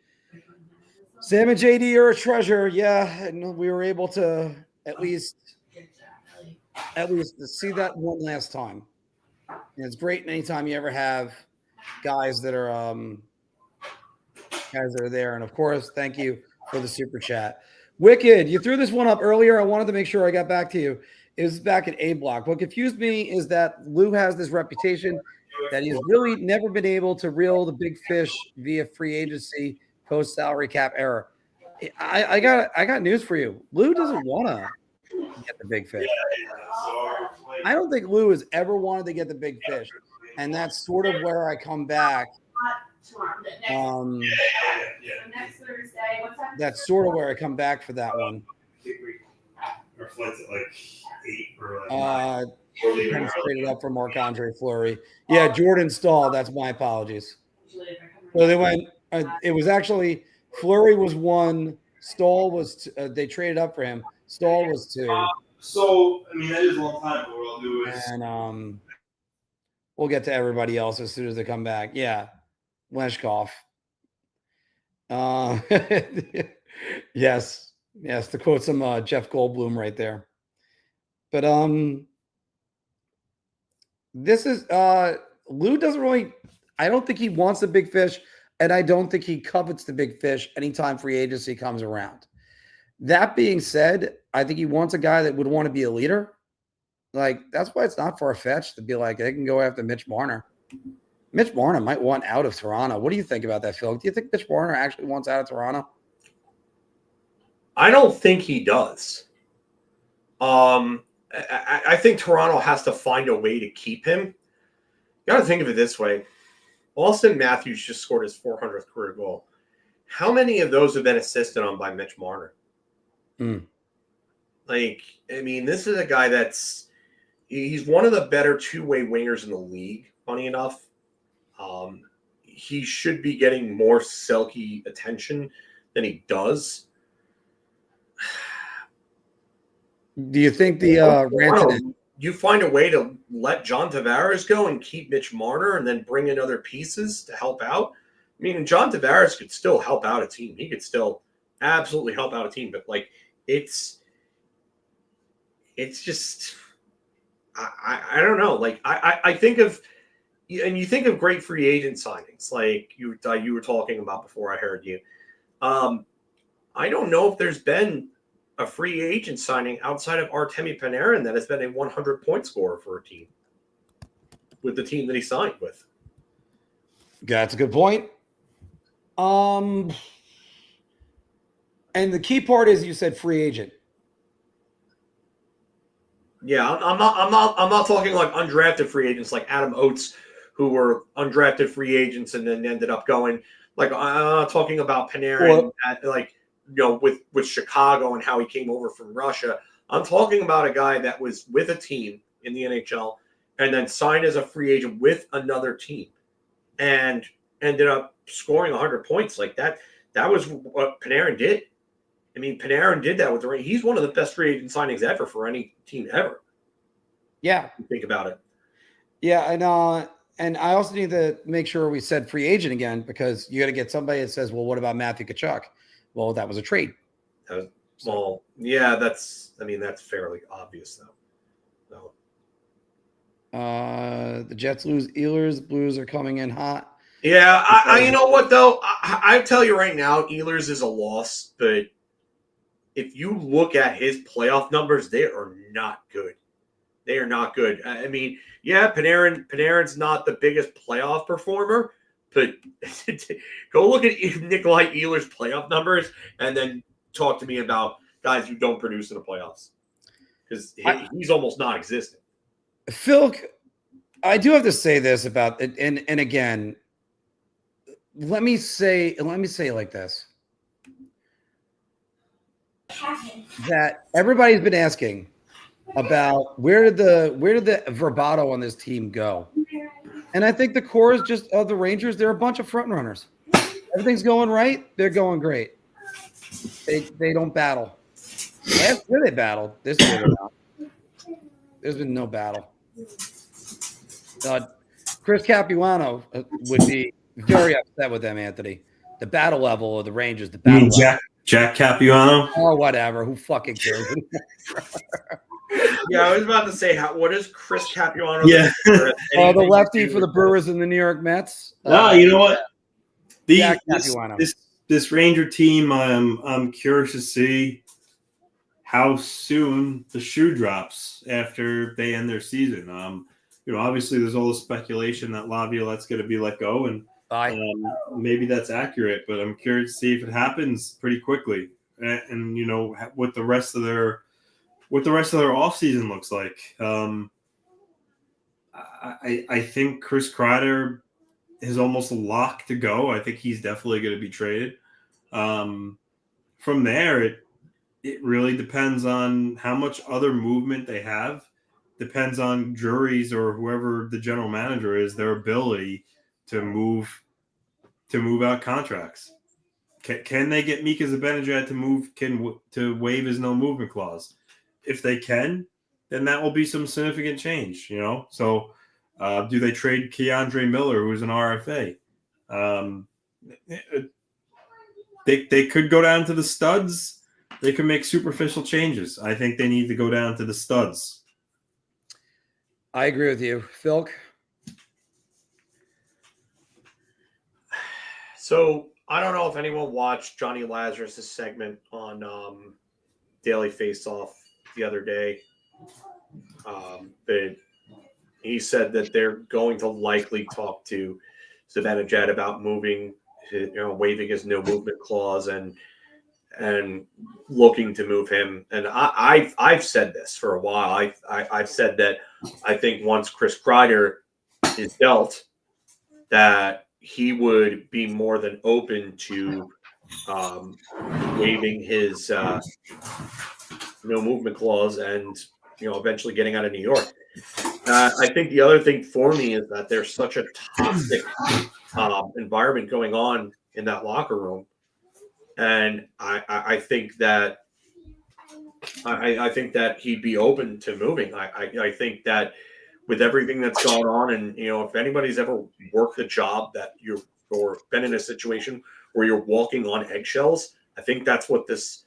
S9: Sam and JD, you're a treasure. Yeah, and we were able to at least see that one last time. And it's great anytime you ever have guys that are there. And of course, thank you for the super chat. Wicked, you threw this one up earlier. I wanted to make sure I got back to you. It was back at A Block. What confused me is that Lou has this reputation that he's really never been able to reel the big fish via free agency post salary cap era. I got news for you. Lou doesn't want to get the big fish. I don't think Lou has ever wanted to get the big fish, and that's sort of where I come back. That's sort of where I come back for that one.
S11: Our flight's at like 8 or
S9: kind of straight up for Marc-Andre Fleury. Yeah, Jordan Stahl. That's my apologies. So they went. It was actually Fleury was 1. Stahl was. They traded up for him. Stahl was 2.
S11: So I mean that is a long time. But what I'll do is
S9: and we'll get to everybody else as soon as they come back. Yeah, Leshkov. Yes. To quote some Jeff Goldblum right there. But this is Lou doesn't really. I don't think he wants the big fish, and I don't think he covets the big fish anytime free agency comes around. That being said, I think he wants a guy that would want to be a leader. Like, that's why it's not far-fetched to be like, they can go after Mitch Marner. Mitch Marner might want out of Toronto. What do you think about that, Phil? Do you think Mitch Marner actually wants out of Toronto?
S10: I don't think he does. I think Toronto has to find a way to keep him. You got to think of it this way. Austin Matthews just scored his 400th career goal. How many of those have been assisted on by Mitch Marner? Like, I mean, this is a guy he's one of the better two-way wingers in the league, funny enough. He should be getting more Selke attention than he does.
S9: Do you think the
S10: you find a way to let John Tavares go and keep Mitch Marner and then bring in other pieces to help out? I mean, John Tavares could still help out a team. He could still absolutely help out a team, but like it's just I don't know. Like I think of, and you think of great free agent signings like you were talking about before I heard you. I don't know if there's been a free agent signing outside of Artemi Panarin that has been a 100-point scorer for a team with the team that he signed with.
S9: That's a good point. And the key part is you said free agent.
S10: Yeah, I'm not talking like undrafted free agents like Adam Oates, who were undrafted free agents and then ended up going. Like I'm not talking about Panarin with Chicago and how he came over from Russia. I'm talking about a guy that was with a team in the NHL and then signed as a free agent with another team and ended up scoring 100 points. Like that was what Panarin did. I mean, Panarin did that with the Rangers. He's one of the best free agent signings ever for any team ever.
S9: Yeah.
S10: Think about it.
S9: Yeah, and I also need to make sure we said free agent again, because you got to get somebody that says, well, what about Matthew Tkachuk? Well, that was a trade.
S10: Yeah, that's fairly obvious, though.
S9: The Jets lose Ehlers. Blues are coming in hot.
S10: Yeah, I you know what, though? I tell you right now, Ehlers is a loss, but if you look at his playoff numbers, they are not good. They are not good. I mean, yeah, Panarin's not the biggest playoff performer, but go look at Nikolai Ehlers' playoff numbers and then talk to me about guys who don't produce in the playoffs, because he's almost non-existent.
S9: Phil, I do have to say this about it, and again, let me say it like this: that everybody's been asking about where did the Verbato on this team go, and I think the core is just of the Rangers. They're a bunch of front runners. Everything's going right. They're going great. They don't battle. Last year they battled. This year they're not. There's been no battle. Chris Capuano would be very upset with them, Anthony. The battle level of the Rangers. The battle level.
S11: Jack Capuano?
S9: Or whatever. Who fucking cares?
S10: Yeah, I was about to say, what is Chris Capuano?
S11: Yeah.
S9: The lefty for the Brewers and the New York Mets.
S11: No, you know what?
S9: This
S11: Ranger team, I'm curious to see how soon the shoe drops after they end their season. Obviously there's all the speculation that Laviolette's going to be let go, and maybe that's accurate, but I'm curious to see if it happens pretty quickly, and what the rest of their offseason looks like. I think Chris Kreider is almost locked to go. I think he's definitely going to be traded. From there, it really depends on how much other movement they have. Depends on Jury's or whoever the general manager is, their ability to move out contracts. Can they get Mika Zibanejad to waive his no movement clause? If they can, then that will be some significant change. So do they trade Keandre Miller, who is an RFA? They could go down to the studs. They could make superficial changes. I think they need to go down to the studs.
S9: I agree with you. Phil?
S10: So I don't know if anyone watched Johnny Lazarus' segment on Daily Face-Off the other day. But he said that they're going to likely talk to Zibanejad about moving, waiving his no movement clause and looking to move him. And I've said this for a while. I've said that I think once Chris Kreider is dealt, that he would be more than open to waiving his no movement clause and eventually getting out of New York. I think the other thing for me is that there's such a toxic environment going on in that locker room. And I think that he'd be open to moving. I think that with everything that's going on, and if anybody's ever worked a job that or been in a situation where you're walking on eggshells, I think that's what this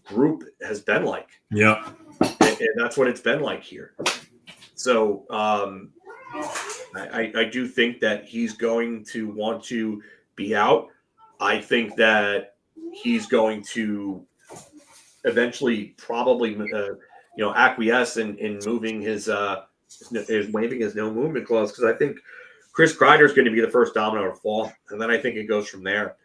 S10: group has been like.
S11: Yeah,
S10: and that's what it's been like here. So I do think that he's going to want to be out. I think that he's going to eventually probably, acquiesce in moving his waiving his no movement clause, because I think Chris Kreider is going to be the first domino to fall, and then I think it goes from there.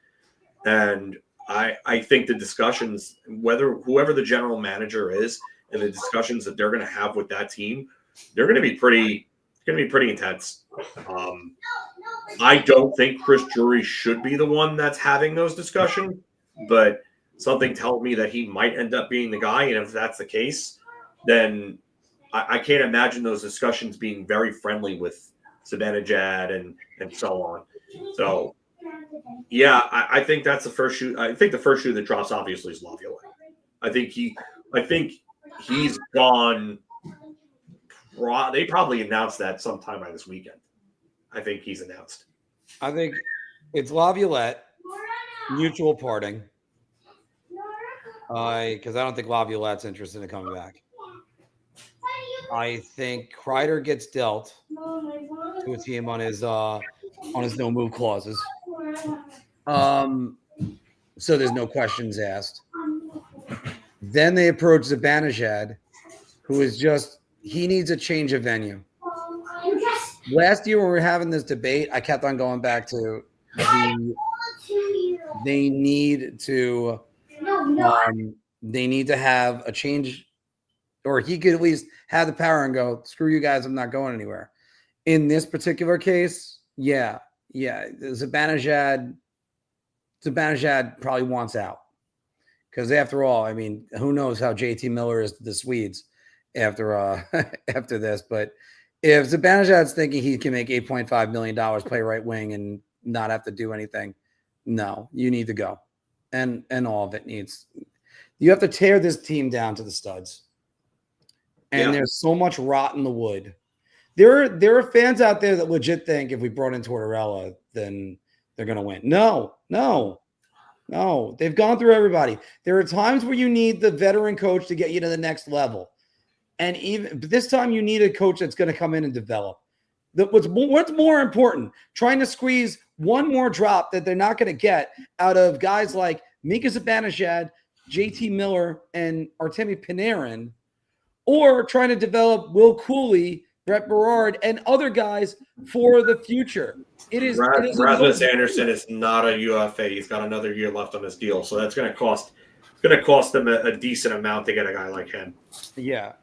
S10: And I think the discussions, whoever the general manager is, and the discussions that they're going to have with that team, they're going to be pretty intense. I don't think Chris Drury should be the one that's having those discussions, but something tells me that he might end up being the guy. And if that's the case, then I can't imagine those discussions being very friendly with Zibanejad and so on. So, yeah, I think that's the first shoe. I think the first shoe that drops obviously is Laviolette. I think he's gone. They probably announced that sometime by this weekend. I think he's announced.
S9: I think it's Laviolette, mutual parting. Because I don't think Laviolette's interested in coming back. I think Kreider gets dealt to a team on his no move clauses. So there's no questions asked. Then they approach Zibanejad, who is he needs a change of venue. Last year when we were having this debate, I kept on going back to they need to have a change, or he could at least have the power and go, screw you guys, I'm not going anywhere. In this particular case, yeah. Zibanejad probably wants out. Because after all, I mean, who knows how JT Miller is to the Swedes after this. But if Zibanejad's thinking he can make $8.5 million, play right wing, and not have to do anything, no, you need to go. And all of it needs. You have to tear this team down to the studs. And there's so much rot in the wood. There are fans out there that legit think if we brought in Tortorella, then they're going to win. No. They've gone through everybody. There are times where you need the veteran coach to get you to the next level. But this time you need a coach that's going to come in and develop. What's more important, trying to squeeze one more drop that they're not going to get out of guys like Mika Zibanejad, JT Miller, and Artemi Panarin, or trying to develop Will Cooley, Brett Berard, and other guys for the future.
S10: Rasmus Anderson is not a UFA. He's got another year left on his deal, so that's going to cost. It's going to cost them a decent amount to get a guy like him.
S9: Yeah,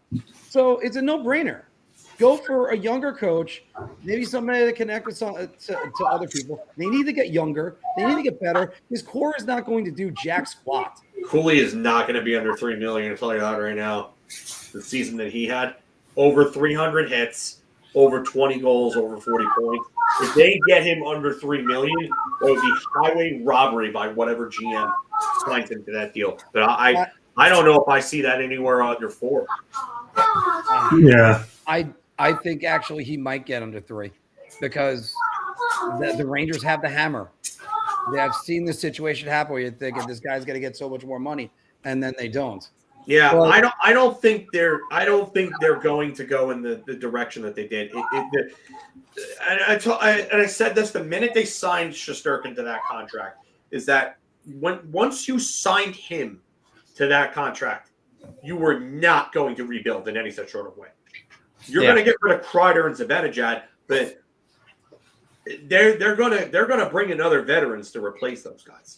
S9: so it's a no-brainer. Go for a younger coach, maybe somebody that connects to other people. They need to get younger. They need to get better. His core is not going to do jack squat.
S10: Cooley is not going to be under $3 million. I'll tell you that right now. The season that he had, over 300 hits, over 20 goals, over 40 points. If they get him under $3 million, it would be highway robbery by whatever GM signs him to that deal. But I don't know if I see that anywhere under 4.
S11: Yeah.
S9: I think actually he might get under 3 because the Rangers have the hammer. I've seen this situation happen where you're thinking this guy's going to get so much more money, and then they don't.
S10: Yeah, but I don't think they're going to go in the direction that they did. I said this the minute they signed Shesterkin to that contract, is that once you signed him to that contract, you were not going to rebuild in any such sort of way. You're going to get rid of Kreider and Zibanejad, but they're gonna bring in other veterans to replace those guys.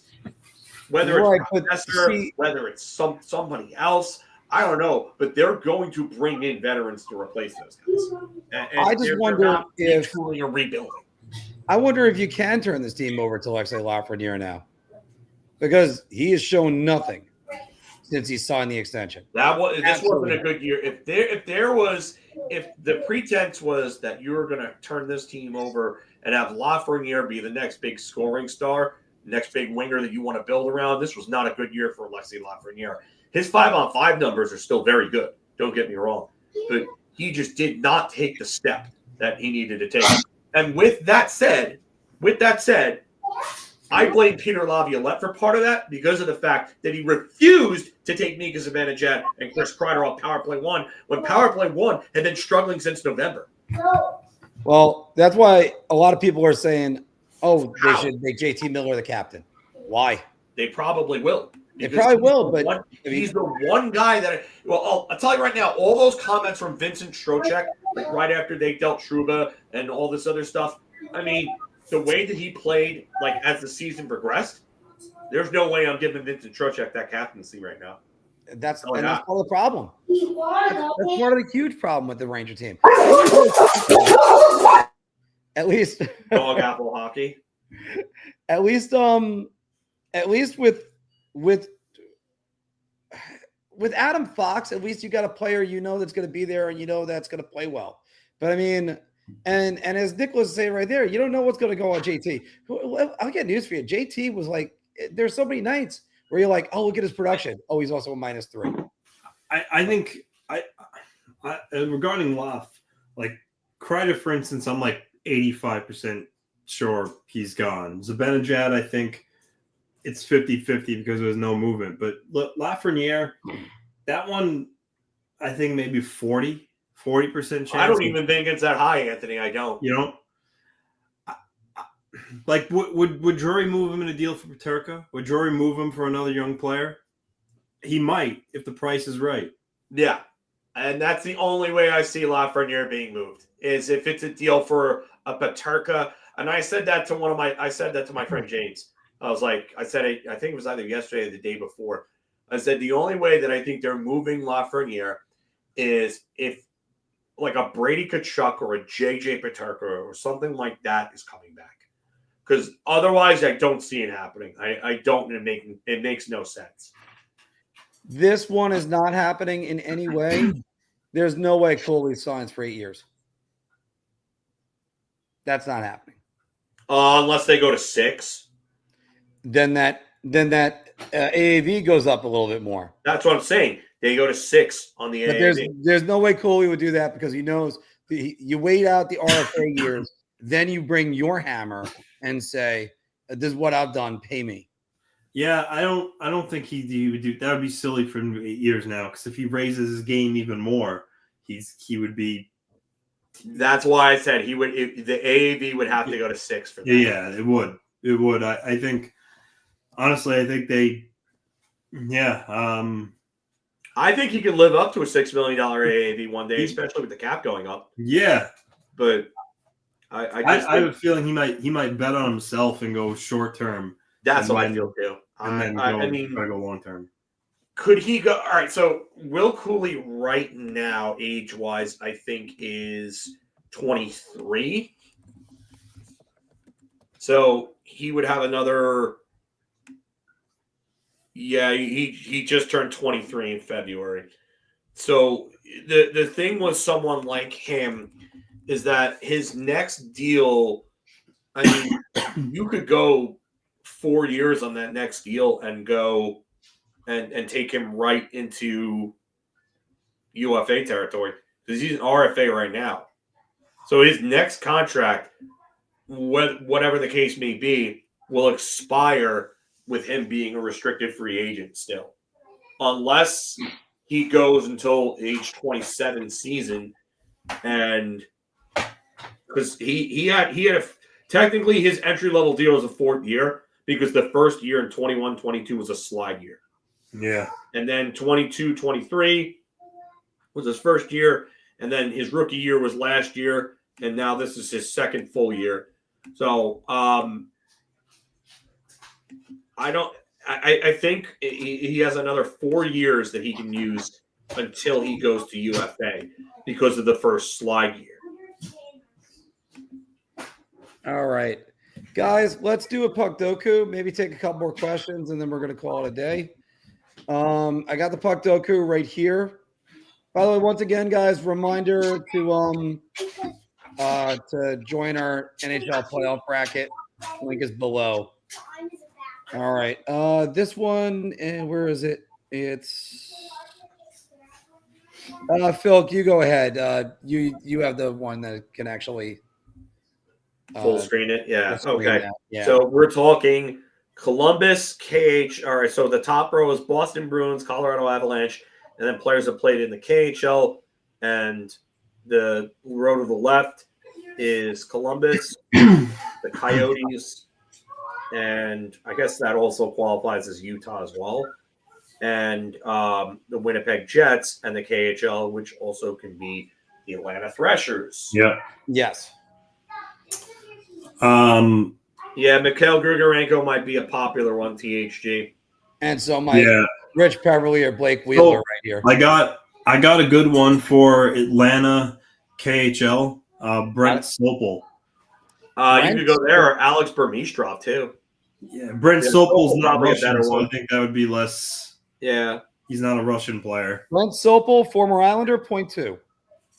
S10: Whether it's Professor, whether it's somebody else, I don't know, but they're going to bring in veterans to replace those guys. And
S9: I just wonder if
S10: truly a rebuilding.
S9: I wonder if you can turn this team over to Alexei Lafreniere now, because he has shown nothing since he signed the extension.
S10: This wasn't a good year. If the pretense was that you were going to turn this team over and have Lafreniere be the next big scoring star, next big winger that you want to build around, this was not a good year for Alexei Lafreniere. His 5-on-5 numbers are still very good. Don't get me wrong, but he just did not take the step that he needed to take. And with that said, I blame Peter Laviolette for part of that because of the fact that he refused to take Mika Zibanejad and Chris Kreider off Power Play 1 when Power Play 1 had been struggling since November.
S9: Well, that's why a lot of people are saying, oh, they should make JT Miller the captain. Why?
S10: They probably will.
S9: They probably will, but
S10: he's the one guy that I'll tell you right now, all those comments from Vincent Trocheck, like right after they dealt Trouba and all this other stuff, I mean, the way that he played, like as the season progressed, there's no way I'm giving Vincent Trocheck that captaincy right now.
S9: That's part of the problem. That's part of the huge problem with the Ranger team. At least
S10: dog apple hockey.
S9: At least with Adam Fox, at least you got a player that's going to be there and that's going to play well. But I mean, and as Nicholas is saying right there, you don't know what's going to go on JT. I'll get news for you. JT was like, there's so many nights where you're like, oh, look at his production. Oh, he's also a -3.
S11: I think regarding Laf, like Kreider, for instance, I'm like 85% sure he's gone. Zibanejad, I think it's 50-50 because there's no movement. But Lafreniere, that one, I think maybe 40% chance.
S10: I don't even think it's that high, Anthony. I don't.
S11: You know? Like, would Drury move him in a deal for Peterka? Would Drury move him for another young player? He might, if the price is right.
S10: Yeah. And that's the only way I see Lafreniere being moved, is if it's a deal for a Peterka. And I said that to my friend James. I think it was either yesterday or the day before. I said the only way that I think they're moving Lafreniere is if like a Brady Tkachuk or a JJ Peterka or something like that is coming back. Because otherwise, I don't see it happening. I don't. It makes no sense.
S9: This one is not happening in any way. There's no way Coley signs for 8 years. That's not happening.
S10: Unless they go to 6.
S9: Then that AAV goes up a little bit more.
S10: That's what I'm saying. They go to 6 on the AAV.
S9: But there's no way Coley would do that because he knows you wait out the RFA years, then you bring your hammer and say, "This is what I've done. Pay me."
S11: Yeah, I don't think he would do that. Would be silly for him 8 years now because if he raises his game even more, he would be.
S10: That's why I said he would. The AAV would have to go to 6 for that.
S11: Yeah, it would. It would. I think. Honestly, I think they. Yeah.
S10: I think he could live up to a $6 million AAV one day, especially with the cap going up.
S11: Yeah,
S10: but I
S11: have a feeling he might bet on himself and go short term.
S10: That's what I feel too.
S11: And then try to go long term.
S10: Could he go? All right. So Will Cooley right now, age wise, I think is 23. So he would have another. Yeah, he just turned 23 in February. So the thing with someone like him is that his next deal, I mean, you could go 4 years on that next deal and go and take him right into UFA territory because he's an RFA right now. So his next contract, whatever the case may be, will expire with him being a restricted free agent still, unless he goes until age 27 season, and because he had technically his entry level deal was a 4th year because the first year in 21-22 was a slide year.
S11: Yeah,
S10: and then 22-23 was his first year, and then his rookie year was last year, and now this is his second full year. So I think he has another 4 years that he can use until he goes to UFA because of the first slide year.
S9: All right, guys, let's do a Puckdoku. Maybe take a couple more questions, and then we're going to call it a day. I got the Puckdoku right here. By the way, once again, guys, reminder to join our NHL playoff bracket. Link is below. All right, this one, where is it? It's Phil. You go ahead. You have the one that can actually.
S10: Full screen it, yeah.
S9: Screen
S10: Okay. Yeah. So we're talking Columbus, KH. All right. So the top row is Boston Bruins, Colorado Avalanche, and then players have played in the KHL. And the row to the left is Columbus, the Coyotes, and I guess that also qualifies as Utah as well. And the Winnipeg Jets and the KHL, which also can be the Atlanta Thrashers.
S11: Yeah.
S9: Yes.
S10: Yeah, Mikhail Grigorenko might be a popular one, THG.
S9: And so might Rich Peverly or Blake Wheeler right here.
S11: I got a good one for Atlanta KHL, Brent Sopel.
S10: You could go there, or Alex Burmistrov too.
S11: Yeah, Brent Sopel's not Russian, so I think that would be less.
S10: Yeah.
S11: He's not a Russian player.
S9: Brent Sopel, former Islander, 0.2.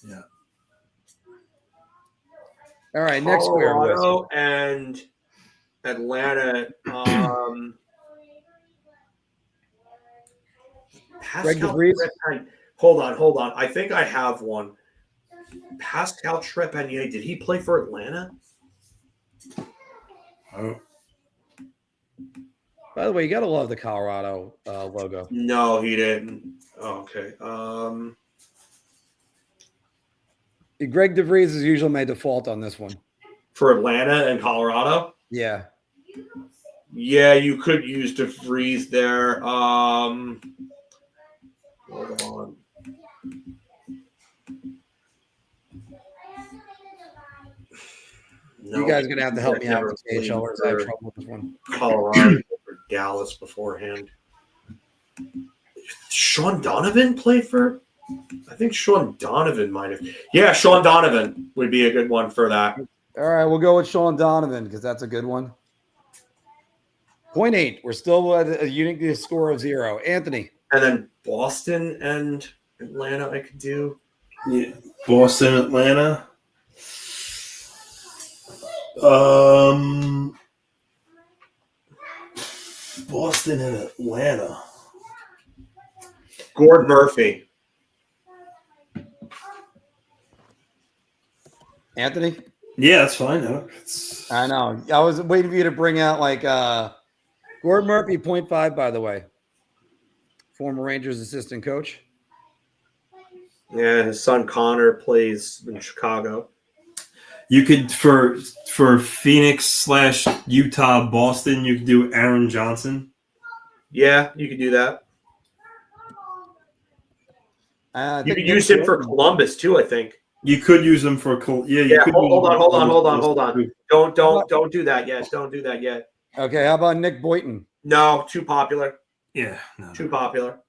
S11: Yeah.
S9: All right, next square.
S10: Colorado and Atlanta.
S9: Greg DeVries.
S10: Hold on. I think I have one. Pascal Trepanier. Did he play for Atlanta?
S11: Oh.
S9: By the way, you got to love the Colorado logo.
S10: No, he didn't. Oh, okay.
S9: Greg DeVries is usually my default on this one.
S10: For Atlanta and Colorado?
S9: Yeah.
S10: Yeah, you could use DeVries there. Hold on.
S9: No, you guys are going to have to help me out with KHLers. I have trouble with this one.
S10: Colorado or Dallas beforehand. Sean Donovan played for? I think Sean Donovan might have. Yeah, Sean Donovan would be a good one for that.
S9: All right, we'll go with Sean Donovan because that's a good one. 0.8. We're still at a unique score of 0. Anthony.
S10: And then Boston and Atlanta I could do.
S11: Yeah, Boston, Atlanta. Boston and Atlanta.
S10: Gord Murphy.
S9: Anthony?
S11: Yeah, that's fine.
S9: I know. I was waiting for you to bring out like Gord Murphy, 0.5, by the way. Former Rangers assistant coach.
S10: Yeah, his son Connor plays in Chicago.
S11: You could for Phoenix / Utah, Boston, you could do Aaron Johnson.
S10: Yeah, you could do that. You could use him for Columbus too, I think.
S11: You could use them for
S10: You could hold on. Don't do that yet. Don't do that yet.
S9: Okay, how about Nick Boynton?
S10: No, too popular.
S11: Yeah,
S10: too popular.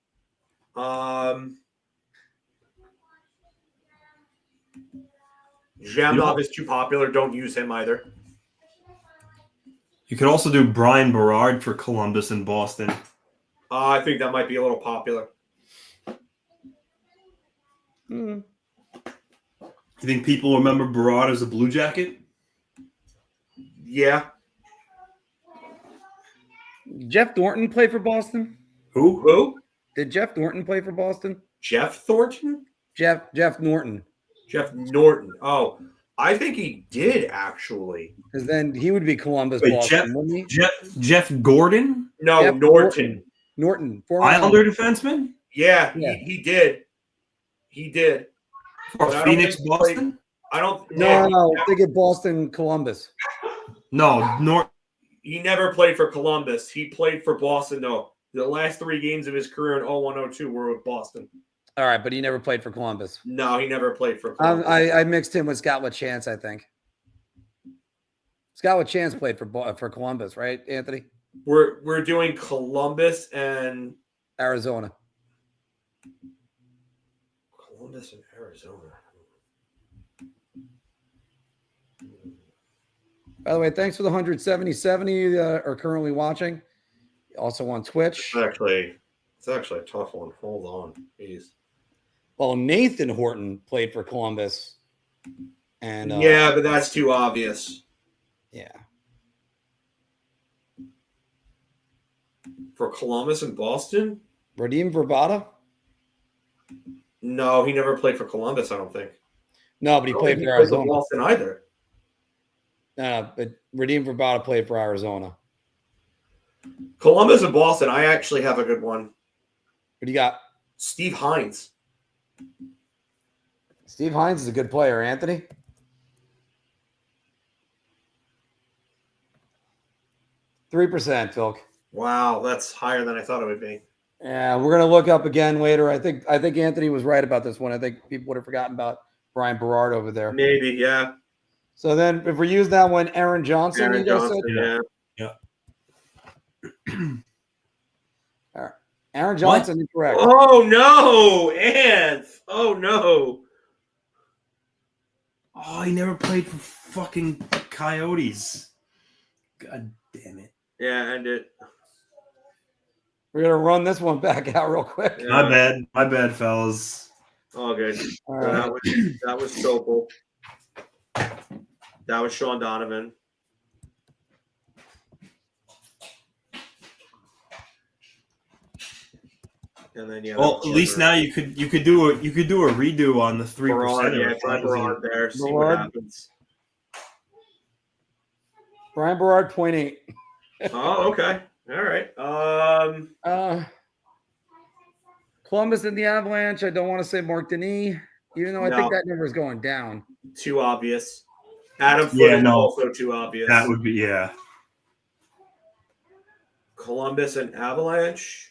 S10: Zhamnov is too popular. Don't use him either.
S11: You could also do Brian Berard for Columbus and Boston.
S10: I think that might be a little popular.
S9: Hmm.
S11: You think people remember Berard as a Blue Jacket?
S10: Yeah.
S9: Jeff Thornton play for Boston?
S10: Who?
S9: Did Jeff Thornton play for Boston?
S10: Jeff Thornton?
S9: Jeff Norton.
S10: Jeff Norton. Oh, I think he did actually.
S9: Because then he would be Columbus,
S11: Wait,
S9: Boston, wouldn't he?
S11: Jeff Gordon?
S10: No,
S9: Jeff
S10: Norton.
S9: Norton.
S11: Islander defenseman?
S10: Yeah. He did. He did.
S11: For Phoenix, Boston?
S10: I don't.
S9: No. Think of Boston, Columbus.
S11: No,
S10: He never played for Columbus. He played for Boston, though. The last 3 games of his career in 01-02 were with Boston.
S9: All right, but he never played for Columbus.
S10: No, he never played for Columbus.
S9: I mixed him with Scott LaChance, I think. Scott LaChance played for Columbus, right, Anthony?
S10: We're doing Columbus and
S9: Arizona.
S10: Columbus and Arizona.
S9: By the way, thanks for the 170 are currently watching. Also on Twitch.
S10: It's actually a tough one. Hold on, please.
S9: Well, Nathan Horton played for Columbus. And
S10: yeah, but that's too obvious.
S9: Yeah.
S10: For Columbus and Boston?
S9: Radim Verbata?
S10: No, he never played for Columbus, I don't think.
S9: No, but he played for Arizona.
S10: For Boston either.
S9: But Radim Verbata played for Arizona.
S10: Columbus and Boston, I actually have a good one.
S9: What do you got?
S10: Steve Hines.
S9: Steve Hines is a good player, Anthony. %, Phil.
S10: Wow, that's higher than I thought it would be.
S9: Yeah, we're gonna look up again later. I think Anthony was right about this one. I think people would have forgotten about Brian Berard over there.
S10: Maybe, yeah.
S9: So then, if we use that one, Aaron Johnson.
S10: Aaron Johnson,
S11: yeah.
S9: All right. Aaron Johnson, incorrect.
S10: Oh no, Anth. Oh no.
S11: Oh, he never played for fucking Coyotes. God damn it.
S10: Yeah, end it.
S9: We're gonna run this one back out real quick.
S10: Yeah.
S11: My bad, fellas.
S10: All good.
S9: All right.
S10: That was Sokol. That was Sean Donovan. And then
S11: Well, at least now you could do a redo on the 3%.
S10: Yeah, try Berard there. See what happens.
S9: Brian Berard, 0.8.
S10: Oh, okay. All right.
S9: Columbus and the Avalanche. I don't want to say Mark Denis, even though I think that number is going down.
S10: Too obvious. Adam Foote is also too obvious.
S11: That would be, yeah.
S10: Columbus and Avalanche.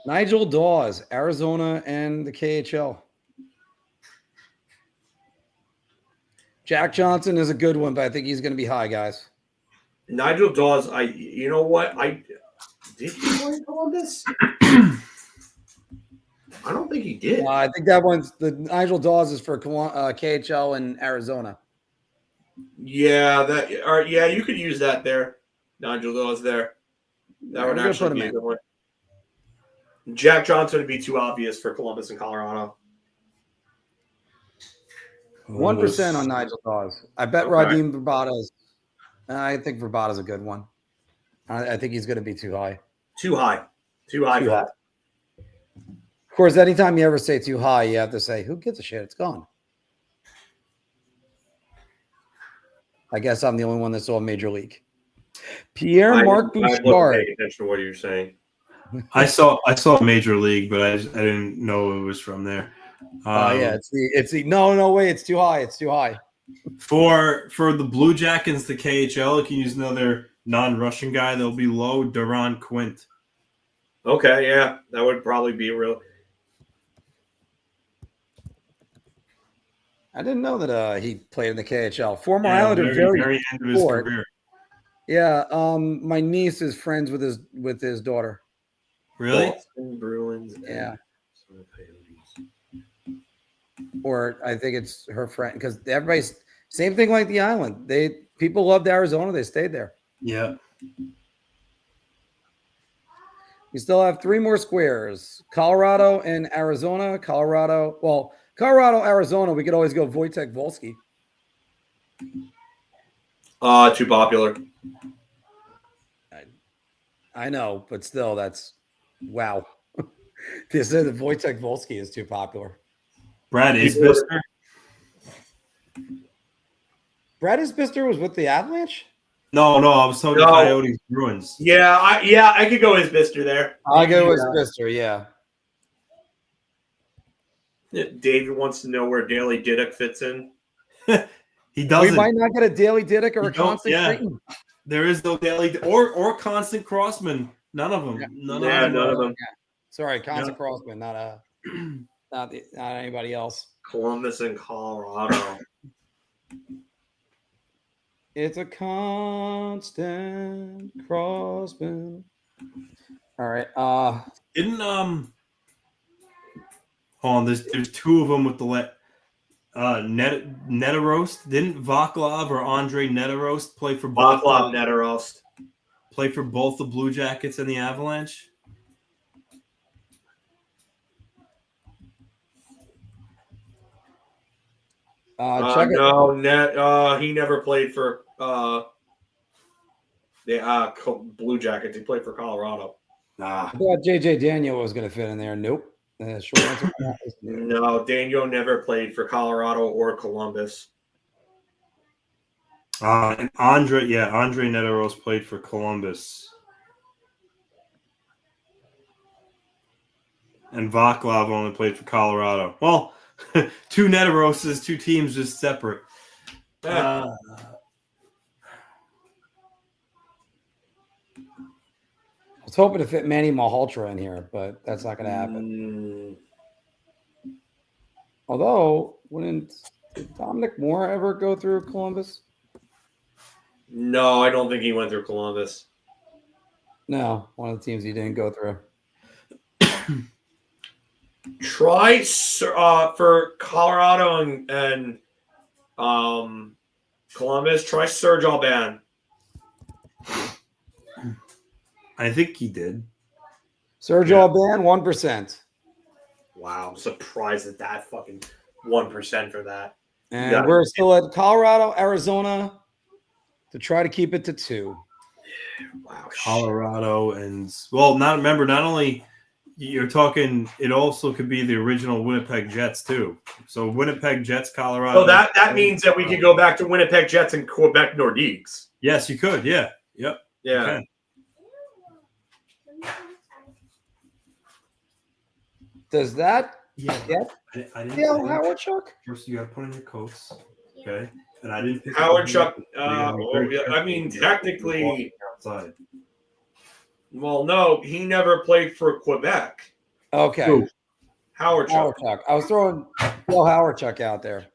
S9: Nigel Dawes, Arizona and the KHL. Jack Johnson is a good one, but I think he's going to be high, guys.
S10: Nigel Dawes, you know what? Did he play in Columbus? I don't think he did.
S9: I think that one's the Nigel Dawes is for KHL in Arizona.
S10: Yeah, yeah, you could use that there. Nigel Dawes there. That would actually be a good one. Jack Johnson would be too obvious for Columbus and Colorado.
S9: 1% on Nigel Dawes. I bet Radim Verbata is. I think Verbata's a good one. I think he's going to be too high.
S10: Too high. Too high.
S9: Of course, anytime you ever say too high, you have to say, who gives a shit? It's gone. I guess I'm the only one that saw Major League. Pierre-Marc Bouchard.
S10: I wasn't paying attention to what you're saying.
S11: I saw Major League, but I didn't know it was from there.
S9: Yeah, it's the no way, it's too high. It's too high.
S11: For the Blue Jackets, the KHL, you can use another non-Russian guy that'll be low, Duran Quint.
S10: Okay, yeah, that would probably be real.
S9: I didn't know that he played in the KHL. Former Islander, very
S11: end of his career.
S9: Yeah, my niece is friends with his daughter.
S11: Really?
S10: Boston Bruins.
S9: Yeah. Or I think it's her friend, because everybody's same thing like the island. People loved Arizona. They stayed there.
S11: Yeah.
S9: We still have 3 more squares. Colorado and Arizona. Colorado, Arizona. We could always go Wojtek Wolski.
S10: Too popular.
S9: I know, but still, that's wow. They said that Wojtek Wolski is too popular.
S11: Brad Isbister.
S9: Brad Isbister was with the Avalanche?
S11: No, I was talking Coyotes Bruins.
S10: Yeah, I could go Isbister there.
S9: I'll go Isbister, yeah.
S10: David wants to know where Daily Diduck fits in.
S11: He doesn't.
S9: We might not get a Daily Diduck or
S11: You
S9: a
S11: don't-
S9: constant
S11: yeah.
S9: Creighton.
S11: There is no Daily or constant Crossman. None of them.
S9: Yeah.
S11: None
S10: of them.
S9: Yeah. Sorry, constant Crossman, not anybody else.
S10: Columbus and Colorado.
S9: It's a constant Crossman. All right.
S11: Didn't hold on, there's two of them with the Netarost. Didn't Vaclav or Andre Netarost play for both?
S10: Vaclav Netarost
S11: play for both the Blue Jackets and the Avalanche.
S10: He never played for the Blue Jackets. He played for Colorado.
S9: I thought JJ Daniel was going to fit in there. Nope. Short answer.
S10: No, Daniel never played for Colorado or Columbus.
S11: And Andre Netarost played for Columbus. And Vaclav only played for Colorado. Well, two Netaroses, two teams just separate. I
S9: was hoping to fit Manny Malhotra in here, but that's not going to happen. Although, did Dominic Moore ever go through Columbus?
S10: No, I don't think he went through Columbus.
S9: No, one of the teams he didn't go through.
S10: Try for Colorado and Columbus. Try Serge Aubin.
S11: I think he did.
S9: Serge Aubin, 1%.
S10: Wow, I'm surprised at that fucking 1% for that.
S9: And we're still at Colorado, Arizona to try to keep it to 2.
S10: Wow,
S11: Colorado and not only you're talking, it also could be the original Winnipeg Jets too. So Winnipeg Jets, Colorado.
S10: So that means that we could go back to Winnipeg Jets and Quebec Nordiques.
S11: Yes, you could. Yeah. Yep.
S10: Yeah.
S11: Okay.
S9: Does that get Dale Howard Chuck?
S11: First, you got to put in your coats. Okay. And I didn't pick
S10: Howard Chuck. Technically.
S11: Outside.
S10: Well, no, he never played for Quebec.
S9: Okay.
S11: Ooh.
S10: Howard Chuck.
S9: I was throwing Dale Howard Chuck out there.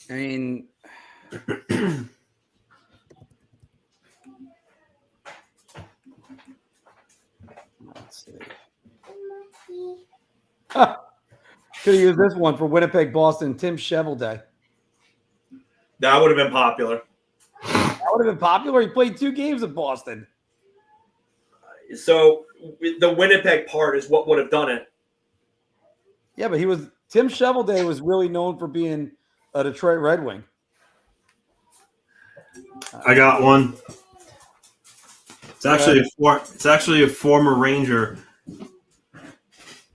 S9: I mean, let's see. Could have used this one for Winnipeg, Boston. Tim Chevelday.
S10: That would have been popular.
S9: That would have been popular. He played 2 games in Boston.
S10: So the Winnipeg part is what would have done it.
S9: Yeah, but Tim Chevelday was really known for being a Detroit Red Wing.
S11: I got one. It's actually a former Ranger.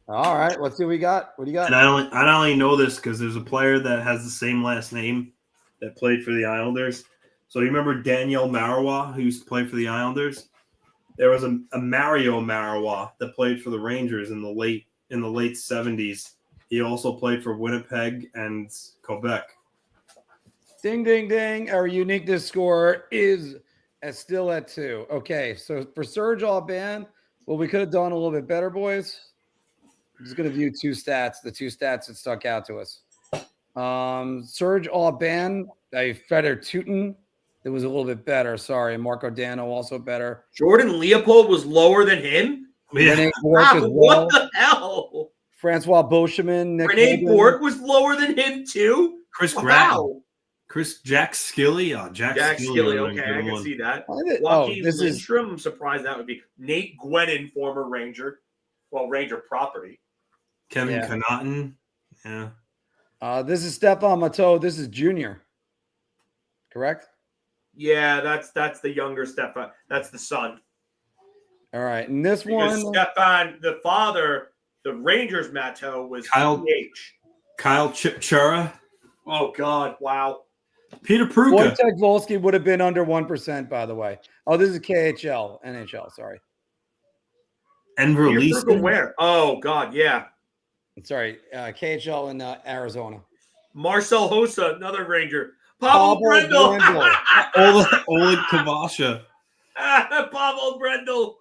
S9: All right, let's see what we got. What do you got?
S11: And I only know this because there's a player that has the same last name that played for the Islanders. So you remember Daniel Marois, who used to play for the Islanders? There was a Mario Marois that played for the Rangers in the late 70s. He also played for Winnipeg and Quebec.
S9: Ding, ding, ding. Our uniqueness score is still at 2. Okay, so for Serge Aubin, well, we could have done a little bit better, boys. I'm just going to view 2 stats, the 2 stats that stuck out to us. Serge Aubin, Feder Tootin, it was a little bit better. Sorry. Marco Dano also better.
S10: Jordan Leopold was lower than him?
S9: Rene Bourque as well.
S10: What the hell?
S9: Francois Beauchemin.
S10: Rene Bourque was lower than him too?
S11: Chris
S10: Wow.
S11: Jack Skilly. Jack
S10: Skilly. Okay, I can see that. Joaquin Lindstrom. I'm surprised that would be. Nate Gwennon, former Ranger. Well, Ranger property.
S11: Kevin Connaughton. Yeah.
S9: This is Stephane Matteau. This is Junior. Correct?
S10: Yeah, that's the younger Stephane. That's the son.
S9: All right. And this
S10: because
S9: one.
S10: Stephane, the father, the Rangers Matteau was
S11: Kyle Chipchura.
S10: Oh, God. Wow.
S11: Peter Pruka.
S9: Wojtek Volsky would have been under 1%, by the way. Oh, this is NHL. Sorry.
S11: Enver Leeson.
S10: Where? Oh, God, yeah.
S9: Sorry, KHL in Arizona.
S10: Marcel Hossa, another Ranger. Pavel Brendel.
S11: Oleg Kavasha.
S10: Pavel Brendel.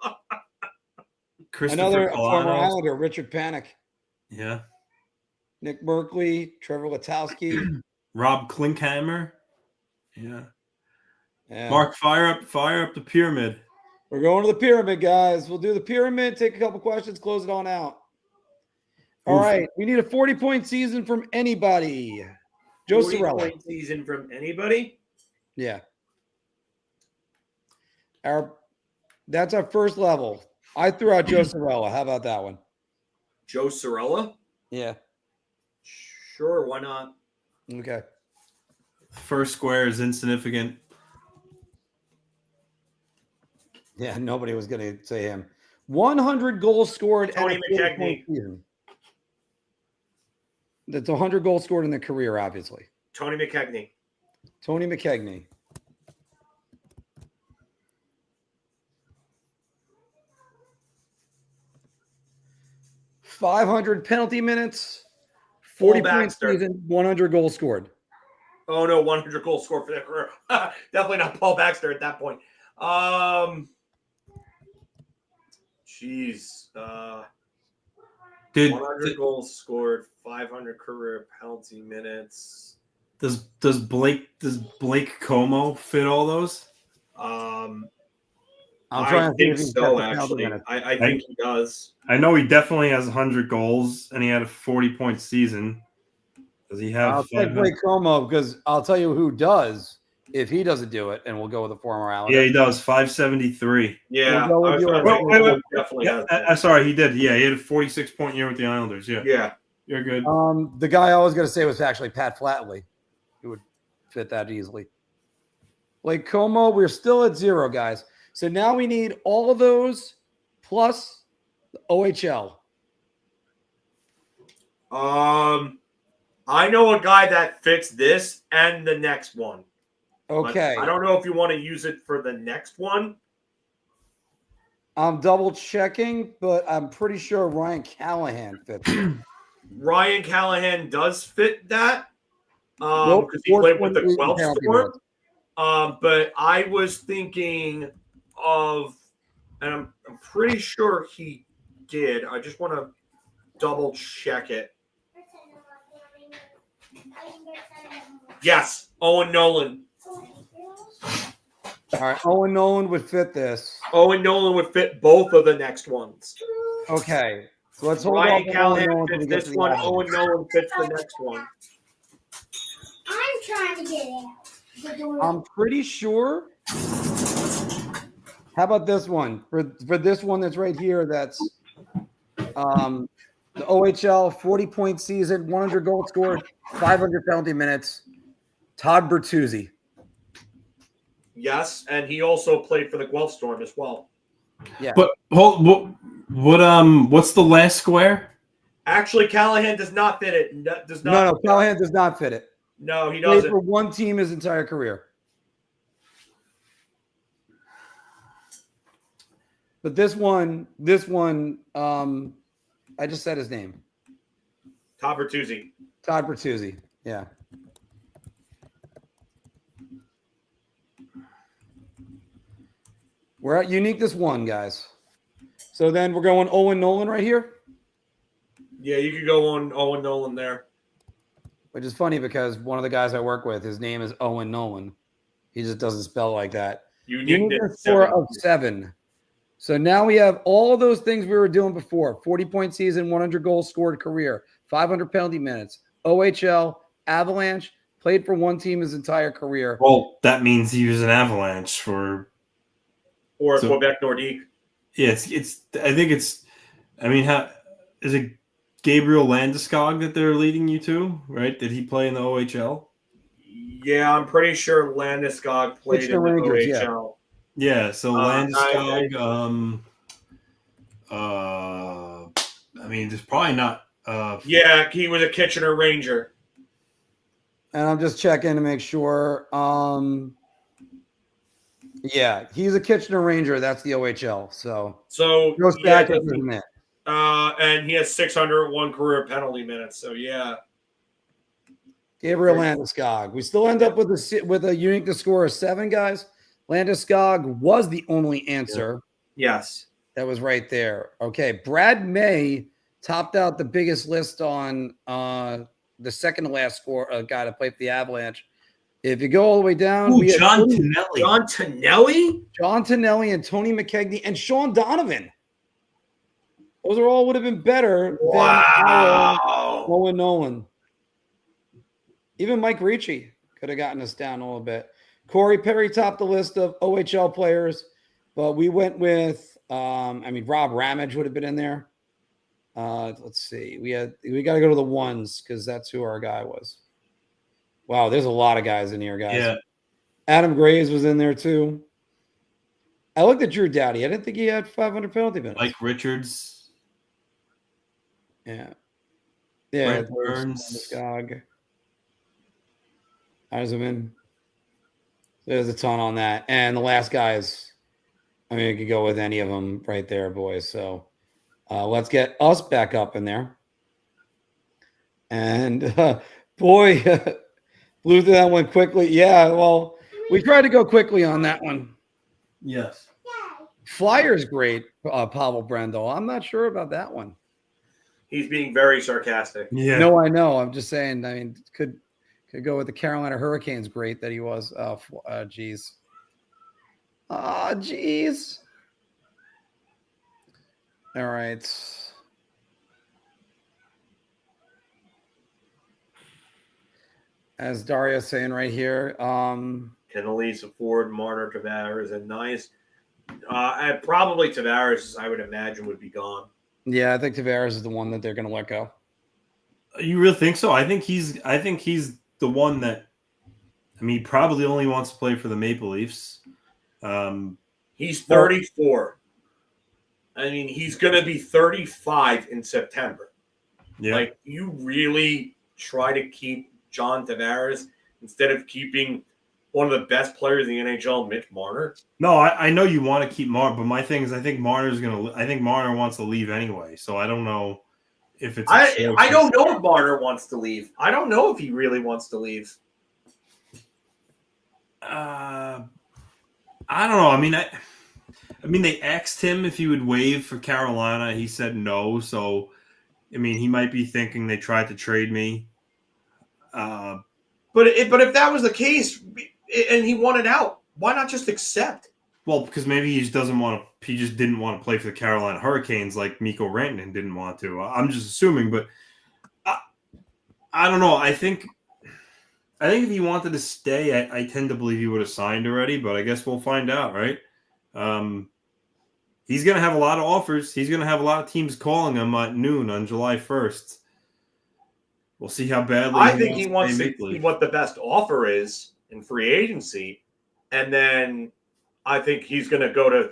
S9: Another former Islander, Richard Panik.
S11: Yeah.
S9: Nick Merkley, Trevor Letowski.
S11: Rob Klinkhammer. Yeah. Mark, fire up the pyramid.
S9: We're going to the pyramid, guys. We'll do the pyramid, take a couple questions, close it on out. All right. We need a 40-point season from anybody. Joe Sorella.
S10: 40-point season from anybody?
S9: Yeah. That's our first level. I threw out Joe Sorella. How about that one?
S10: Joe Sorella?
S9: Yeah.
S10: Sure, why not?
S9: Okay.
S11: First square is insignificant.
S9: Yeah, nobody was going to say him. 100 goals scored.
S10: Tony McKegney.
S9: That's 100 goals scored in their career, obviously.
S10: Tony McKegney.
S9: Tony McKegney. .500 penalty minutes, 40 point season, 100 goals scored.
S10: Oh no, 100 goals scored for their career. Definitely not Paul Baxter at that point. Jeez. 100 goals scored, 500 career penalty minutes.
S11: Does Blake Como fit all those?
S10: I think so, actually. I think he does.
S11: I know he definitely has 100 goals, and he had a 40-point season. Does he have?
S9: I'll take Blake Como because I'll tell you who does if he doesn't do it, and we'll go with the former Islander.
S11: Yeah, he does. 573.
S10: Yeah.
S11: Sorry, he did. Yeah, he had a 46-point year with the Islanders. Yeah.
S10: Yeah.
S11: You're good.
S9: The guy I was going to say was actually Pat Flatley. He would fit that easily. Blake Como, we're still at 0, guys. So now we need all of those plus the OHL.
S10: I know a guy that fits this and the next one.
S9: Okay.
S10: But I don't know if you want to use it for the next one.
S9: I'm double checking, but I'm pretty sure Ryan Callahan fits it.
S10: Ryan Callahan does fit that. Because he played with the Guelph Storm. But I was thinking of, and I'm pretty sure he did. I just want to double check it. Yes, Owen Nolan.
S9: All right, Owen Nolan would fit this.
S10: Owen Nolan would fit both of the next ones.
S9: Okay, so let's hold
S10: Ryan
S9: on.
S10: Callahan fits this one. Owen Nolan fits the next one.
S13: I'm trying to get out.
S9: I'm pretty sure. How about this one? For this one that's right here, that's the OHL 40-point season, 100 goals scored, 500 penalty minutes. Todd Bertuzzi.
S10: Yes, and he also played for the Guelph Storm as well.
S9: Yeah.
S11: But what's the last square?
S10: Actually, Callahan does not fit it. Does not.
S9: No, Callahan does not fit it.
S10: No, he doesn't.
S9: Played for one team his entire career. But this one, I just said his name.
S10: Todd Bertuzzi.
S9: Todd Bertuzzi. Yeah. We're at uniqueness 1, guys. So then we're going Owen Nolan right here.
S10: Yeah, you could go on Owen Nolan there.
S9: Which is funny because one of the guys I work with, his name is Owen Nolan. He just doesn't spell like that. Uniqueness 4 of 7. So now we have all of those things we were doing before. 40-point season, 100 goals scored career, 500 penalty minutes, OHL, Avalanche, played for one team his entire career.
S11: Well, that means he was an Avalanche for...
S10: Or Quebec Nordique.
S11: Yeah, how is it Gabriel Landeskog that they're leading you to, right? Did he play in the OHL?
S10: Yeah, I'm pretty sure Landeskog played in the OHL.
S11: Yeah, so Landeskog, there's probably not.
S10: Yeah, he was a Kitchener Ranger.
S9: And I'm just checking to make sure. Yeah, he's a Kitchener Ranger. That's the OHL. So
S10: Joe
S9: Stackers isn't it.
S10: And he has 601 career penalty minutes. So yeah.
S9: Gabriel Landeskog. We still end up with a unique score of 7 guys. Landeskog was the only answer.
S10: Yes.
S9: That was right there. Okay. Brad May topped out the biggest list on the second to last guy to play for the Avalanche. If you go all the way down, we had
S11: John Tonelli.
S10: John Tonelli?
S9: John Tonelli and Tony McKegney and Sean Donovan. Those all would have been better than Nolan. Even Mike Ricci could have gotten us down a little bit. Corey Perry topped the list of OHL players, but we went with Rob Ramage would have been in there. Let's see. We got to go to the ones because that's who our guy was. Wow, there's a lot of guys in here, guys.
S11: Yeah.
S9: Adam Graves was in there too. I looked at Drew Doughty. I didn't think he had 500 penalty minutes.
S11: Mike Richards.
S9: Yeah.
S11: Brent Burns.
S9: Yzerman. There's a ton on that. And the last guys, you could go with any of them right there, boys. So let's get us back up in there. And boy, blew through that one quickly. Yeah, well, we tried to go quickly on that one.
S11: Yes.
S9: Flyers great, Pavel Brendel. I'm not sure about that one.
S10: He's being very sarcastic.
S9: Yeah. No, I know. I'm just saying, could go with the Carolina Hurricanes great that he was. Geez. Geez. All right. As Dario's saying right here.
S10: Canalisa, Ford, Marner, Tavares, and Nice. And probably Tavares, I would imagine, would be gone.
S9: Yeah, I think Tavares is the one that they're going to let go.
S11: You really think so? I think he's the one that. He probably only wants to play for the Maple Leafs.
S10: He's 34. He's going to be 35 in September.
S11: Yeah.
S10: You really try to keep John Tavares instead of keeping one of the best players in the NHL, Mitch Marner?
S11: No, I know you want to keep Marner, but my thing is I think Marner wants to leave anyway. So I don't know if it's.
S10: I don't know if Marner wants to leave. I don't know if he really wants to leave.
S11: I don't know. They asked him if he would waive for Carolina. He said no. So, he might be thinking they tried to trade me.
S10: But if that was the case and he wanted out, why not just accept?
S11: Well, because maybe he just doesn't want to. He just didn't want to play for the Carolina Hurricanes like Mikko Rantanen didn't want to. I'm just assuming, but I don't know. I think if he wanted to stay, I tend to believe he would have signed already. But I guess we'll find out, right? He's going to have a lot of offers. He's going to have a lot of teams calling him at noon on July 1st. We'll see how badly.
S10: I think he wants to see what the best offer is in free agency, and then I think he's going to go to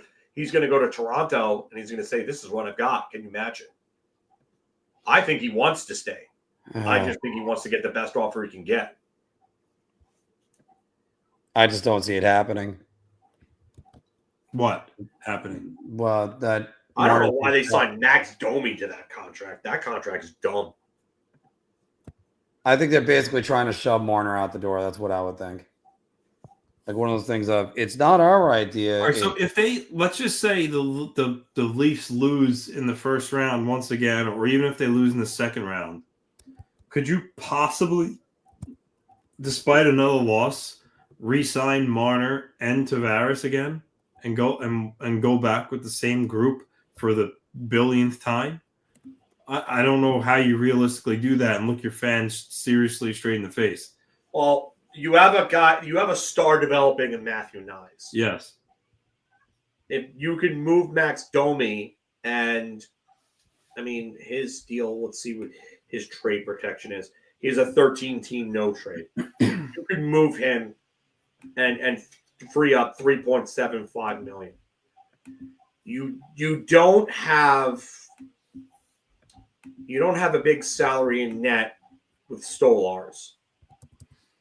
S10: Toronto and he's going to say, "This is what I've got. Can you match it?" I think he wants to stay. I just think he wants to get the best offer he can get.
S9: I just don't see it happening.
S11: What happening?
S9: Well, that
S10: I don't know why they signed Max Domi to that contract. That contract is dumb.
S9: I think they're basically trying to shove Marner out the door. That's what I would think. Like one of those things of it's not our idea.
S11: All right, so if let's just say the Leafs lose in the first round once again, or even if they lose in the second round, could you possibly, despite another loss, re-sign Marner and Tavares again and go back with the same group for the billionth time? I don't know how you realistically do that and look your fans seriously straight in the face.
S10: Well, you have a star developing in Matthew Nyes.
S11: Yes.
S10: If you can move Max Domi and, his deal, let's see what his trade protection is. He has a 13-team no trade. You can move him and free up $3.75 million. You don't have a big salary in net with Stolarz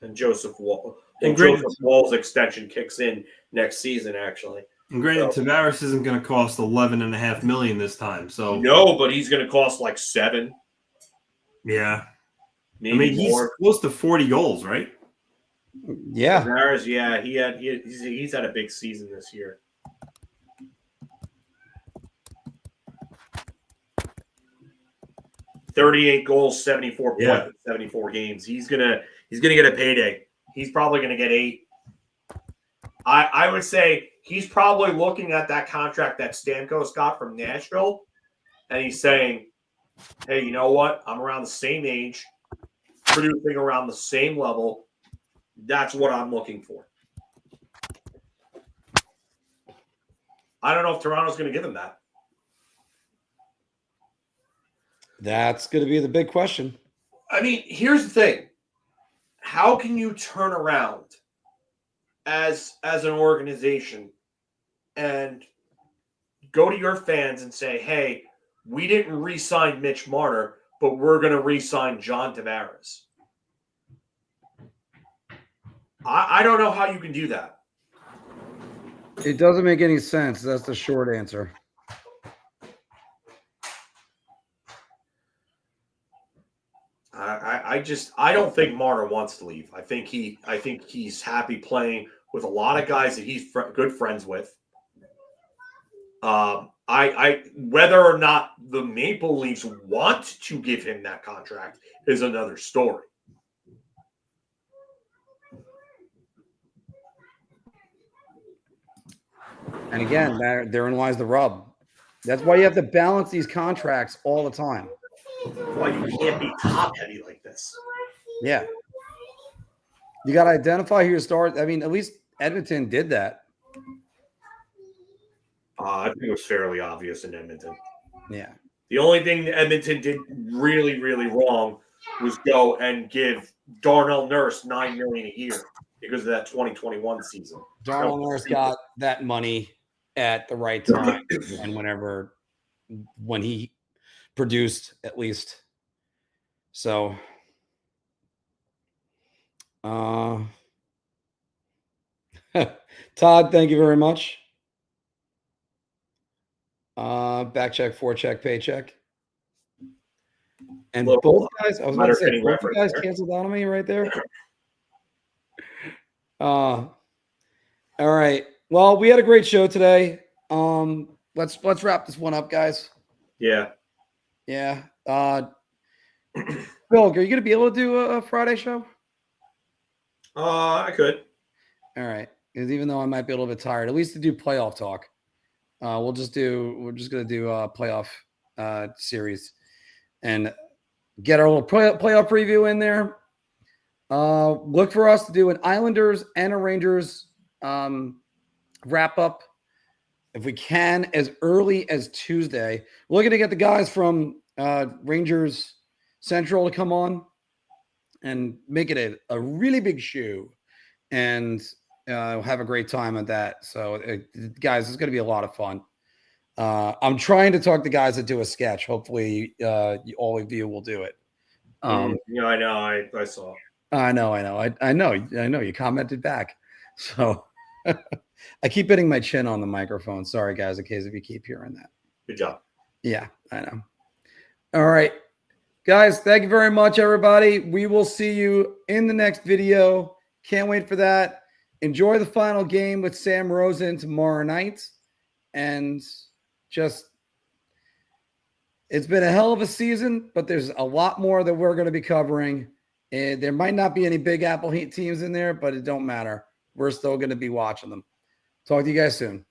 S10: and Joseph Wall. And Joseph Wall's extension kicks in next season, actually.
S11: And granted, Tavares isn't going to cost $11.5 million this time. So
S10: no, but he's going to cost like $7 million.
S11: Yeah,
S10: maybe
S11: he's
S10: more.
S11: close to 40 goals, right?
S9: Yeah,
S10: Tavares, yeah, he's had a big season this year. $38 goals, 74 points in 74 games. He's gonna get a payday. He's probably gonna get 8. I would say he's probably looking at that contract that Stamkos got from Nashville, and he's saying, hey, you know what? I'm around the same age, producing around the same level. That's what I'm looking for. I don't know if Toronto's going to give him that.
S9: That's going to be the big question.
S10: I mean, here's the thing. How can you turn around as an organization and go to your fans and say, hey, we didn't re-sign Mitch Marner, but we're going to re-sign John Tavares? I don't know how you can do that.
S9: It doesn't make any sense. That's the short answer.
S10: I don't think Marner wants to leave. I think he's happy playing with a lot of guys that he's good friends with. Whether or not the Maple Leafs want to give him that contract is another story.
S9: And again, therein lies the rub. That's why you have to balance these contracts all the time.
S10: Why you can't be top heavy like this?
S9: Yeah. You got to identify who your stars. I mean, at least Edmonton did that.
S10: I think it was fairly obvious in Edmonton.
S9: Yeah.
S10: The only thing that Edmonton did really, really wrong was go and give Darnell Nurse $9 million a year because of that 2021 season.
S9: Darnell Nurse got that money at the right time and when he produced, at least. So, Todd, thank you very much. Back check, forecheck, paycheck. And both guys, I was about to say, both guys canceled out on me right there. All right. Well, we had a great show today. Let's wrap this one up, guys.
S10: Yeah.
S9: Yeah. Bill, are you going to be able to do a Friday show?
S10: I could.
S9: All right. Because even though I might be a little bit tired, at least to do playoff talk. We're just going to do a playoff series and get our little playoff preview in there. Look for us to do an Islanders and a Rangers wrap up if we can as early as Tuesday. We're going to get the guys from Rangers Central to come on and make it a really big show and have a great time at that. So guys, it's going to be a lot of fun. I'm trying to talk to guys that do a sketch. Hopefully all of you will do it.
S10: Yeah, I know. I saw.
S9: I know. You commented back. So I keep hitting my chin on the microphone. Sorry, guys, in case if you keep hearing that.
S10: Good job.
S9: Yeah, I know. All right. Guys, thank you very much, everybody. We will see you in the next video. Can't wait for that. Enjoy the final game with Sam Rosen tomorrow night. And just, it's been a hell of a season, but there's a lot more that we're going to be covering. And there might not be any Big Apple Heat teams in there, but it don't matter. We're still going to be watching them. Talk to you guys soon.